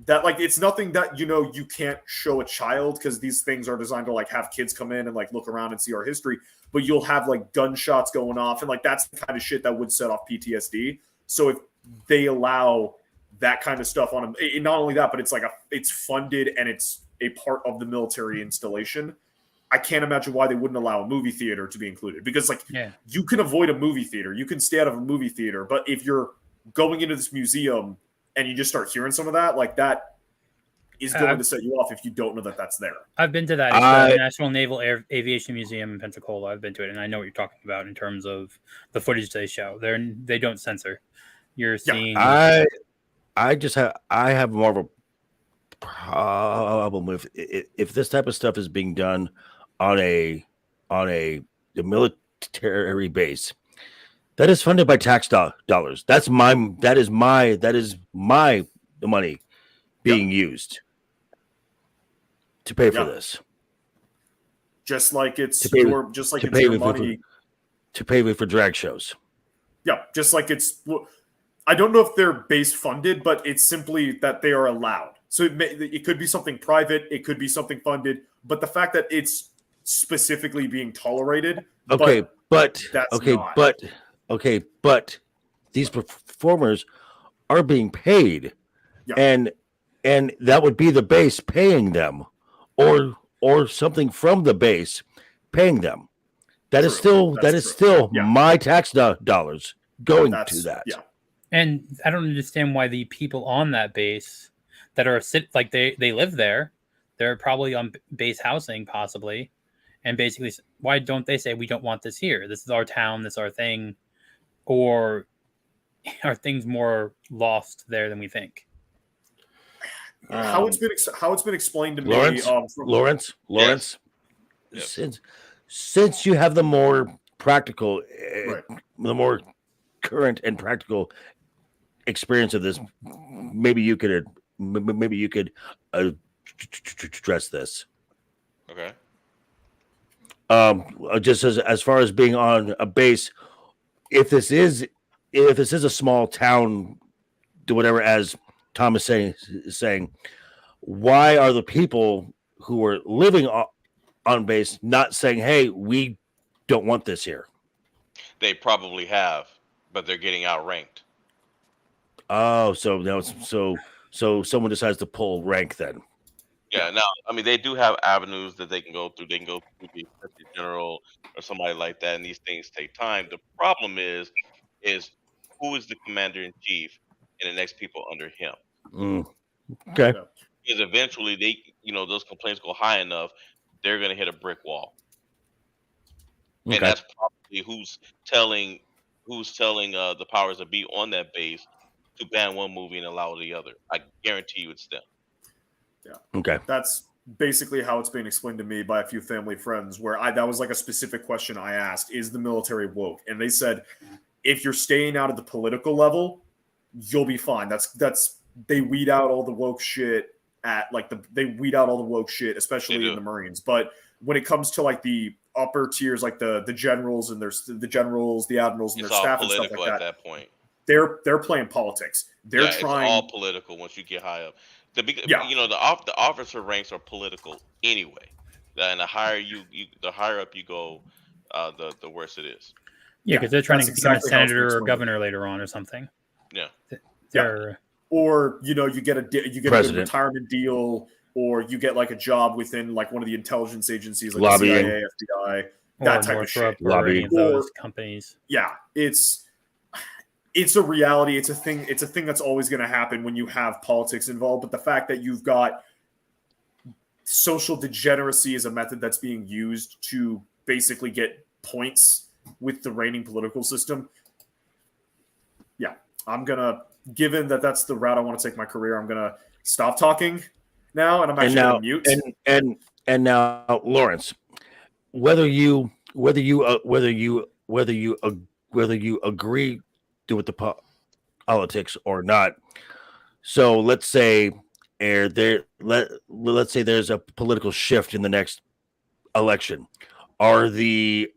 that like it's nothing that you can't show a child, because these things are designed to like have kids come in and like look around and see our history, but you'll have like gunshots going off, and like that's the kind of shit that would set off PTSD. So if they allow that kind of stuff on them, not only that, but it's funded and it's a part of the military installation, I can't imagine why they wouldn't allow a movie theater to be included, because you can avoid a movie theater, you can stay out of a movie theater, but if you're going into this museum and you just start hearing some of that, like that is going to set you off if you don't know that that's there. I've been to that. It's the National Naval Aviation Museum in Pensacola. I've been to it, and I know what you're talking about in terms of the footage they show. They don't censor. You're seeing. I have more of a problem with if this type of stuff is being done on the military base that is funded by tax dollars. That is my money being used to pay for this. Just like it's to pay your money to pay for drag shows. Yeah, just like it's. I don't know if they're base funded, but it's simply that they are allowed. So it could be something private, it could be something funded, but the fact that it's specifically being tolerated. But these performers are being paid, and that would be the base paying them, or something from the base paying them. That is still my tax dollars going to that. Yeah. And I don't understand why the people on that base that are they live there, they're probably on base housing possibly, and basically why don't they say we don't want this here? This is our town, this is our thing, or are things more lost there than we think? How it's been explained to Lawrence, since you have the more practical, the more current and practical experience of this, maybe you could address this. Okay. Just as far as being on a base, if this is a small town, do whatever, as Tom is saying, why are the people who are living on base not saying, "Hey, we don't want this here"? They probably have, but they're getting outranked. Oh, so now so someone decides to pull rank then. Yeah, now I mean they do have avenues that they can go through. They can go through the Inspector General or somebody like that, and these things take time. The problem is who is the commander in chief and the next people under him? Okay. Because eventually those complaints go high enough, they're going to hit a brick wall, and that's probably who's telling the powers that be on that base to ban one movie and allow the other. I guarantee you it's them. Yeah. Okay. That's basically how it's been explained to me by a few family friends, where that was like a specific question I asked, is the military woke? And they said, if you're staying out of the political level, you'll be fine. That's they weed out all the woke shit especially in the Marines. But when it comes to like the upper tiers, like the generals and there's the generals, the admirals, and It's their all staff and political stuff like at that point. They're playing politics. They're trying. It's all political once you get high up. The officer ranks are political anyway. And the higher up you go, the worse it is. Yeah, because they're trying to become a senator or governor later on or something. Yeah. Or you get a good retirement deal, or you get like a job within like one of the intelligence agencies, like lobbying, the CIA, FBI, that type of shit. Lobbying those companies. Yeah, it's a reality. It's a thing that's always going to happen when you have politics involved. But the fact that you've got social degeneracy is a method that's being used to basically get points with the reigning political system. Yeah, given that that's the route I want to take my career, I'm gonna stop talking now, and I'm actually gonna mute. And now, Lawrence, whether you agree with the politics or not. So let's say let's say there's a political shift in the next election. Are the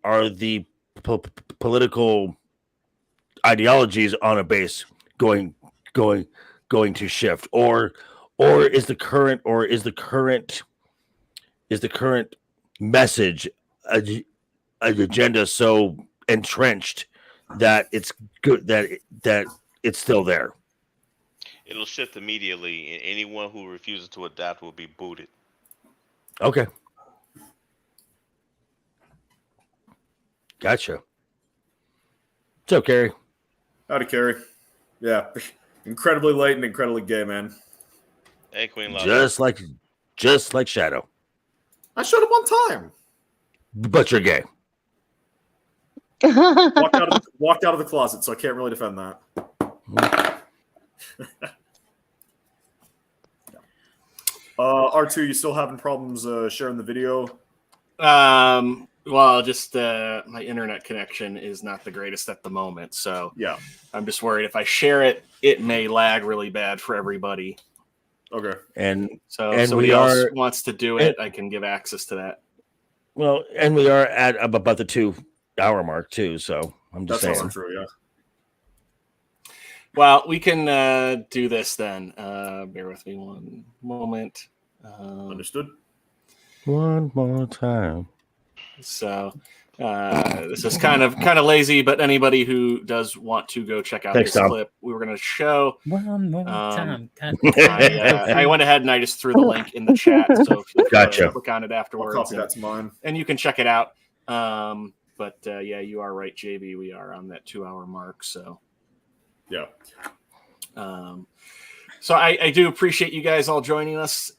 political ideologies on a base going to shift, or or is the current message an agenda so entrenched that it's good that it's still there? It'll shift immediately, and anyone who refuses to adapt will be booted. Okay. Gotcha. What's up, Carrie? Howdy, Carrie. Yeah, incredibly late and incredibly gay, man. Hey, Queen Love. Just like Shadow. I showed up on time. But you're gay. Walked out of the closet, so I can't really defend that. R2, you still having problems sharing the video? Well, just my internet connection is not the greatest at the moment, so Yeah. I'm just worried if I share it, it may lag really bad for everybody. Okay. And if somebody else wants to do it, I can give access to that. well, and we are at about the 2-hour mark too, so I'm just That's saying. also true, yeah. Well, we can do this then. Bear with me one moment. Understood. One more time. So this is kind of lazy, but anybody who does want to go check out Thanks, this Tom. clip, we were going to show. One more time. I went ahead and I just threw the link in the chat, so if you Gotcha. click on it I'll afterwards, copy that to mine. and you can check it out. But yeah, you are right, JB. We are on that 2-hour mark, so. Yeah. So I do appreciate you guys all joining us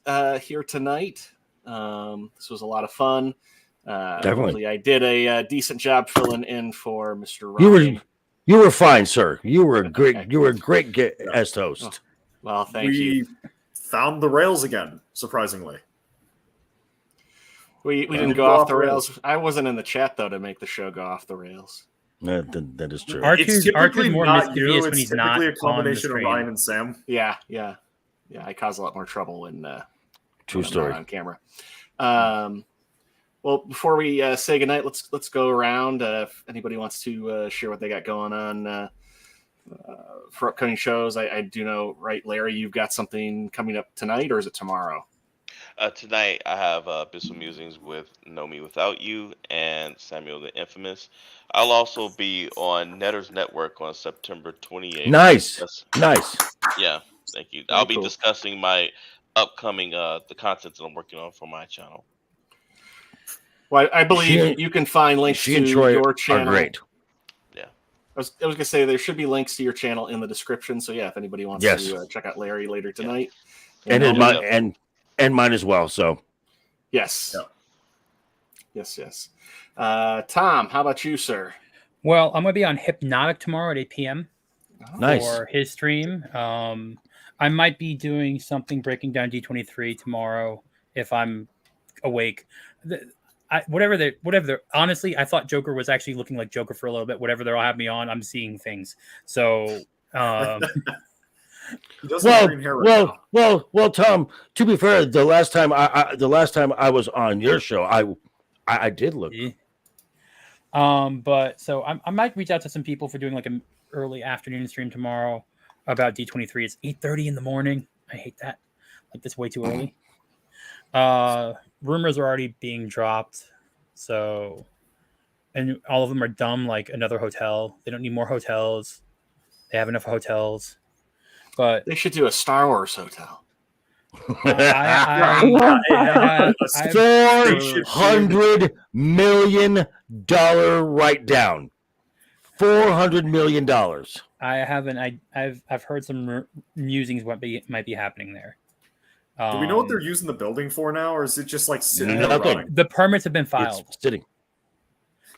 here tonight. This was a lot of fun. Definitely. Hopefully I did a decent job filling in for Mr. Ryan. You were fine, sir. You were great. Okay. You were a great guest host. Oh, well, thank you. We found the rails again, surprisingly. We didn't go off the rails. I wasn't in the chat though to make the show go off the rails. That is true. Artu's more not mischievous you. when he's It's not typically a on the combination of screen. Ryan and Sam. Yeah. I cause a lot more trouble when True when I'm story. not on camera. Well, before we say goodnight, let's go around. If anybody wants to share what they got going on for upcoming shows, I do know, right, Larry, you've got something coming up tonight, or is it tomorrow? Tonight, I have Abyssal Musings with Know Me Without You and Samuel the Infamous. I'll also be on Netter's Network on September 28th. Nice. Nice. Yeah, thank you. Very I'll be cool. discussing my upcoming the content that I'm working on for my channel. Well, I believe She- you can find links She to and Troy your are channel. great. I was gonna say there should be links to your channel in the description. So yeah, if anybody wants Yes. to check out Larry later tonight, And then- mine as well. So yes, Yeah. yes. Tom, how about you, sir? Well, I'm going to be on Hypnotic tomorrow at 8 p.m. nice. for his stream. I might be doing something breaking down D23 tomorrow if I'm awake. Honestly, I thought Joker was actually looking like Joker for a little bit. Whatever they'll have me on, I'm seeing things. So, He does have green hair right now. Well, Tom. To be fair, the last time I was on your show, I did look. yeah. But so I might reach out to some people for doing like an early afternoon stream tomorrow about D23. It's 8:30 in the morning. I hate that. Like that's way too early. Rumors are already being dropped, so and all of them are dumb. Like another hotel. They don't need more hotels. They have enough hotels. But They should do a Star Wars hotel. $400 million write down. $400 million. I haven't. I've heard some musings might be happening there. Do we know what they're using the building for now, or is it just like sitting there Nothing. rotting? The permits have been filed. It's sitting.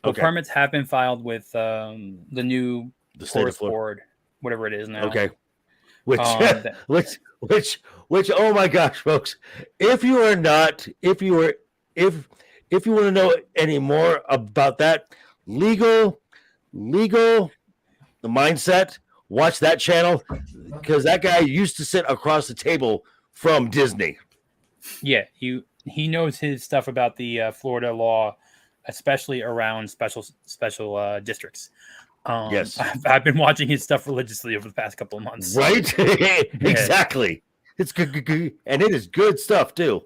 The Okay. permits have been filed with the new The state of forest Florida. board, whatever it is now. Okay. Which, that- which, oh my gosh, folks! If you want to know any more about that legal, the mindset, watch that channel because that guy used to sit across the table from Disney. Yeah, he knows his stuff about the Florida law, especially around special districts. Yes. I've been watching his stuff religiously over the past couple of months. Right? Exactly. It's good, and it is good stuff too.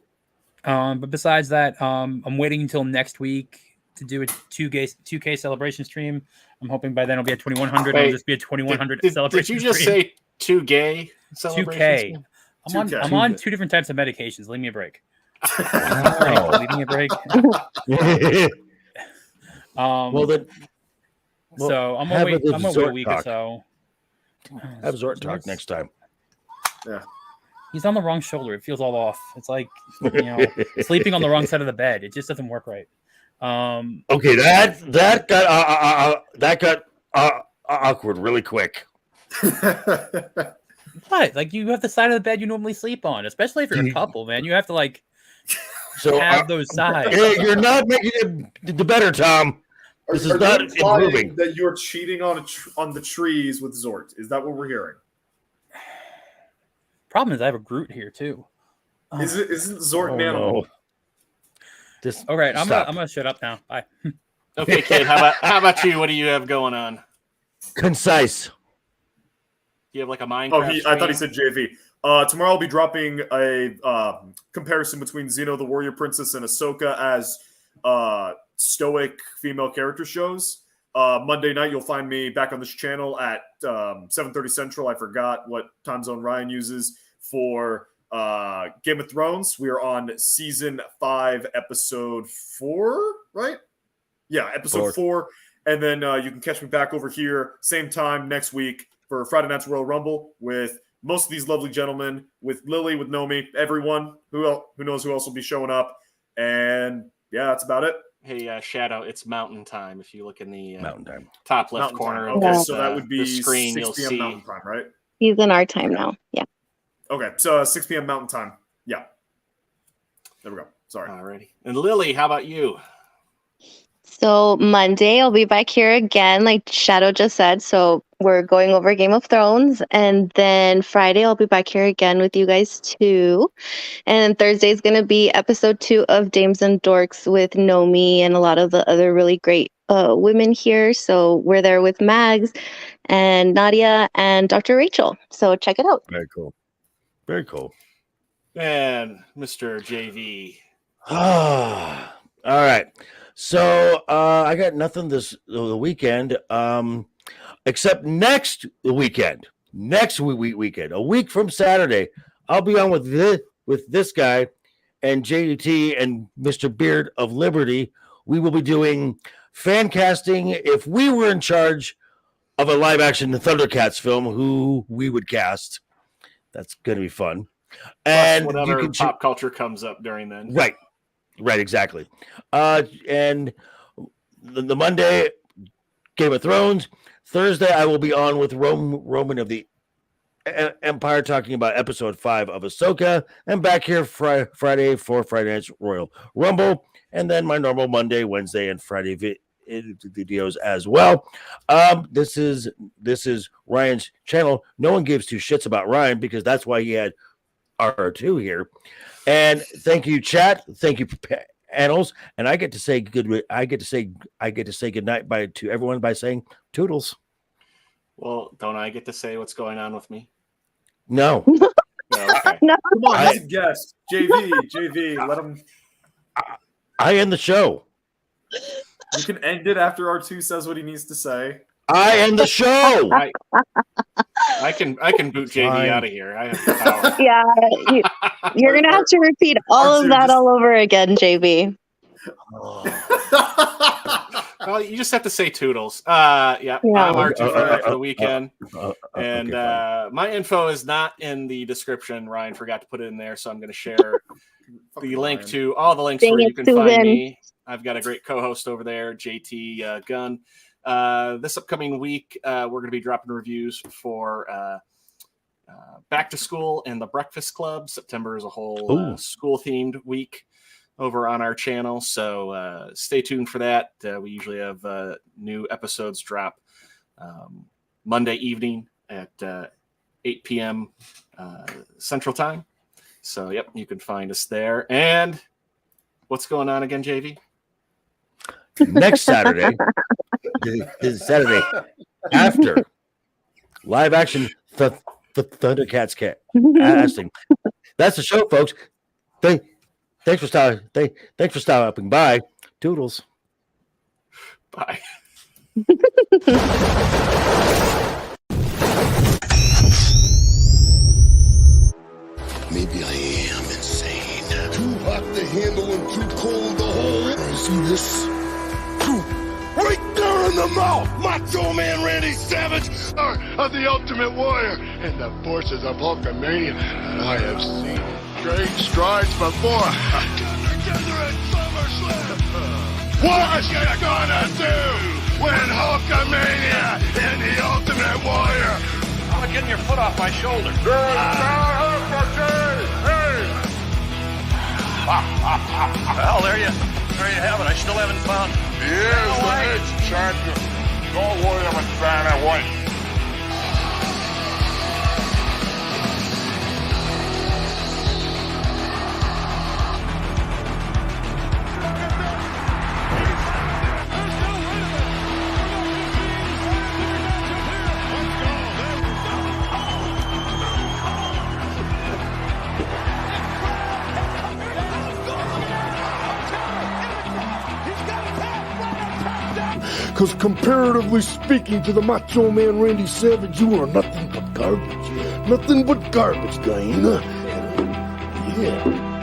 But besides that, I'm waiting until next week to do a 2K celebration stream. I'm hoping by then it'll be at 2100. It'll just be a 2100 celebration. Did you just say 2 gay celebrations? 2K. I'm on 2 different types of medications. Leave me a break. Wow. Leave me a break. So I'm gonna wait a week or so. Have Zort talk next time. Yeah. He's on the wrong shoulder. It feels all off. It's like sleeping on the wrong side of the bed. It just doesn't work right. Okay, that got awkward really quick. What? Like you have the side of the bed you normally sleep on, especially if you're a couple, man. You have to have those sides. You're not making it the better, Tom. This is not improving. That you're cheating on the trees with Zort. Is that what we're hearing? Problem is, I have a Groot here too. Isn't Zort an animal? No. All right, I'm gonna shut up now. Bye. Okay, kid. How about you? What do you have going on? Concise. Do you have like a Minecraft? I thought he said JV. Tomorrow I'll be dropping a comparison between Xeno the Warrior Princess and Ahsoka as stoic female character shows. Monday night you'll find me back on this channel at 7:30 Central. I forgot what time zone Ryan uses for Game of Thrones. We are on season 5, episode 4, right? Yeah, episode 4. And then you can catch me back over here same time next week for Friday Night's Royal Rumble with most of these lovely gentlemen, with Lily, with Nomi, everyone who knows who else will be showing up. And yeah, that's about it. Hey, Shadow, it's Mountain Time. If you look in the Mountain Time top left corner of okay, so that would be the screen, 6 you'll p.m. see. Mountain Time, right? He's in our time now. Yeah. Okay, so 6 p.m. Mountain Time. Yeah. There we go. Sorry. Alrighty. And Lily, how about you? So Monday I'll be back here again, like Shadow just said. So we're going over Game of Thrones, and then Friday I'll be back here again with you guys too. And Thursday is going to be episode 2 of Dames and Dorks with Nomi and a lot of the other really great women here. So we're there with Mags and Nadia and Dr. Rachel. So check it out. Very cool. Very cool. And Mr. JV. All right. So I got nothing the weekend, except next weekend. Next weekend, a week from Saturday, I'll be on with this guy and JDT and Mr. Beard of Liberty. We will be doing fan casting. If we were in charge of a live action Thundercats film, who we would cast. That's going to be fun. And whatever pop culture comes up during then. Right, exactly. And the Monday, Game of Thrones. Thursday, I will be on with Roman of the Empire talking about episode 5 of Ahsoka. And back here Friday for Friday Night's Royal Rumble. And then my normal Monday, Wednesday, and Friday videos as well. This is Ryan's channel. No one gives 2 shits about Ryan because that's why he had R2 here. And thank you, chat. Thank you, panels. And I get to say good night to everyone by saying toodles. Well, don't I get to say what's going on with me? No. No, okay. No. Come on, he's a guest. JV, let him. I end the show. You can end it after R2 says what he needs to say. I end the show. I can boot JV out of here. I have the power. Yeah, you're gonna have to repeat all of that all over again, JB. Well, you just have to say toodles. Yeah. I'm R2 for the weekend. And my info is not in the description. Ryan forgot to put it in there, so I'm going to share the link to all the links where you can find me. I've got a great co-host over there, JT Gunn. This upcoming week, we're going to be dropping reviews for Back to School and the Breakfast Club. September is a whole school-themed week over on our channel, so stay tuned for that. We usually have new episodes drop Monday evening at 8 p.m. Central Time. So, yep, you can find us there. And what's going on again, JV? Next Saturday, this Saturday, after live action the Thundercats casting. That's the show, folks. Thanks for stopping by. Toodles. Bye. Maybe I am insane. Too hot to handle and too cold to hold. See this? Right there in the mouth! Macho Man Randy Savage of the Ultimate Warrior and the forces of Hulkamania that I have seen great strides before. Together at SummerSlam. What you gonna do when Hulkamania and the Ultimate Warrior I'm getting your foot off my shoulder. Well, there you have it. I still haven't found. He is the next champion. Don't worry about Vanna White. Because comparatively speaking to the Macho Man Randy Savage, you are nothing but garbage. Nothing but garbage, Gaina. Yeah.